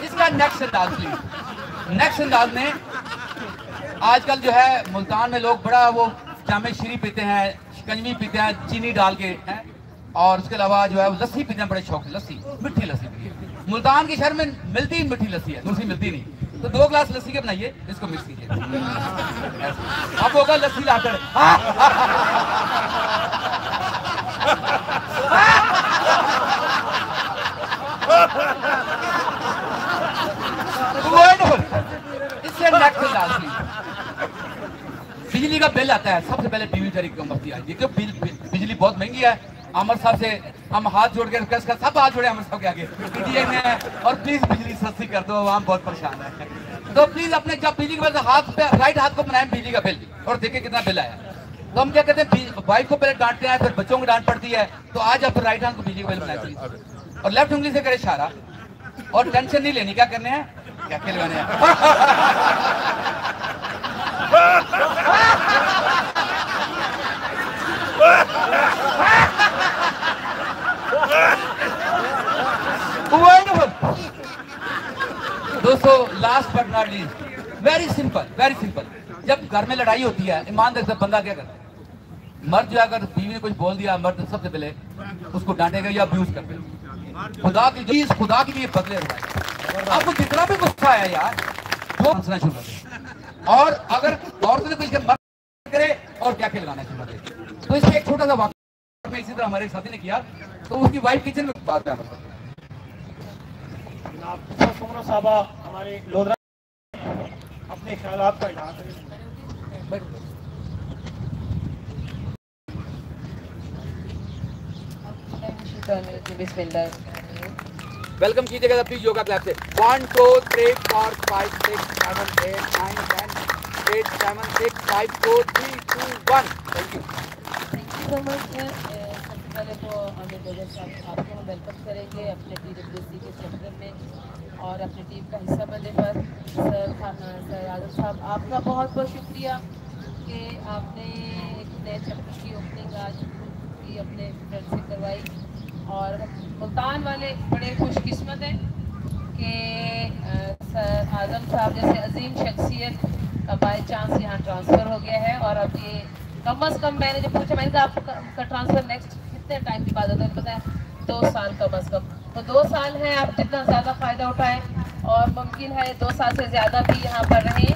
इसका नेक्स्ट अंदाज प्लीज। नेक्स्ट अंदाज में आजकल जो है मुल्तान में लोग बड़ा वो जामे शीरी पीते हैं, शिकंजवी पीते हैं चीनी डाल के हैं, और उसके अलावा जो है लस्सी पीते हैं बड़े शौक से। लस्सी, मिठी लस्सी पीते। मुल्तान के शहर में मिलती मीठी लस्सी है, दूसरी मिलती नहीं। तो 2 गिलास लस्सी के बनाइए, इसको मिक्स कीजिए। अब होगा लस्सी लाकर। इससे नेक्स्ट अंदाज प्लीज। बिजली का बिल आता है, सबसे पहले बिजली कम आती है, क्योंकि बिजली बहुत महंगी है, आमिर साहब से हम हाथ जोड़ के रिक्वेस्ट कर, सब हाथ जोड़े आमिर साहब के आगे पीटीए में, और प्लीज बिजली सस्ती कर दो, आवाम बहुत परेशान है। तो प्लीज अपने जब बिजली के बिल हाथ पे राइट हाथ को बनाए बिजली का बिल, और देखिए कितना बिल आया। तो हम क्या कहते हैं, वाइफ को पहले डांटते हैं, फिर बच्चों को डांट पड़ती है, तो आज आप राइट हैंड को बिजली का बिल बनाए प्लीज, और लेफ्ट उंगली से करे इशारा, और टेंशन नहीं लेनी, क्या करने हैं, क्या खेल लगाने हैं। दोस्तों last but not least, very simple, जब घर में लड़ाई होती है, ईमानदार से बंदा क्या करता है, मर्द जो अगर बीवी ने कुछ बोल दिया, मर्द सबसे पहले उसको डांटेगा या अब्यूज करते, खुदा की लिए बदले उठाए। आपको जितना भी गुस्सा है यार, वो हंसना शुरू कर दे, और अगर औरत ने कुछ मर्द करे और क्या खेल लगाना शुरू कर दे। तो इसमें एक छोटा सा वाक़या इसी तरह हमारे साथी ने किया, तो उसकी वाइफ किचन में बात है, सुमरा साहबा हमारे लोधरा अपने ख्यालात का इजहार करें। वेलकम कीजिएगा प्लीज योगा क्लास से। 1 2 3 4 5 6 7 8 9 10 8 7 6 5 4 3 2 1। Thank you so much. सबसे पहले तो आमिर लोधर साहब आपको हम वेलकम करेंगे अपने TWC के चैप्टर में और अपनी टीम का हिस्सा बनने पर। सर आजम साहब आपका बहुत बहुत शुक्रिया कि आपने एक नए चैप्टर की ओपनिंग आज की अपने फ्रेंड से करवाई, और मुल्तान वाले बड़े खुशकिस्मत हैं कि सर आजम साहब जैसे अजीम शख्सियत का बाई चांस यहाँ ट्रांसफ़र हो गया है। और अब ये कम अज़ कम मैंने जब पूछा, मैंने कहा आपका ट्रांसफ़र नेक्स्ट कितने टाइम के बाद होता है, पता है 2 साल कम अज़ कम। तो 2 साल हैं, आप जितना ज़्यादा फ़ायदा उठाएं, और मुमकिन है 2 साल से ज़्यादा भी यहाँ पर रहें।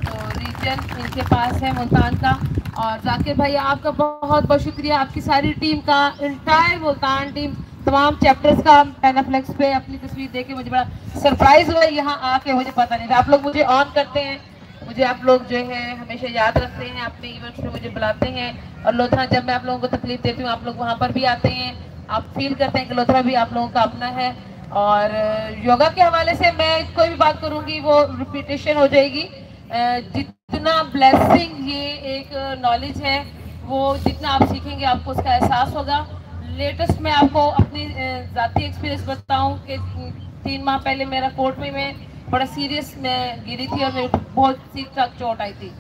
तो रीजन इनके पास है मुल्तान का। और जाकिर भाई आपका बहुत बहुत शुक्रिया, आपकी सारी टीम का, इंटायर मुल्तान टीम, तमाम चैप्टर्स का। पैनाफ्लेक्स पे अपनी तस्वीर देख के मुझे बड़ा सरप्राइज़ हुआ, यहाँ आके मुझे पता नहीं था। आप लोग मुझे ऑन करते हैं, मुझे आप लोग जो है हमेशा याद रखते हैं, अपने इवेंट्स में मुझे बुलाते हैं, और लोधरा जब मैं आप लोगों को तकलीफ देती हूँ आप लोग वहाँ पर भी आते हैं, आप फील करते हैं कि लोधरा भी आप लोगों का अपना है। और योगा के हवाले से मैं कोई भी बात करूँगी वो रिपीटेशन हो जाएगी। जितना ब्लेसिंग ये एक नॉलेज है, वो जितना आप सीखेंगे आपको उसका एहसास होगा। लेटेस्ट मैं आपको अपनी ज़ाती एक्सपीरियंस बताऊं कि 3 माह पहले मेरा कोर्ट में मैं बड़ा सीरियस मैं गिरी थी और मेरे बहुत सी चोट आई थी।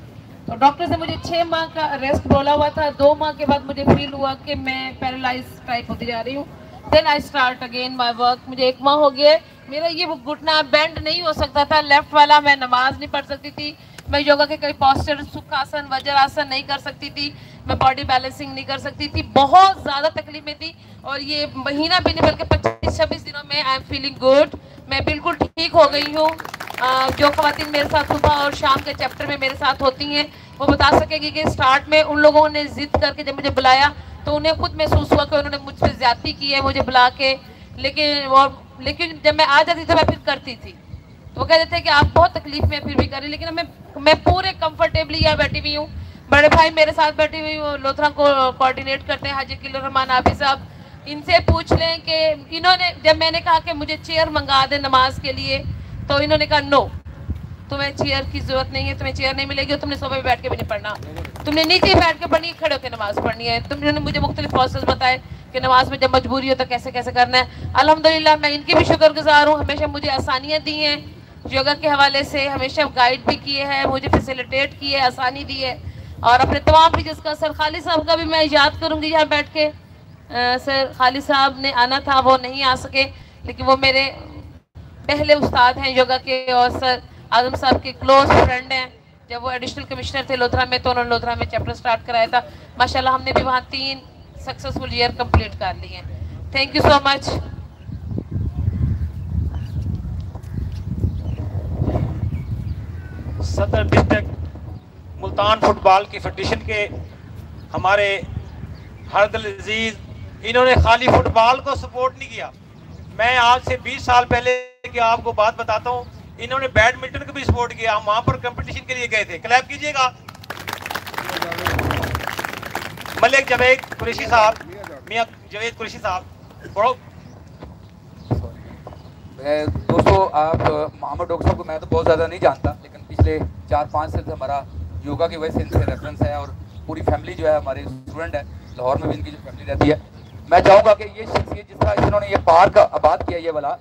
तो डॉक्टर ने मुझे 6 माह का रेस्ट बोला हुआ था। 2 माह के बाद मुझे फील हुआ कि मैं पैरालाइज टाइप होती जा रही हूँ। Then I start again my work. मुझे 1 माह हो गया, मेरा ये घुटना बेंड नहीं हो सकता था, लेफ्ट वाला, मैं नमाज नहीं पढ़ सकती थी, मैं योगा के कई पोस्चर, सुखासन, वज्रासन नहीं कर सकती थी, मैं बॉडी बैलेंसिंग नहीं कर सकती थी, बहुत ज़्यादा तकलीफ में थी। और ये महीना भी नहीं बल्कि 25-26 दिनों में आई एम फीलिंग गुड, मैं बिल्कुल ठीक हो गई हूँ। जो ख़वातीन मेरे साथ सुबह और शाम के चैप्टर में मेरे साथ होती हैं वो बता सकेंगी कि स्टार्ट में उन लोगों ने ज़िद करके जब मुझे बुलाया तो उन्हें खुद महसूस हुआ कि उन्होंने मुझ पर ज़्यादती की है मुझे बुला के, लेकिन जब मैं आ जाती तो मैं फिर करती थी। तो वो कहते थे कि आप बहुत तकलीफ में फिर भी करें, लेकिन मैं पूरे कंफर्टेबली यहाँ बैठी हुई हूँ। बड़े भाई मेरे साथ बैठी हुई हूँ, लोधरा को कोऑर्डिनेट करते हैं हाजी किलर रहमान आफी साहब। इनसे पूछ लें कि इन्होंने, जब मैंने कहा कि मुझे चेयर मंगा दे नमाज के लिए, तो इन्होंने कहा नो, तुम्हें चेयर की जरूरत नहीं है, तुम्हें चेयर नहीं मिलेगी, तुमने सोफे पे बैठ के भी नहीं पढ़ना, तुमने नीचे बैठ के पढ़नी, खड़े होकर नमाज पढ़नी है। तुमने मुझे मुख्तलिफ प्रोसेस बताए कि नमाज में जब मजबूरी हो तो कैसे कैसे करना है। अल्हम्दुलिल्लाह मैं इनकी भी शुक्रगुजार हूँ, हमेशा मुझे आसानियाँ दी हैं योगा के हवाले से, हमेशा गाइड भी किए हैं, मुझे फैसिलिटेट किए, आसानी दी है। और अपने तमाम टीचर्स का, सर खालिद साहब का भी मैं याद करूँगी यहाँ बैठ के। सर खालिद साहब ने आना था, वो नहीं आ सके, लेकिन वो मेरे पहले उस्ताद हैं योगा के, और सर आजम साहब के क्लोज फ्रेंड हैं। जब वो एडिशनल कमिश्नर थे लोधरा में तो उन्होंने लोधरा में चैप्टर स्टार्ट कराया था। माशाल्लाह हमने भी वहाँ 3 सक्सेसफुल ईयर कंप्लीट कर लिए हैं। Thank you so much. सदर डिस्ट्रिक्ट मुल्तान फुटबॉल की फेडरेशन के हमारे हरदल अजीज, इन्होंने खाली फुटबॉल को सपोर्ट नहीं किया। मैं आज से 20 साल पहले की आपको बात बताता हूँ, इन्होंने बैडमिंटन को भी सपोर्ट किया। हम वहाँ पर कंपटीशन के लिए गए थे, क्लैप कीजिएगा। मलिक जवेद कुरैशी साहब, मियां जावेद कुरैशी साहब पढ़ो। दोस्तों आप मोहम्मद डॉक्टर साहब को मैं तो बहुत ज़्यादा नहीं जानता, लेकिन पिछले 4-5 साल से हमारा योगा की वजह से इनसे रेफरेंस है और पूरी फैमिली जो है हमारे स्टूडेंट है, लाहौर में भी इनकी जो फैमिली रहती है। मैं चाहूँगा कि ये शख्सियत जिसका इन्होंने ये पार्क आबाद किया ये वाला,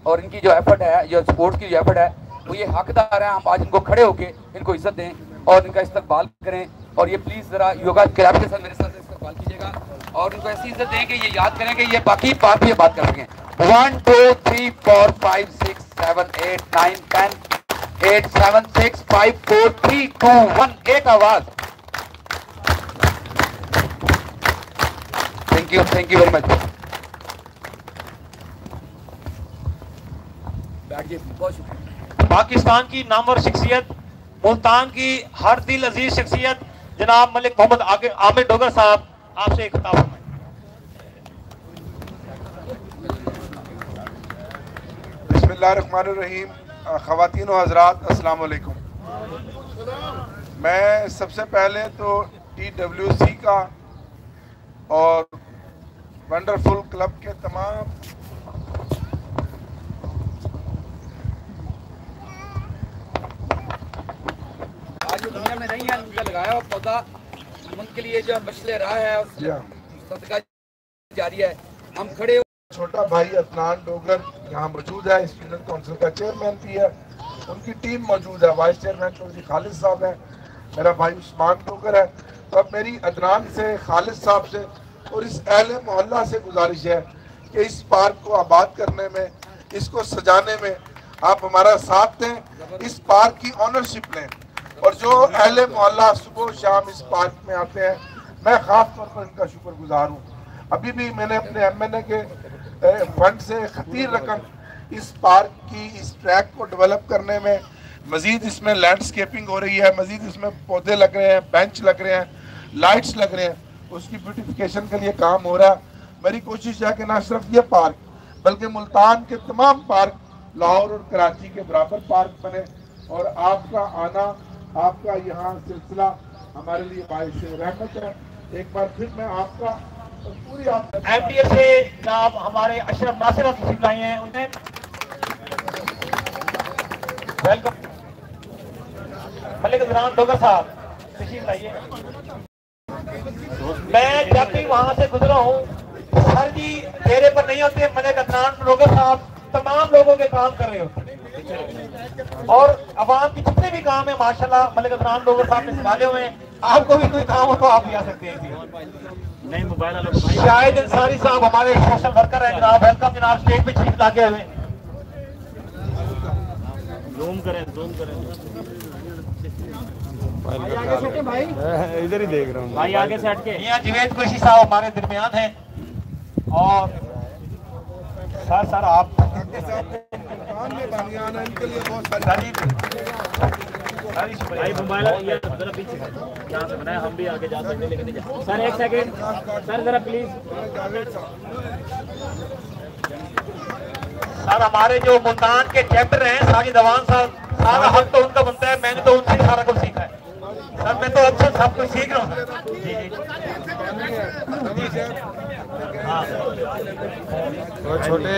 और इनकी जो एफर्ट है, जो स्पोर्ट्स की जो एफर्ट है, वो ये हकदार हैं। हम आज इनको खड़े होकर इनको इज्जत दें और इनका इस्तकबाल करें। और ये प्लीज़ ज़रा योगा क्लब के साथ मेरे साथ इस्तकबाल कीजिएगा और इनको ऐसी इज्जत दें कि ये याद करें कि ये बाकी पार्क भी बात कर सकें। 1 2 3 4 5 6 7 8 9 10 8 7 6 5 4 3 2 1 एक आवाज। Thank you very much. बैठिए, बहुत शुक्रिया। पाकिस्तान की नामवर शख्सियत, मुल्तान की हर दिल अजीज शख्सियत जनाब मलिक मोहम्मद आमिर डोगर साहब, आपसे एक खिताब है। बिस्मिल्लाहिर्रहमानिर्रहीम। ख़वातीन व हज़रात अस्सलाम वालेकुम। मैं सबसे पहले तो TWC का और वंडरफुल क्लब के तमाम आज जो दुनिया में नहीं है उनका लगाया हुआ पौधा उनके लिए जो मशले रहा है और सदका जारी है। हम खड़े छोटा भाई अदनान डोगर यहाँ मौजूद है, स्टूडेंट काउंसिल का चेयरमैन भी है, उनकी टीम मौजूद है, वाइस चेयरमैन चौधरी खालिद साहब है, मेरा भाई उस्मान डोगर है। तो अब मेरी अदनान से, खालिद साहब से और इस अहले मोहल्ला से गुजारिश है कि इस पार्क को आबाद करने में, इसको सजाने में आप हमारा साथ दें, इस पार्क की ऑनरशिप लें। और जो अहले मोहल्ला सुबह शाम इस पार्क में आते हैं, मैं ख़ास तौर पर इनका शुक्रगुजार हूँ। अभी भी मैंने अपने MNA के फंड से खतीर रकम इस पार्क की, इस ट्रैक को डेवलप करने में, मज़ीद इसमें लैंडस्केपिंग हो रही है, मज़ीद इसमें पौधे लग रहे हैं, बेंच लग रहे हैं, लाइट्स लग रहे हैं, उसकी ब्यूटिफिकेशन के लिए काम हो रहा है। मेरी कोशिश है कि ना सिर्फ ये पार्क बल्कि मुल्तान के तमाम पार्क लाहौर और कराची के बराबर पार्क बने। और आपका आना, आपका यहाँ सिलसिला हमारे लिए बाइश रहमत है। एक बार फिर मैं आपका पूरी MTA से जनाब हमारे अशरफ नासिर तशरीफ लाए हैं, उन्हें वेलकम। मलिक अदनान डोगर साहब तशरीफ लाइए। मैं जब भी वहां से गुजरा हूँ, सर जी चेहरे पर नहीं होते, मलिक अदनान डोगर साहब तमाम लोगों के काम कर रहे होते और अवाम के जितने भी काम है माशाल्लाह मलिक अदनान डोगर साहब ने संभाले हुए हैं। आपको भी कोई काम हो तो आप भी आ सकते हैं। नहीं मोबाइल शाहिद अंसारी साहब हमारे सोशल वर्कर हैं जनाब, वेलकम जनाब, स्टेज पे चीफ लागे हुए। जूम करें भाई, इधर ही देख रहा हूँ भाई आगे से हटके। मियां जावेद कुरैशी साहब हमारे दरमियान हैं और सर आप भाई मोबाइल ये जरा पीछे यहाँ से बनाया, हम भी आगे जा सकते हैं लेकिन नहीं जा। सर एक सेकंड सर, जरा प्लीज सर। हमारे जो मुल्तान के चैप्टर हैं साजिद अवान साहब, सारा हक तो उनका बनता है, मैंने तो उनसे सारा कुछ सीखा है सर। मैं तो अच्छा सब कुछ सीख रहा हूँ। छोटे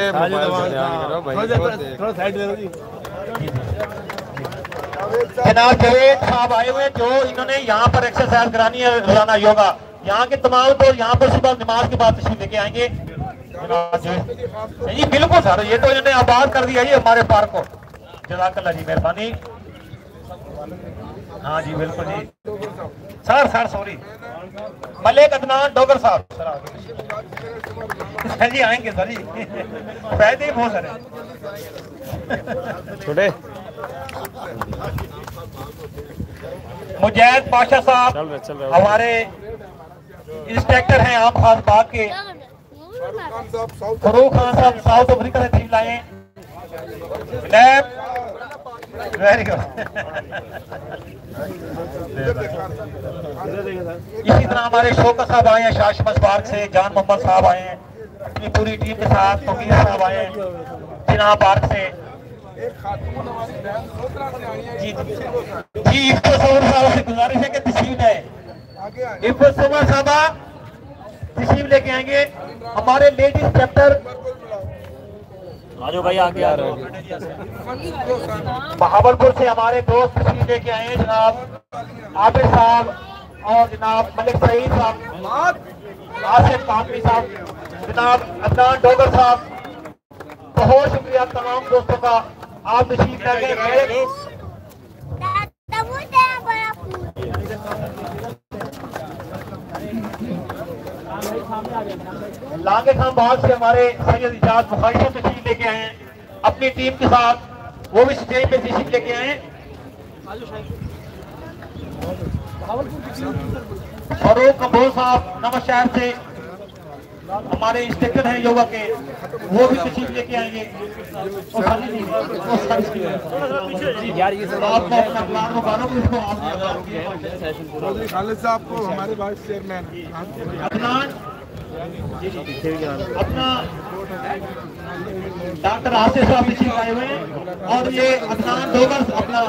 जनाब जावेद साहब आए हुए जो इन्होंने यहाँ पर एक्सरसाइज करानी है रोजाना योगा। यहाँ के तमाम तो यहाँ पर सुबह नमाज के बाद तशरीफ लेके आएंगे जी। बिल्कुल सर, ये तो इन्होंने आबाद कर दिया ये हमारे पार्क को। जज़ाकल्लाह जी, मेहरबानी। हाँ जी बिल्कुल जी सर सॉरी मलिक अदनान डोगर साहब सर जी आएंगे सर जी, फायदे बहुत सारे छोटे। मुजैद पाशा साहब हमारे इंस्पेक्टर हैं आम खास बाग के। फरूक खान साहब साउथ अफ्रीका से टीम लाए। Very good. इसी तरह हमारे शौकत साहब आए हैं शाशमस पार्क से, जान मोहम्मद साहब आए हैं अपनी पूरी टीम के साथ, फकीर साहब आए हैं जिना पार्क से जी। इफ्तो सवर साहब से गुजारिश है कि तशरीफ है। इफ्तो सवर साहब तशरीफ लेके आएंगे हमारे लेडीज चैप्टर आजो भाई आगे आ रहे हैं। बहावलपुर से हमारे दोस्त तशरीफ लेके आए हैं जनाब आबिद साहब और जनाब मलिक सईद साहब, आसिफ कादरी साहब, जनाब अदनान डोगर साहब। बहुत शुक्रिया तमाम दोस्तों का, आप तशरीफ लेके लांगे खान बाग से हमारे सैयद इजाज बुखारी से तशरीफ लेके आए हैं अपनी टीम के साथ, वो भी स्टेज पे तशरीफ लेके आए हैं। फरूक कपूर साहब नवाशहर से हमारे इंस्ट्रक्टर हैं योगा के, वो भी तशरीफ लेके आएंगे। यार ये आपको अपना प्लान मुबारक, इसको खालिद साहब को हमारे वाइस चेयरमैन अदनान अपना डॉक्टर आसिफ साहब तशरीफ आए हुए हैं और ये अदनान डोगर अपना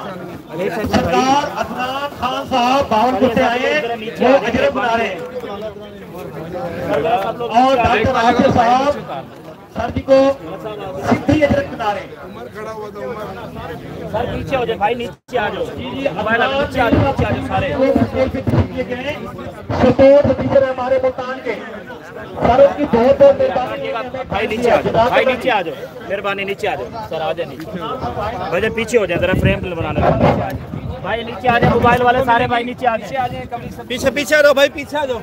सरदार अदनान खान साहब बावलपुर से आए हैं, वो अजरक बना रहे हैं और डॉक्टर आसिफ साहब सर जी को सिद्धि अजरक बना रहे हैं। खड़ा हुआ था उमर। सर पीछे हो जाए भाई, नीचे आ जाओ। मोबाइल नीचे आ जाओ सारे। सपोर्ट टीचर है हमारे मुल्तान के, सर उनकी बहुत बहुत मेहरबानी। भाई नीचे आ जाओ, भाई नीचे आ जाओ, मेहरबानी नीचे आ जाओ सर, आ जाए नीचे भाई, पीछे हो जाए जरा, फ्रेम बनाना भाई, नीचे आ जाए मोबाइल वाले सारे भाई, नीचे आ जाए, पीछे पीछे आ जाओ भाई, पीछे आ जाओ।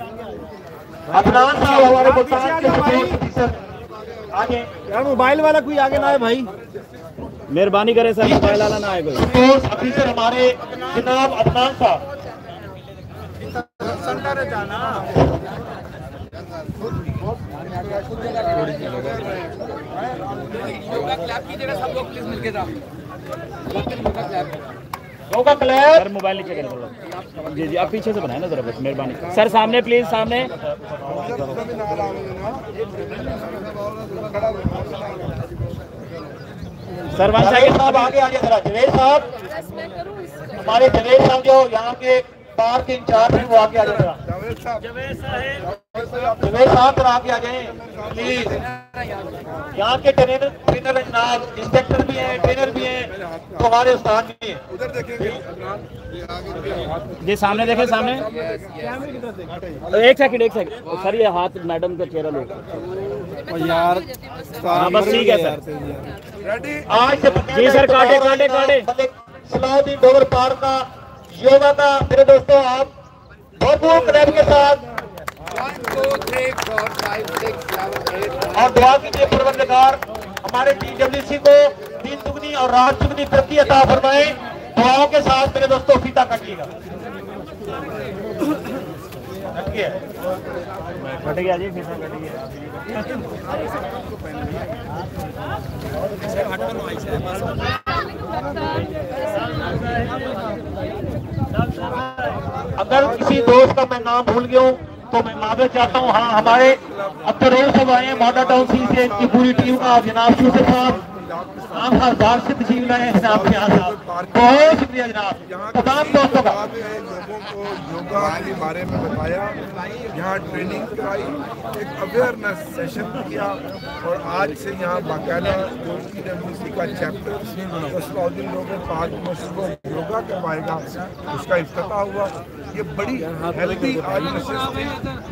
अदनान साहब हमारे मुल्तान के सपोर्ट टीचर आगे, यार मोबाइल वाला कोई आगे ना आए भाई, मेहरबानी करे सर, मोबाइल वाला ना आए कोई। स्पोर्ट्स ऑफिसर हमारे जनाब अदनान साहब। योगा क्लैप सर मोबाइल नीचे करें थोड़ा, जी जी आप पीछे से बनाए ना जरा बस, मेहरबानी सर, सामने प्लीज, सामने सर वन सेकंड साहब आगे आगे जरा। जवेद साहब हमारे जवेद साहब जो यहाँ के पार्क के इंचार्ज हैं, वो आगे आ जाएगा। जवेद साहब जरा आगे आ जाएं प्लीज। यहाँ के ट्रेनर जनाब इंस्पेक्टर भी हैं, ट्रेनर भी हैं, तो हमारे उस्ताद भी हैं। उधर देखेंगे जी सामने देखें, सामने एक सेकंड सर, ये हाथ मैडम का चेहरा लो यार। हाँ बस ठीक है सर, रेडी। आज से जी सर, काटे काटे काटे। सलाउद्दीन डोगर पार्क का योगा का मेरे दोस्तों, आप भरपूर क्लैप के साथ 1 2 3 4 5 6 7 8 और दुआ कीजिए परवरदिगार हमारे TWC को दिन दुगनी और रात दुगनी तरक्की अता फरमाए। दुआओं के साथ मेरे दोस्तों फीता काटिएगा। कट गया जी, फिर कट गया। अगर किसी दोस्त का मैं नाम भूल गया हूँ तो मैं माफी चाहता हूँ। हाँ, हमारे अख्तर सब आए हैं मॉडल टाउन सी से, इनकी पूरी टीम का जनाब यूसुफ साहब आम हजार से तशरीफ लाए हैं जनाब के यहाँ साहब, बहुत शुक्रिया जनाब तमाम दोस्तों का। लोगों को योगा के बारे में बताया, यहाँ ट्रेनिंग कराई, एक अवेयरनेस सेशन किया और आज से यहाँ बाकायदा जो TWC का चैप्टर सलाउद्दीन डोगर पार्क में सुबह योगा करवाएगा, उसका इफ्तिताह हुआ। ये बड़ी हेल्दी आज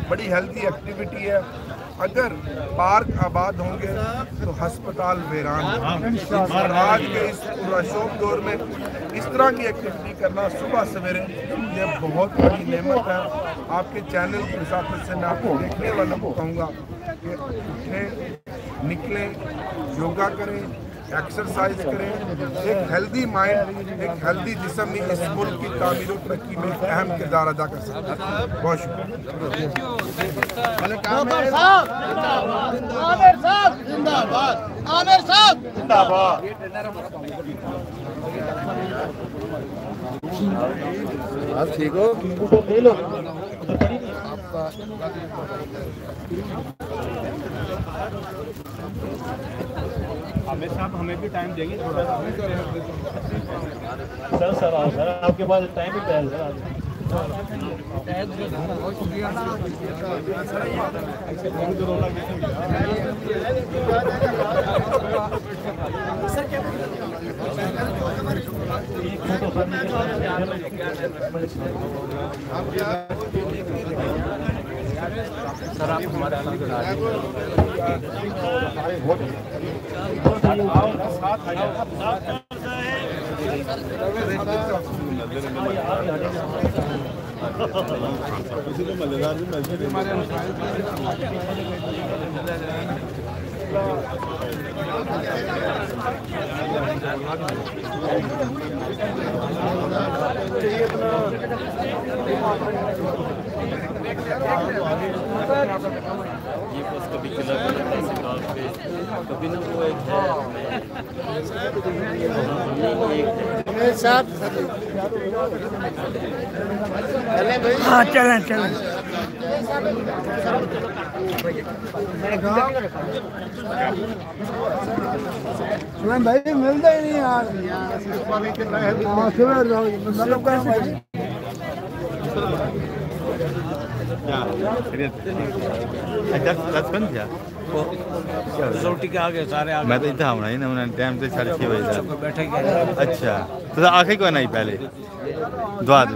बड़ी हेल्दी एक्टिविटी है। अगर पार्क आबाद होंगे तो अस्पताल वीरान होंगे। और आज के इस पुरशोक दौर में इस तरह की एक्टिविटी करना सुबह सवेरे ये बहुत बड़ी नेमत है। आपके चैनल की हिसाब से मैं आपको देखने वालों को कहूँगा कि उठें, निकलें, योगा करें, एक्सरसाइज करें। एक हेल्दी माइंड, एक हेल्दी जिस्म ही इस मुल्क की तामीर और तरक्की में अहम किरदार अदा कर सकता है। बहुत शुक्रिया। ठीक हो? आमिर साहब हमें भी टाइम देंगे थोड़ा सा। सर आपके पास टाइम भी है सर। सर आप हमारे ये बस कभी किला कभी ना वो एक साहब चले भाई। हाँ चलें चलें। भाई मिलता ही नहीं यार। रोटी के आगे सारे आगे। मैं तो इतना होना ही ना उन्होंने टाइम से 6:30 बजे बैठे। अच्छा तो आखिर को नहीं पहले दुआ दो।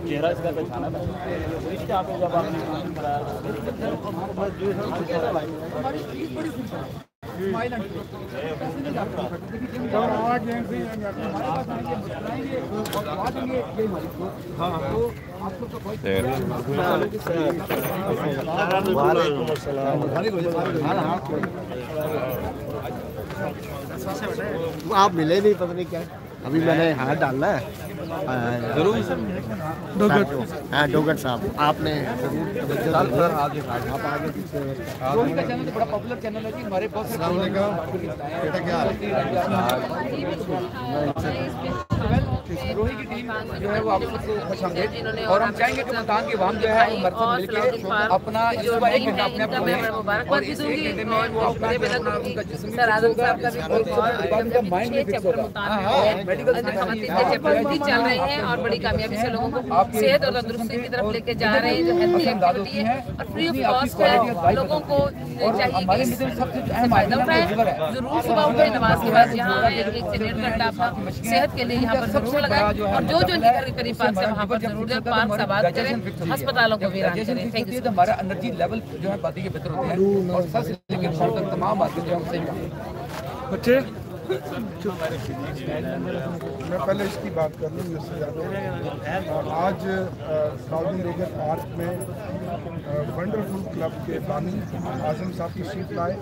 चेहरा इसका पहचाना था जब आपने आप मिले नहीं, पता नहीं क्या अभी मैंने हाथ डालना है जरूर। हाँ डोगर साहब आपने आप आगे का चैनल तो बड़ा पॉपुलर चैनल है कि हमारे बहुत से बेटा क्या रोही की टीम जो है वो आप सबको खुशामदीद, और हम चाहेंगे कि मुल्तान के वाम जो है वो मरकज मिलके अपना सुबह 1 घंटा अपने आप में और इस 1 घंटे में वो अपना उनका जिस्म सर आजम साहब का भी उनका माइंड में फिक्स होगा। मेडिकल चल रहे हैं और बड़ी कामयाबी से लोगों को सेहत और तंदुरुस्ती की तरफ लेके जा रहे हैं। जो हेल्थी एक्टिविटी है और फ्री ऑफ कॉस्ट है, लोगों को चाहिए कि इससे फायदा उठाएं। जरूर सुबह उठे, नमाज के बाद यहाँ आए, 1 से 1.5 घंटा अपना सेहत के लिए यहाँ पर जरूर लगाएं और जो जो घर के करीब पार्क है वहाँ पर जरूर जाए, पार्क से बात करें, अस्पतालों को भी करें। Thank you. हमारा एनर्जी लेवल जो है बाकी के बेहतर होते हैं और सर से लेकर पाँव तक तमाम बातें जो हम सही बच्चे मैं पहले इसकी बात कर लूँ इससे ज़्यादा। आज साउदी रेगर पार्क में वंडरफुल क्लब के बानी आजम साहब की शीट लाए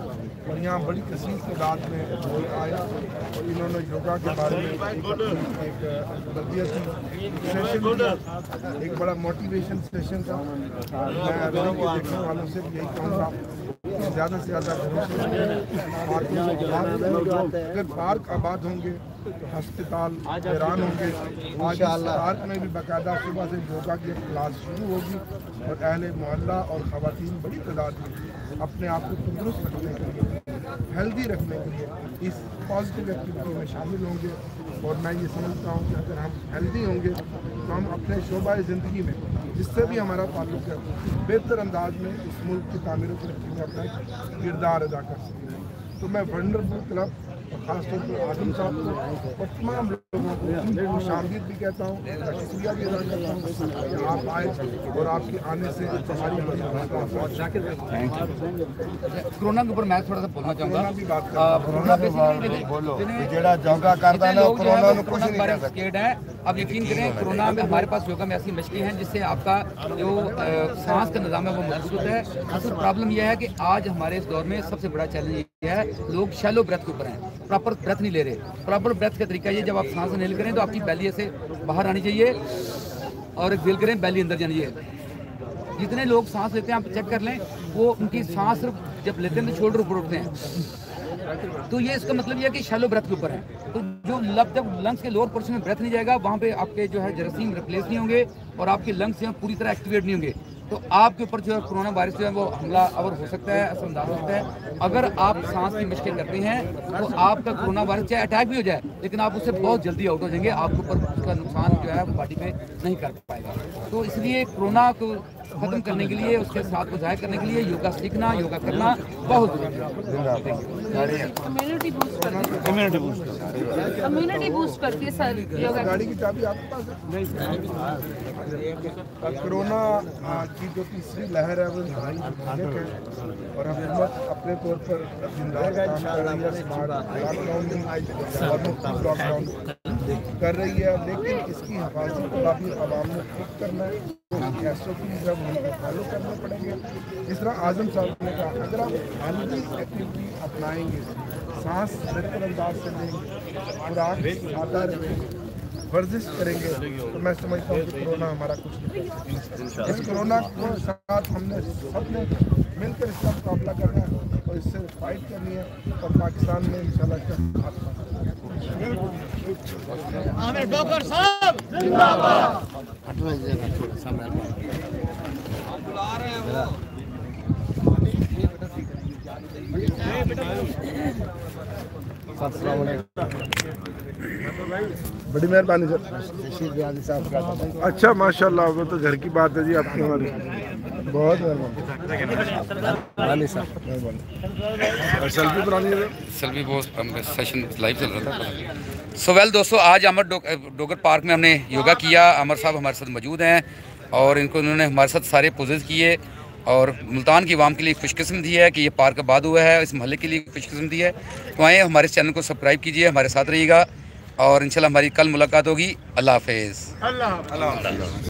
और यहाँ बड़ी कसीर तादाद में लोग आया और इन्होंने योगा के बारे में एक तरबियती सेशन किया, एक बड़ा मोटिवेशन सेशन था। मैं अभी के देखने वालों से यही कहूँगा ज़्यादा से ज़्यादा अगर पार्क आबाद होंगे तो अस्पताल हैरान होंगे। आज पार्क में भी बाकायदा सुबह से योगा की क्लास शुरू होगी और अहले मोहल्ला और ख़वातीन बड़ी तादाद में अपने आप को तंदुरुस्त रखने के लिए, हेल्दी रखने के लिए इस पॉजिटिव एक्टिविटी में शामिल होंगे। और मैं ये समझता हूँ कि अगर हम हेल्दी होंगे तो हम अपने शोबा ज़िंदगी में जिससे भी हमारा ताल्लुक़ है बेहतर अंदाज में इस मुल्क की तामीर तरक्की में अपना किरदार अदा कर सकते हैं। तो मैं वंडरफुल क्लब और ख़ासतौर पर आजम साहब को और तमाम लोगों को खुशामदीद भी कहता हूँ, शुक्रिया भी अदा करता हूँ कि आप आए और आपके आने से हमारी कोरोना के ऊपर मैं थोड़ा सा बोलना चाहूँगा। अब यकीन करें कोरोना में हमारे पास योगा में ऐसी मछली हैं जिससे आपका जो सांस का निज़ाम है वो मजबूत होता है। असल प्रॉब्लम यह है कि आज हमारे इस दौर में सबसे बड़ा चैलेंज ये है लोग शैलो ब्रेथ के ऊपर हैं। प्रॉपर ब्रेथ नहीं ले रहे। प्रॉपर ब्रेथ का तरीका ये, जब आप सांस इनहेल करें तो आपकी बैली ऐसे बाहर आनी चाहिए और एक्सहेल करें बैली अंदर जानी चाहिए। जितने लोग सांस लेते हैं आप चेक कर लें, वो उनकी सांस जब लेते हैं तो शोल्डर ऊपर उठते हैं, तो ये इसका मतलब ये है कि शैलो ब्रेथ के ऊपर है। तो जो जब लंग्स के लोअर पोर्शन में ब्रेथ नहीं जाएगा वहाँ पे आपके जो है जरासीम रिप्लेस नहीं होंगे और आपके लंग्स जो है पूरी तरह एक्टिवेट नहीं होंगे, तो आपके ऊपर जो है कोरोना वायरस जो है वो हमलावर हो सकता है, असरअंदाज हो सकता है। अगर आप सांस की मुश्किल करते हैं तो आपका कोरोना वायरस चाहे अटैक भी हो जाए लेकिन आप उससे बहुत जल्दी आउट हो जाएंगे, आपके ऊपर उसका नुकसान जो है बॉडी पे नहीं कर पाएगा। तो इसलिए कोरोना को खत्म करने के लिए, उसके साथ को जाहिर करने के लिए योगा सीखना, योगा करना बहुत जरूरी है। कम्युनिटी बूस्ट करती है सर योगा। गाड़ी की चाबी आपके पास है? कोरोना की जो तीसरी लहर है वो और हुकूमत अपने तौर पर लॉकडाउन कर रही है, लेकिन इसकी हिफाजत को काफ़ी आवाम ने खुद करना है, SOPs जब फॉलो करने पड़ेंगे। जिस तरह आजम साहब ने कहा, अगर आप हेल्दी एक्टिविटी अपनाएंगे, सांस बेहतर अंदाज से लेंगे, खुराक खाता रहेंगे, वर्जिश करेंगे, तो मैं समझता हूँ कि कोरोना हमारा कुछ नहीं। इस कोरोना के साथ हमने सबने मिलकर इसका मुकाबला करना है और इससे फाइट करनी है और पाकिस्तान में इंशाल्लाह डॉक्टर साहब जिंदाबाद। बड़ी मेहरबानी सर। अच्छा माशाल्लाह, वो तो घर की बात है जी आपकी हमारी, बहुत मेहरबानी सर। और सेल्फी पुरानी है, सेल्फी बहुत सेशन लाइव चल रहा था। सो वेल दोस्तों, आज अमर डोगर पार्क में हमने योगा किया। अमर साहब हमारे साथ मौजूद हैं और उन्होंने हमारे साथ सारे पोजेस किए और मुल्तान की आवाम के लिए खुशकिस्मती है कि ये पार्क आबाद हुआ है, इस मोहल्ले के लिए खुशकिस्मती है। तो आए हमारे चैनल को सब्सक्राइब कीजिए, हमारे साथ रहिएगा और इंशाल्लाह हमारी कल मुलाकात होगी। अल्लाह हाफिज़।